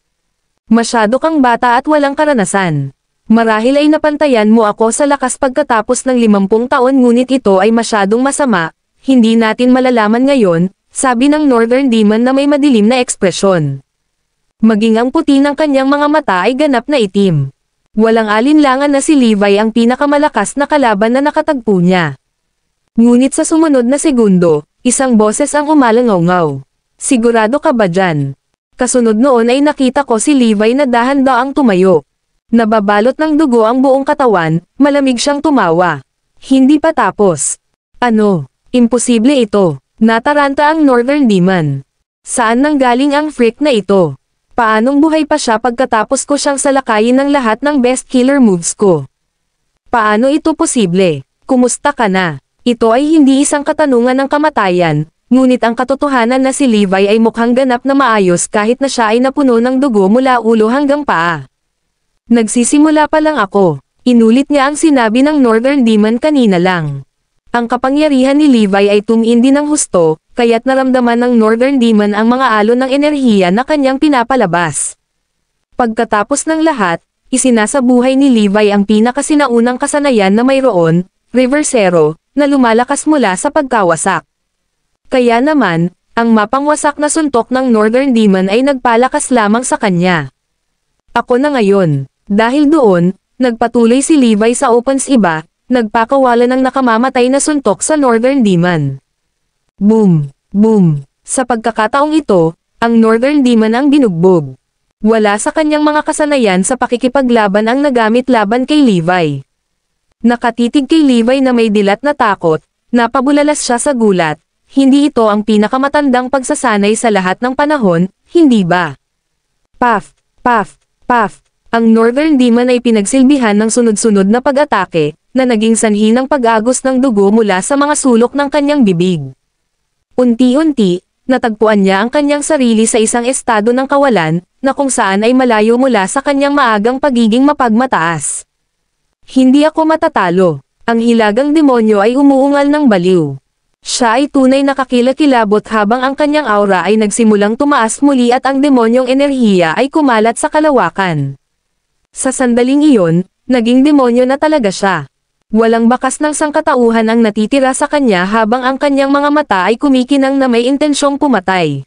Masyado kang bata at walang karanasan. Marahil ay napantayan mo ako sa lakas pagkatapos ng 50 taon ngunit ito ay masyadong masama, hindi natin malalaman ngayon, sabi ng Northern Demon na may madilim na ekspresyon. Maging ang puti ng kanyang mga mata ay ganap na itim. Walang alinlangan na si Levi ang pinakamalakas na kalaban na nakatagpo niya. Ngunit sa sumunod na segundo, isang boses ang umalangaw-ngaw. Sigurado ka ba dyan? Kasunod noon ay nakita ko si Levi na dahan-daang tumayo. Nababalot ng dugo ang buong katawan, malamig siyang tumawa. Hindi pa tapos. Ano? Imposible ito. Nataranta ang Northern Demon. Saan nanggaling ang freak na ito? Paanong buhay pa siya pagkatapos ko siyang salakayin ng lahat ng best killer moves ko? Paano ito posible? Kumusta ka na? Ito ay hindi isang katanungan ng kamatayan, ngunit ang katotohanan na si Levi ay mukhang ganap na maayos kahit na siya ay napuno ng dugo mula ulo hanggang paa. Nagsisimula pa lang ako. Inulit niya ang sinabi ng Northern Demon kanina lang. Ang kapangyarihan ni Levi ay tumindi ng husto, kaya't naramdaman ng Northern Demon ang mga alon ng enerhiya na kanyang pinapalabas. Pagkatapos ng lahat, isinasabuhay ni Levi ang pinakasinaunang kasanayan na mayroon, Reversero, na lumalakas mula sa pagkawasak. Kaya naman, ang mapangwasak na suntok ng Northern Demon ay nagpalakas lamang sa kanya. Ako na ngayon. Dahil doon, nagpatuloy si Levi sa opens iba, nagpakawala ng nakamamatay na suntok sa Northern Demon. Boom! Boom! Sa pagkakataong ito, ang Northern Demon ang binugbog. Wala sa kanyang mga kasanayan sa pakikipaglaban ang nagamit laban kay Levi. Nakatitig kay Levi na may dilat na takot, napabulalas siya sa gulat, hindi ito ang pinakamatandang pagsasanay sa lahat ng panahon, hindi ba? Puff! Puff! Puff! Ang Northern Demon ay pinagsilbihan ng sunod-sunod na pag-atake, na naging sanhi ng pag-agos ng dugo mula sa mga sulok ng kanyang bibig. Unti-unti, natagpuan niya ang kanyang sarili sa isang estado ng kawalan, na kung saan ay malayo mula sa kanyang maagang pagiging mapagmataas. Hindi ako matatalo. Ang hilagang demonyo ay umuungal ng baliw. Siya ay tunay na kakilakilabot habang ang kanyang aura ay nagsimulang tumaas muli at ang demonyong enerhiya ay kumalat sa kalawakan. Sa sandaling iyon, naging demonyo na talaga siya. Walang bakas ng sangkatauhan ang natitira sa kanya habang ang kanyang mga mata ay kumikinang na may intensyong pumatay.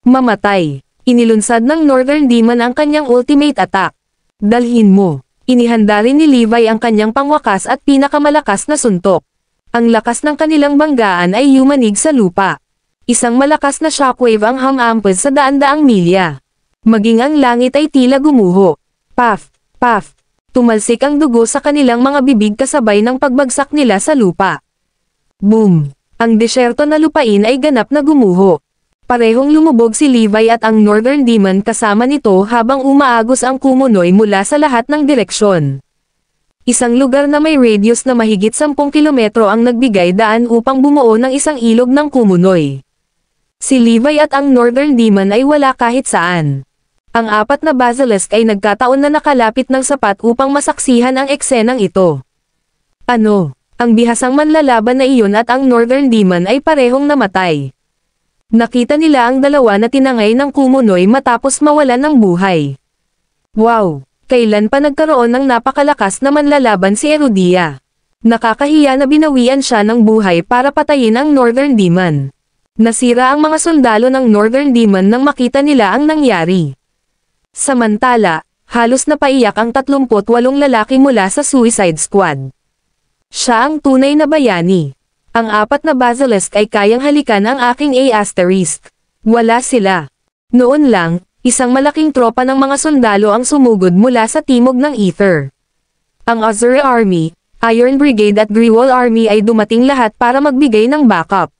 Mamatay. Inilunsad ng Northern Demon ang kanyang ultimate attack. Dalhin mo. Inihanda rin ni Levi ang kanyang pangwakas at pinakamalakas na suntok. Ang lakas ng kanilang banggaan ay yumanig sa lupa. Isang malakas na shockwave ang hamampaz sa daan-daang milya. Maging ang langit ay tila gumuho. Puff! Puff! Tumalsik ang dugo sa kanilang mga bibig kasabay ng pagbagsak nila sa lupa. Boom! Ang desyerto na lupain ay ganap na gumuho. Parehong lumubog si Levi at ang Northern Demon kasama nito habang umaagos ang kumunoy mula sa lahat ng direksyon. Isang lugar na may radius na mahigit 10 kilometro ang nagbigay daan upang bumuo ng isang ilog ng kumunoy. Si Levi at ang Northern Demon ay wala kahit saan. Ang 4 na basilisk ay nagkataon na nakalapit ng sapat upang masaksihan ang eksenang ito. Ano? Ang bihasang manlalaban na iyon at ang Northern Demon ay parehong namatay. Nakita nila ang dalawa na tinangay ng kumunoy matapos mawalan ng buhay. Wow! Kailan pa nagkaroon ng napakalakas na manlalaban si Erudia? Nakakahiya na binawian siya ng buhay para patayin ang Northern Demon. Nasira ang mga sundalo ng Northern Demon nang makita nila ang nangyari. Samantala, halos napaiyak ang 38 lalaki mula sa Suicide Squad. Siya ang tunay na bayani. Ang 4 na basilisk ay kayang halikan ang aking A**. Wala sila. Noon lang, isang malaking tropa ng mga sundalo ang sumugod mula sa timog ng Ether. Ang Azure Army, Iron Brigade at Grewal Army ay dumating lahat para magbigay ng backup.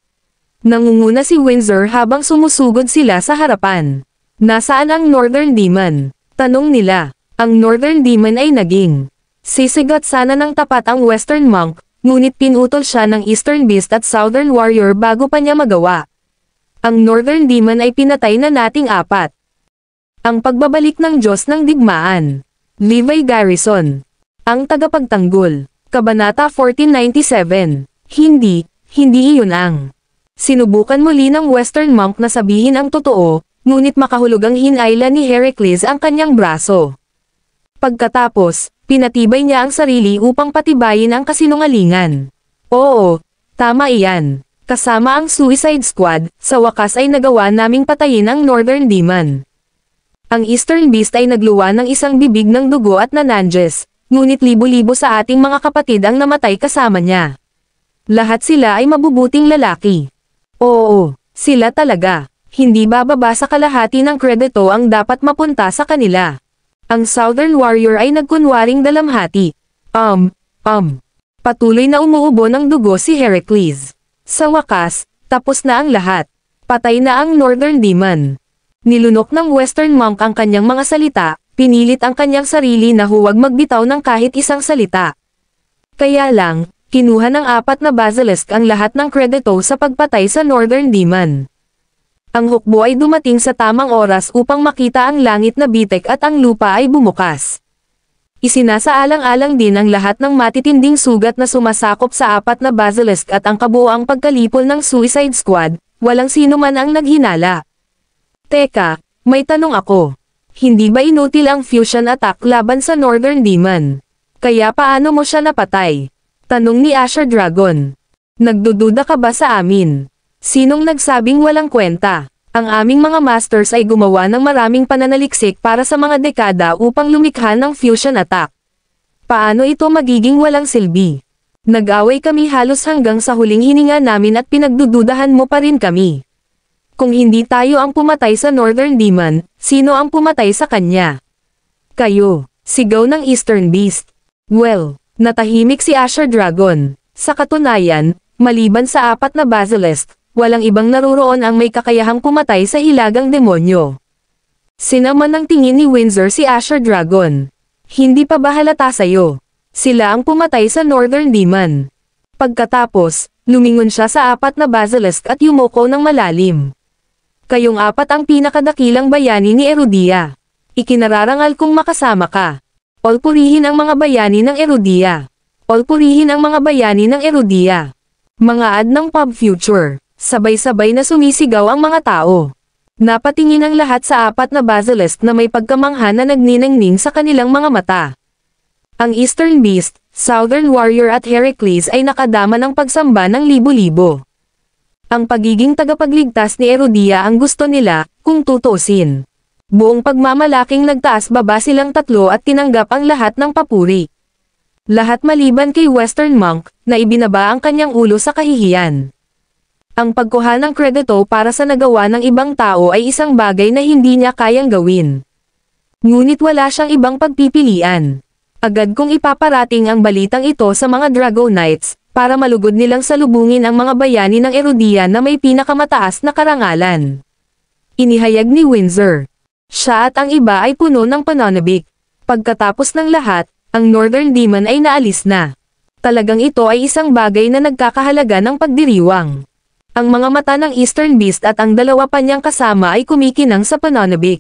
Nangunguna si Windsor habang sumusugod sila sa harapan. Nasaan ang Northern Demon? Tanong nila. Ang Northern Demon ay naging. Sisigat sana ng tapat ang Western Monk, ngunit pinutol siya ng Eastern Beast at Southern Warrior bago pa niya magawa. Ang Northern Demon ay pinatay na nating 4. Ang pagbabalik ng Diyos ng Digmaan. Levi Garrison. Ang tagapagtanggol. Kabanata 1497. Hindi iyon ang. Sinubukan muli ng Western monk na sabihin ang totoo, ngunit makahulugang hinayla ni Heracles ang kanyang braso. Pagkatapos, pinatibay niya ang sarili upang patibayin ang kasinungalingan. Oo, tama iyan. Kasama ang Suicide Squad, sa wakas ay nagawa naming patayin ang Northern Demon. Ang Eastern Beast ay nagluwa ng isang bibig ng dugo at nananges, ngunit libo-libo sa ating mga kapatid ang namatay kasama niya. Lahat sila ay mabubuting lalaki. Oo, sila talaga. Hindi bababa sa kalahati ng kredito ang dapat mapunta sa kanila. Ang Southern Warrior ay nagkunwaring dalamhati. Patuloy na umuubo ng dugo si Heracles. Sa wakas, tapos na ang lahat. Patay na ang Northern Demon. Nilunok ng Western monk ang kanyang mga salita, pinilit ang kanyang sarili na huwag magbitaw ng kahit isang salita. Kaya lang, kinuha ng 4 na basilisk ang lahat ng kredito sa pagpatay sa Northern Demon. Ang hukbo ay dumating sa tamang oras upang makita ang langit na bitek at ang lupa ay bumukas. Isinasaalang-alang din ang lahat ng matitinding sugat na sumasakop sa 4 na basilisk at ang kabuoang pagkalipol ng Suicide Squad, walang sino man ang naghinala. Teka, may tanong ako. Hindi ba inutil ang fusion attack laban sa Northern Demon? Kaya paano mo siya napatay? Tanong ni Asher Dragon. Nagdududa ka ba sa amin? Sinong nagsabing walang kwenta? Ang aming mga masters ay gumawa ng maraming pananaliksik para sa mga dekada upang lumikha ng fusion attack. Paano ito magiging walang silbi? Nag-away kami halos hanggang sa huling hininga namin at pinagdududahan mo pa rin kami. Kung hindi tayo ang pumatay sa Northern Demon, sino ang pumatay sa kanya? Kayo, sigaw ng Eastern Beast. Well, natahimik si Asher Dragon. Sa katunayan, maliban sa 4 na basilisk, walang ibang naruroon ang may kakayahang pumatay sa hilagang demonyo. Sinaman ng tingin ni Windsor si Asher Dragon. Hindi pa ba halata sa'yo? Sila ang pumatay sa Northern Demon. Pagkatapos, lumingon siya sa 4 na basilisk at yumuko ng malalim. Kayong 4 ang pinakadakilang bayani ni Erudia. Ikinararangal kong makasama ka. Olpurihin ang mga bayani ng Erudia. Olpurihin ang mga bayani ng Erudia. Mga ad ng pop future. Sabay-sabay na sumisigaw ang mga tao. Napatingin ang lahat sa 4 na basilisk na may pagkamangha na nagniningning sa kanilang mga mata. Ang Eastern Beast, Southern Warrior at Heracles ay nakadama ng pagsamba ng libo-libo. Ang pagiging tagapagligtas ni Erudia ang gusto nila, kung tutuusin. Buong pagmamalaking nagtaas-baba silang 3 at tinanggap ang lahat ng papuri. Lahat maliban kay Western Monk, na ibinaba ang kanyang ulo sa kahihiyan. Ang pagkuha ng kredito para sa nagawa ng ibang tao ay isang bagay na hindi niya kayang gawin. Ngunit wala siyang ibang pagpipilian. Agad kong ipaparating ang balitang ito sa mga Drago Knights, para malugod nilang salubungin ang mga bayani ng Erudia na may pinakamataas na karangalan. Inihayag ni Windsor. Siya at ang iba ay puno ng pananabik. Pagkatapos ng lahat, ang Northern Demon ay naalis na. Talagang ito ay isang bagay na nagkakahalaga ng pagdiriwang. Ang mga mata ng Eastern Beast at ang 2 pa niyang kasama ay kumikinang sa pananabik.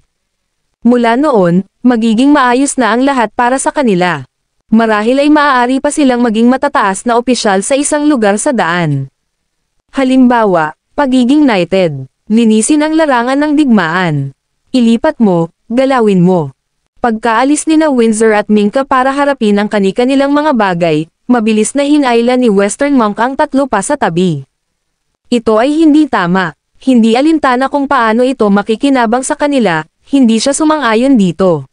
Mula noon, magiging maayos na ang lahat para sa kanila. Marahil ay maaari pa silang maging matataas na opisyal sa isang lugar sa daan. Halimbawa, pagiging knighted. Linisin ang larangan ng digmaan. Ilipat mo, galawin mo. Pagkaalis ni na Windsor at Minka para harapin ang kani-kanilang mga bagay, mabilis na hinayla ni Western Monk ang 3 pa sa tabi. Ito ay hindi tama. Hindi alintana kung paano ito makikinabang sa kanila, hindi siya sumang-ayon dito.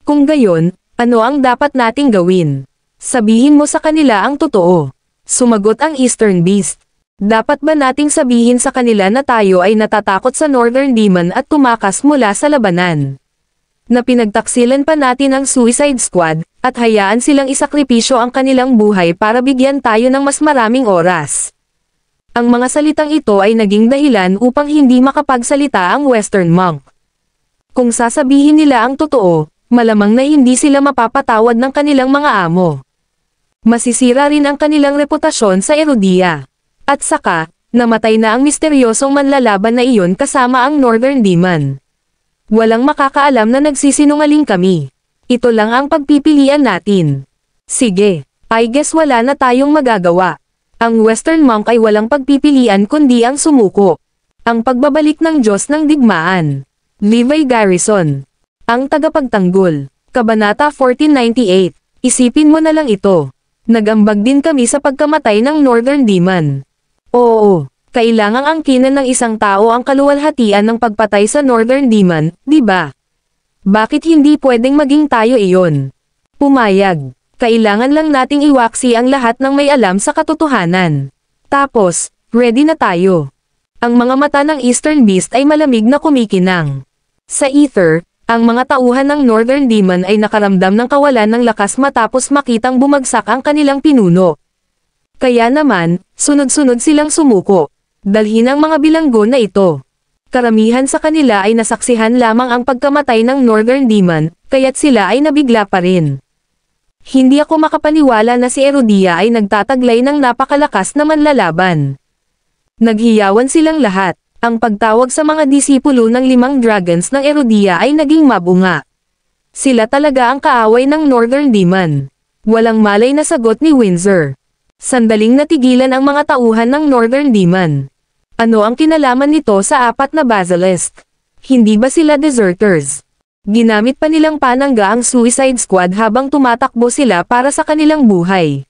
Kung gayon, ano ang dapat nating gawin? Sabihin mo sa kanila ang totoo. Sumagot ang Eastern Beast. Dapat ba nating sabihin sa kanila na tayo ay natatakot sa Northern Demon at tumakas mula sa labanan? Na pinagtaksilan pa natin ang Suicide Squad, at hayaan silang isakripisyo ang kanilang buhay para bigyan tayo ng mas maraming oras. Ang mga salitang ito ay naging dahilan upang hindi makapagsalita ang Western Monk. Kung sasabihin nila ang totoo, malamang na hindi sila mapapatawad ng kanilang mga amo. Masisira rin ang kanilang reputasyon sa Erudia. At saka, namatay na ang misteryosong manlalaban na iyon kasama ang Northern Demon. Walang makakaalam na nagsisinungaling kami. Ito lang ang pagpipilian natin. Sige, I guess wala na tayong magagawa. Ang Western Monk ay walang pagpipilian kundi ang sumuko. Ang pagbabalik ng Diyos ng Digmaan. Levi Garrison. Ang tagapagtanggol. Kabanata 1498. Isipin mo na lang ito. Nagambag din kami sa pagkamatay ng Northern Demon. Oo, kailangang angkinan ng isang tao ang kaluwalhatian ng pagpatay sa Northern Demon, di ba? Bakit hindi pwedeng maging tayo iyon? Pumayag. Kailangan lang nating iwaksi ang lahat ng may alam sa katotohanan. Tapos, ready na tayo. Ang mga mata ng Eastern Beast ay malamig na kumikinang. Sa ether, ang mga tauhan ng Northern Demon ay nakaramdam ng kawalan ng lakas matapos makitang bumagsak ang kanilang pinuno. Kaya naman, sunod-sunod silang sumuko. Dalhin ang mga bilanggo na ito. Karamihan sa kanila ay nasaksihan lamang ang pagkamatay ng Northern Demon, kaya't sila ay nabigla pa rin. Hindi ako makapaniwala na si Erudia ay nagtataglay ng napakalakas na manlalaban. Naghiyawan silang lahat. Ang pagtawag sa mga disipulo ng 5 dragons ng Erudia ay naging mabunga. Sila talaga ang kaaway ng Northern Demon. Walang malay na sagot ni Windsor. Sandaling natigilan ang mga tauhan ng Northern Demon. Ano ang kinalaman nito sa 4 na basilisk? Hindi ba sila deserters? Ginamit pa nilang panangga ang Suicide Squad habang tumatakbo sila para sa kanilang buhay.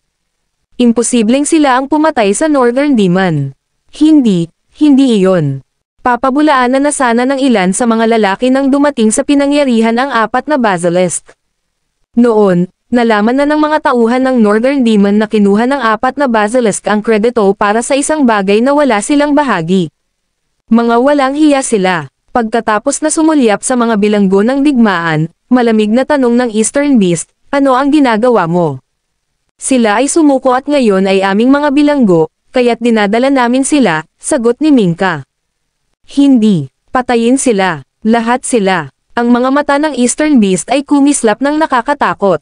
Imposibleng sila ang pumatay sa Northern Demon. Hindi iyon. Papabulaanan na sana ng ilan sa mga lalaki nang dumating sa pinangyarihan ang 4 na basilisk. Noon, nalaman na ng mga tauhan ng Northern Demon na kinuha ng 4 na basilisk ang kredito para sa isang bagay na wala silang bahagi. Mga walang hiya sila. Pagkatapos na sumulyap sa mga bilanggo ng digmaan, malamig na tanong ng Eastern Beast, ano ang ginagawa mo? Sila ay sumuko at ngayon ay aming mga bilanggo, kaya't dinadala namin sila, sagot ni Minka. Hindi, patayin sila, lahat sila. Ang mga mata ng Eastern Beast ay kumislap ng nakakatakot.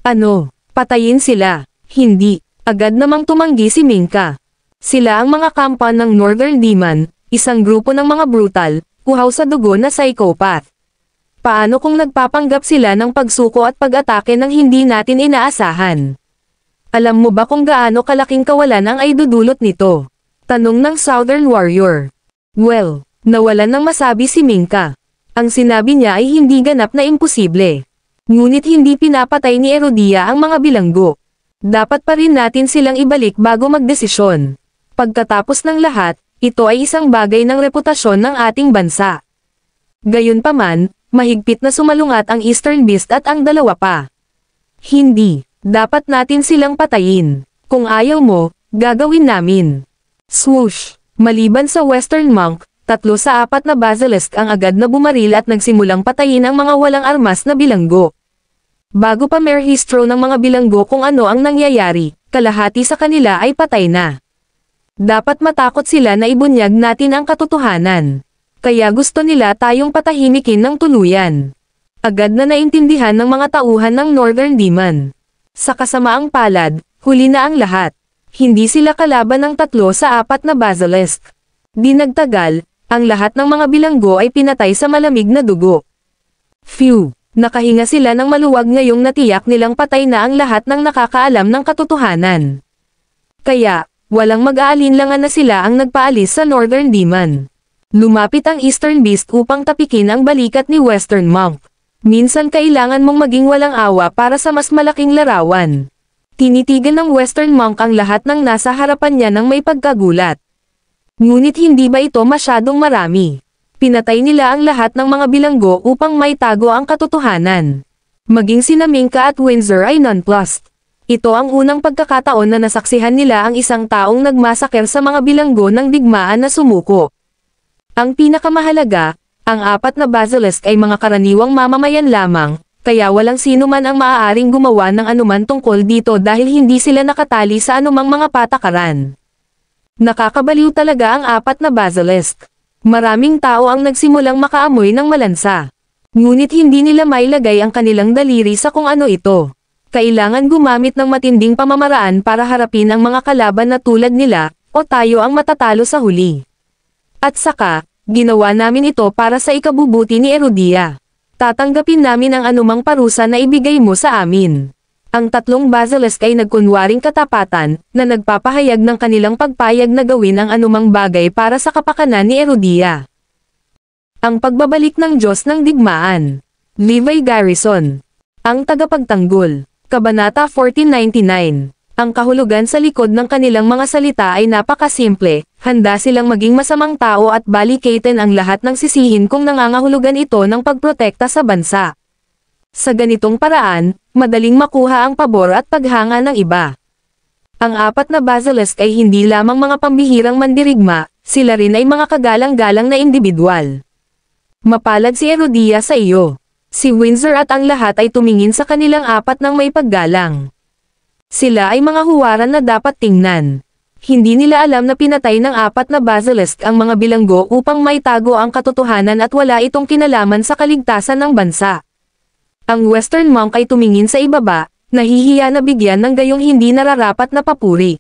Ano, patayin sila? Hindi, agad namang tumanggi si Minka. Sila ang mga kampan ng Northern Demon, isang grupo ng mga brutal, uhaw sa dugo na psychopath. Paano kung nagpapanggap sila ng pagsuko at pag-atake ng hindi natin inaasahan? Alam mo ba kung gaano kalaking kawalan ang ay dudulot nito? Tanong ng Southern Warrior. Well, nawalan ng masabi si Minka. Ang sinabi niya ay hindi ganap na imposible. Ngunit hindi pinapatay ni Erudia ang mga bilanggo. Dapat pa rin natin silang ibalik bago magdesisyon. Pagkatapos ng lahat, ito ay isang bagay ng reputasyon ng ating bansa. Gayunpaman, mahigpit na sumalungat ang Eastern Beast at ang dalawa pa. Hindi. Dapat natin silang patayin. Kung ayaw mo, gagawin namin. Swoosh! Maliban sa Western Monk, 3 sa 4 na basilisk ang agad na bumaril at nagsimulang patayin ang mga walang armas na bilanggo. Bago pa merehistro ng mga bilanggo kung ano ang nangyayari, kalahati sa kanila ay patay na. Dapat matakot sila na ibunyag natin ang katotohanan. Kaya gusto nila tayong patahimikin ng tuluyan. Agad na naintindihan ng mga tauhan ng Northern Demon. Sa kasamaang palad, huli na ang lahat. Hindi sila kalaban ng 3 sa 4 na basilisk. Di nagtagal, ang lahat ng mga bilanggo ay pinatay sa malamig na dugo. Phew! Nakahinga sila ng maluwag ngayong natiyak nilang patay na ang lahat ng nakakaalam ng katotohanan. Kaya, walang mag-aalinlangan na sila ang nagpaalis sa Northern Demon. Lumapit ang Eastern Beast upang tapikin ang balikat ni Western Monk. Minsan kailangan mong maging walang awa para sa mas malaking larawan. Tinitigan ng Western Monk ang lahat ng nasa harapan niya ng may pagkagulat. Ngunit hindi ba ito masyadong marami? Pinatay nila ang lahat ng mga bilanggo upang maitago ang katotohanan. Maging sina Minka at Windsor ay nonplussed. Ito ang unang pagkakataon na nasaksihan nila ang isang taong nagmasaker sa mga bilanggo ng digmaan na sumuko. Ang pinakamahalaga, ang 4 na basilisk ay mga karaniwang mamamayan lamang, kaya walang sino man ang maaaring gumawa ng anuman tungkol dito dahil hindi sila nakatali sa anumang mga patakaran. Nakakabaliw talaga ang 4 na basilisk. Maraming tao ang nagsimulang makaamoy ng malansa. Ngunit hindi nila mailagay ang kanilang daliri sa kung ano ito. Kailangan gumamit ng matinding pamamaraan para harapin ang mga kalaban na tulad nila, o tayo ang matatalo sa huli. At saka, Ginawa namin ito para sa ikabubuti ni Erudia. Tatanggapin namin ang anumang parusa na ibigay mo sa amin. Ang tatlong basilisk ay nagkunwaring katapatan, na nagpapahayag ng kanilang pagpayag na gawin ang anumang bagay para sa kapakanan ni Erudia. Ang pagbabalik ng Diyos ng Digmaan. Levi Garrison. Ang tagapagtanggol. Kabanata 1499. Ang kahulugan sa likod ng kanilang mga salita ay napakasimple, handa silang maging masamang tao at balikatin ang lahat ng sisihin kung nangangahulugan ito ng pagprotekta sa bansa. Sa ganitong paraan, madaling makuha ang pabor at paghanga ng iba. Ang apat na basilisk ay hindi lamang mga pambihirang mandirigma, sila rin ay mga kagalang-galang na individual. Mapalad si Erudia sa iyo. Si Windsor at ang lahat ay tumingin sa kanilang apat ng may paggalang. Sila ay mga huwaran na dapat tingnan. Hindi nila alam na pinatay ng apat na basilisk ang mga bilanggo upang maitago ang katotohanan at wala itong kinalaman sa kaligtasan ng bansa. Ang Western Monk ay tumingin sa ibaba, nahihiya na bigyan ng gayong hindi nararapat na papuri.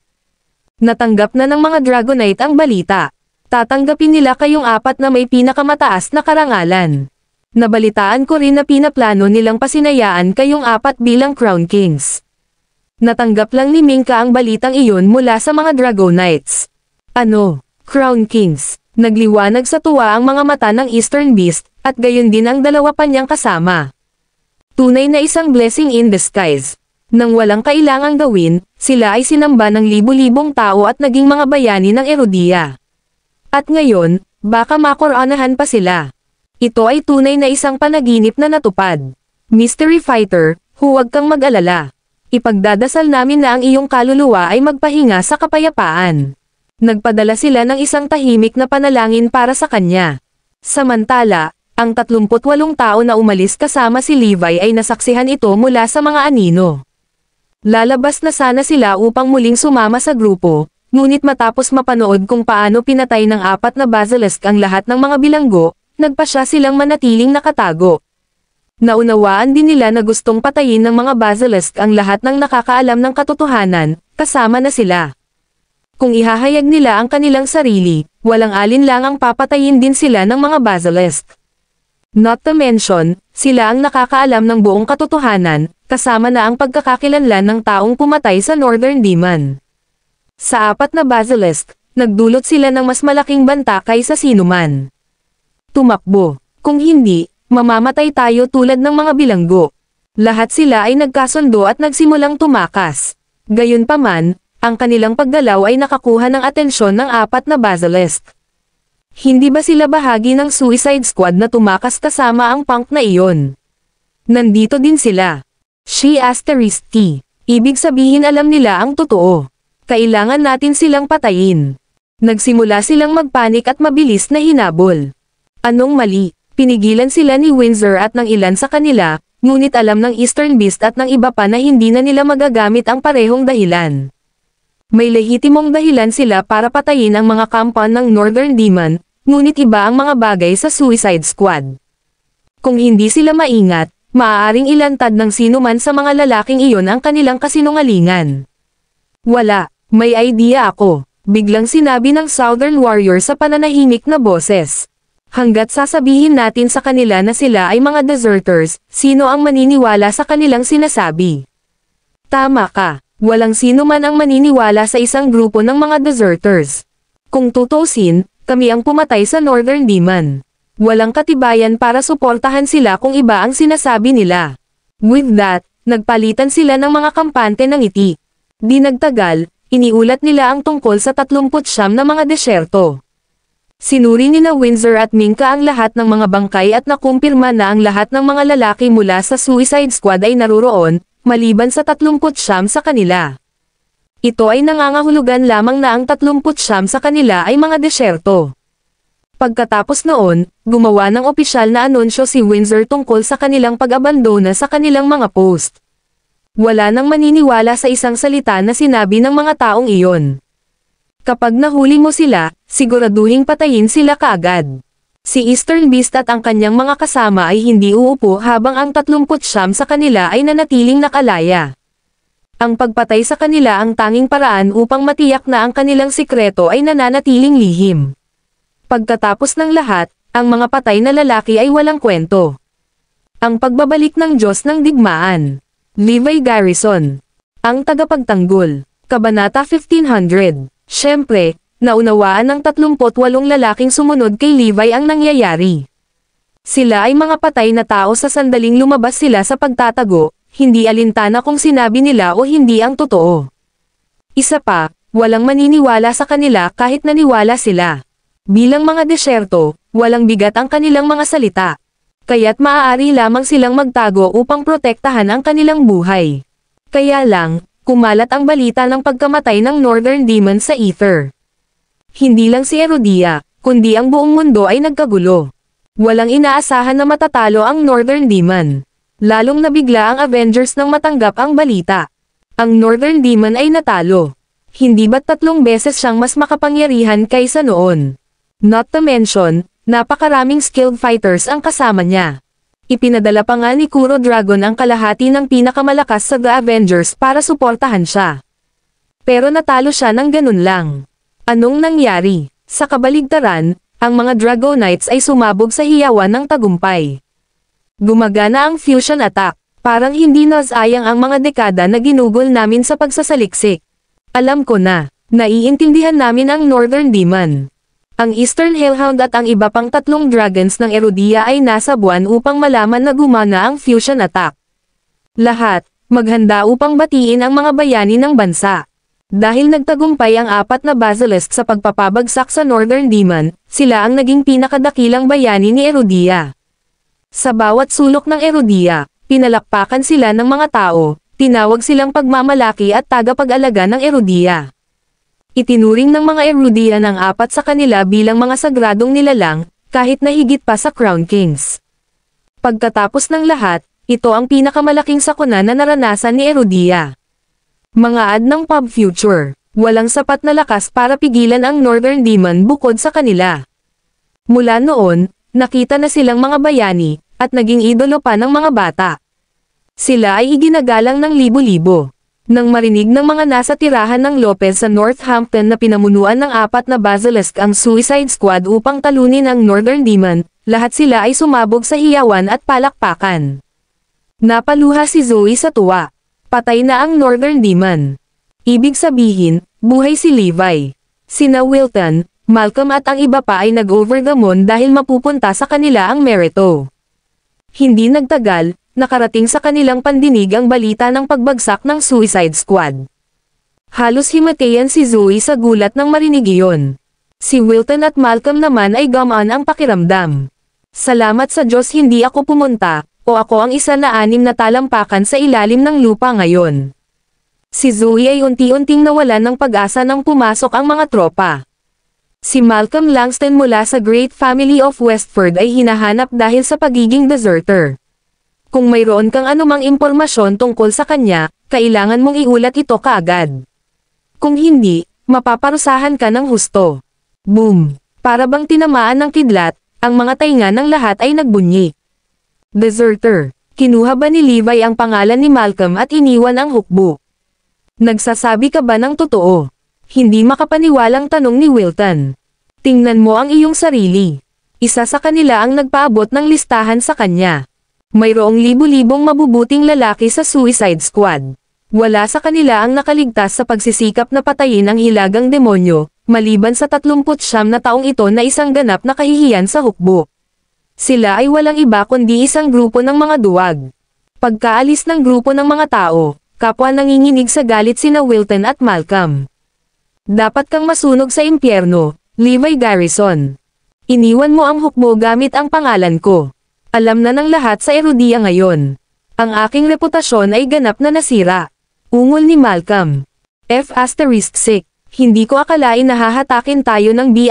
Natanggap na ng mga Dragonite ang balita. Tatanggapin nila kayong apat na may pinakamataas na karangalan. Nabalitaan ko rin na pinaplano nilang pasinayaan kayong apat bilang Crown Kings. Natanggap lang ni Minka ang balitang iyon mula sa mga Dragonites. Ano? Crown Kings. Nagliwanag sa tuwa ang mga mata ng Eastern Beast, at gayon din ang dalawa pa niyang kasama. Tunay na isang blessing in disguise. Nang walang kailangang gawin, sila ay sinamba ng libu-libong tao at naging mga bayani ng Erudia. At ngayon, baka makoronahan pa sila. Ito ay tunay na isang panaginip na natupad. Mystery Fighter, huwag kang mag-alala. Ipagdadasal namin na ang iyong kaluluwa ay magpahinga sa kapayapaan. Nagpadala sila ng isang tahimik na panalangin para sa kanya. Samantala, ang 38 tao na umalis kasama si Levi ay nasaksihan ito mula sa mga anino. Lalabas na sana sila upang muling sumama sa grupo, ngunit matapos mapanood kung paano pinatay ng apat na basilisk ang lahat ng mga bilanggo, nagpasya silang manatiling nakatago. Naunawaan din nila na gustong patayin ng mga basilisk ang lahat ng nakakaalam ng katotohanan, kasama na sila. Kung ihahayag nila ang kanilang sarili, walang alin lang ang papatayin din sila ng mga basilisk. Not to mention, sila ang nakakaalam ng buong katotohanan, kasama na ang pagkakakilanlan ng taong pumatay sa Northern Demon. Sa apat na basilisk, nagdulot sila ng mas malaking banta kaysa sinuman. Tumakbo. Kung hindi, mamamatay tayo tulad ng mga bilanggo. Lahat sila ay nagkasundo at nagsimulang tumakas. Gayunpaman, ang kanilang paggalaw ay nakakuha ng atensyon ng apat na basilisk. Hindi ba sila bahagi ng Suicide Squad na tumakas kasama ang punk na iyon? Nandito din sila. She asterisk T. Ibig sabihin alam nila ang totoo. Kailangan natin silang patayin. Nagsimula silang magpanik at mabilis na hinabol. Anong mali? Pinigilan sila ni Windsor at ng ilan sa kanila, ngunit alam ng Eastern Beast at ng iba pa na hindi na nila magagamit ang parehong dahilan. May lehitimong dahilan sila para patayin ang mga kampan ng Northern Demon, ngunit iba ang mga bagay sa Suicide Squad. Kung hindi sila maingat, maaaring ilantad ng sino man sa mga lalaking iyon ang kanilang kasinungalingan. Wala, may idea ako, biglang sinabi ng Southern Warrior sa pananahimik na boses. Hanggat sasabihin natin sa kanila na sila ay mga deserters, sino ang maniniwala sa kanilang sinasabi? Tama ka. Walang sino man ang maniniwala sa isang grupo ng mga deserters. Kung tutusin, kami ang pumatay sa Northern Demon. Walang katibayan para suportahan sila kung iba ang sinasabi nila. With that, nagpalitan sila ng mga kampante ng ngiti. Di nagtagal, iniulat nila ang tungkol sa 39 na mga desyerto. Sinuri ni na Windsor at Minka ang lahat ng mga bangkay at nakumpirma na ang lahat ng mga lalaki mula sa Suicide Squad ay naruroon, maliban sa 39 sa kanila. Ito ay nangangahulugan lamang na ang 39 sa kanila ay mga desyerto. Pagkatapos noon, gumawa ng opisyal na anunsyo si Windsor tungkol sa kanilang pag-abandona sa kanilang mga post. Wala nang maniniwala sa isang salita na sinabi ng mga taong iyon. Kapag nahuli mo sila, siguraduhing patayin sila kaagad. Si Eastern Beast at ang kanyang mga kasama ay hindi uupo habang ang 39 sa kanila ay nanatiling nakalaya. Ang pagpatay sa kanila ang tanging paraan upang matiyak na ang kanilang sikreto ay nananatiling lihim. Pagkatapos ng lahat, ang mga patay na lalaki ay walang kwento. Ang pagbabalik ng Diyos ng Digmaan. Levi Garrison. Ang tagapagtanggol. Kabanata 1500. Siyempre, naunawaan ng 38 lalaking sumunod kay Levi ang nangyayari. Sila ay mga patay na tao sa sandaling lumabas sila sa pagtatago, hindi alintana kung sinabi nila o hindi ang totoo. Isa pa, walang maniniwala sa kanila kahit naniwala sila. Bilang mga desyerto, walang bigat ang kanilang mga salita. Kaya't maaari lamang silang magtago upang protektahan ang kanilang buhay. Kaya lang, kumalat ang balita ng pagkamatay ng Northern Demon sa ether. Hindi lang si Herodia, kundi ang buong mundo ay nagkagulo. Walang inaasahan na matatalo ang Northern Demon. Lalong nabigla ang Avengers nang matanggap ang balita. Ang Northern Demon ay natalo. Hindi ba't 3 beses siyang mas makapangyarihan kaysa noon? Not to mention, napakaraming skilled fighters ang kasama niya. Ipinadala pa nga ni Kuro Dragon ang kalahati ng pinakamalakas sa The Avengers para suportahan siya. Pero natalo siya ng ganun lang. Anong nangyari? Sa kabaligtaran, ang mga Dragonites ay sumabog sa hiyawan ng tagumpay. Gumagana ang fusion attack. Parang hindi nasayang ang mga dekada na ginugol namin sa pagsasaliksik. Alam ko na, naiintindihan namin ang Northern Demon. Ang Eastern Hellhound at ang iba pang 3 dragons ng Herodia ay nasa buwan upang malaman na gumana ang fusion attack. Lahat, maghanda upang batiin ang mga bayani ng bansa. Dahil nagtagumpay ang 4 na basilisk sa pagpapabagsak sa Northern Demon, sila ang naging pinakadakilang bayani ni Herodia. Sa bawat sulok ng Herodia, pinalakpakan sila ng mga tao, tinawag silang pagmamalaki at tagapag-alaga ng Herodia. Itinuring ng mga Herodian ang 4 sa kanila bilang mga sagradong nilalang, kahit na higit pa sa Crown Kings. Pagkatapos ng lahat, ito ang pinakamalaking sakuna na naranasan ni Herodia. Mga ad ng pub future, walang sapat na lakas para pigilan ang Northern Demon bukod sa kanila. Mula noon, nakita na silang mga bayani, at naging idolo pa ng mga bata. Sila ay iginagalang ng libo-libo. Nang marinig ng mga nasa tirahan ng Lopez sa Northampton na pinamunuan ng 4 na basilisk ang Suicide Squad upang talunin ang Northern Demon, lahat sila ay sumabog sa hiyawan at palakpakan. Napaluha si Zoe sa tuwa. Patay na ang Northern Demon. Ibig sabihin, buhay si Levi. Sina Wilton, Malcolm at ang iba pa ay nag-over the moon dahil mapupunta sa kanila ang Merito. Hindi nagtagal, nakarating sa kanilang pandinig ang balita ng pagbagsak ng Suicide Squad. Halos himatayan si Zoe sa gulat nang marinig iyon. Si Wilton at Malcolm naman ay gamaan ang pakiramdam. Salamat sa Diyos hindi ako pumunta, o ako ang isa na 6 na talampakan sa ilalim ng lupa ngayon. Si Zoe ay unti-unting nawalan ng pag-asa nang pumasok ang mga tropa. Si Malcolm Langston mula sa Great Family of Westford ay hinahanap dahil sa pagiging deserter. Kung mayroon kang anumang impormasyon tungkol sa kanya, kailangan mong iulat ito kaagad. Kung hindi, mapaparusahan ka ng husto. Boom! Para bang tinamaan ng kidlat, ang mga tainga ng lahat ay nagbunyi. Deserter. Kinuha ba ni Levi ang pangalan ni Malcolm at iniwan ang hukbo? Nagsasabi ka ba ng totoo? Hindi makapaniwalang tanong ni Wilton. Tingnan mo ang iyong sarili. Isa sa kanila ang nagpaabot ng listahan sa kanya. Mayroong libu-libong mabubuting lalaki sa Suicide Squad. Wala sa kanila ang nakaligtas sa pagsisikap na patayin ang hilagang demonyo, maliban sa 39 na taong ito na isang ganap na kahihiyan sa hukbo. Sila ay walang iba kundi isang grupo ng mga duwag. Pagkaalis ng grupo ng mga tao, kapwa nanginginig sa galit sina Wilton at Malcolm. Dapat kang masunog sa impyerno, Levi Garrison. Iniwan mo ang hukbo gamit ang pangalan ko. Alam na ng lahat sa Herodia ngayon. Ang aking reputasyon ay ganap na nasira. Ungol ni Malcolm. F*6. Hindi ko akalain na hahatakin tayo ng B***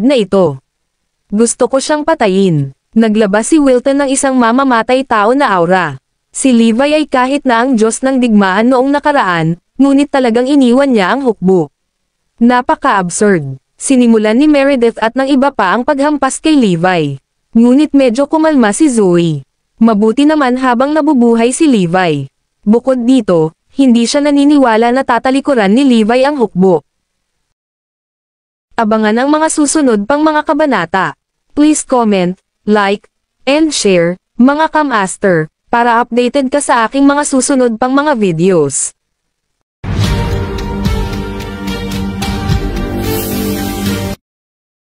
na ito. Gusto ko siyang patayin. Naglabas si Wilton ng isang mamamatay tao na aura. Si Levi ay kahit na ang Diyos ng digmaan noong nakaraan, ngunit talagang iniwan niya ang hukbo. Napaka-absurd. Sinimulan ni Meredith at ng iba pa ang paghampas kay Levi. Ngunit medyo kumalma si Zoe. Mabuti naman habang nabubuhay si Levi. Bukod dito, hindi siya naniniwala na tatalikuran ni Levi ang hukbo. Abangan ang mga susunod pang mga kabanata. Please comment, like, and share, mga Kamaster, para updated ka sa aking mga susunod pang mga videos.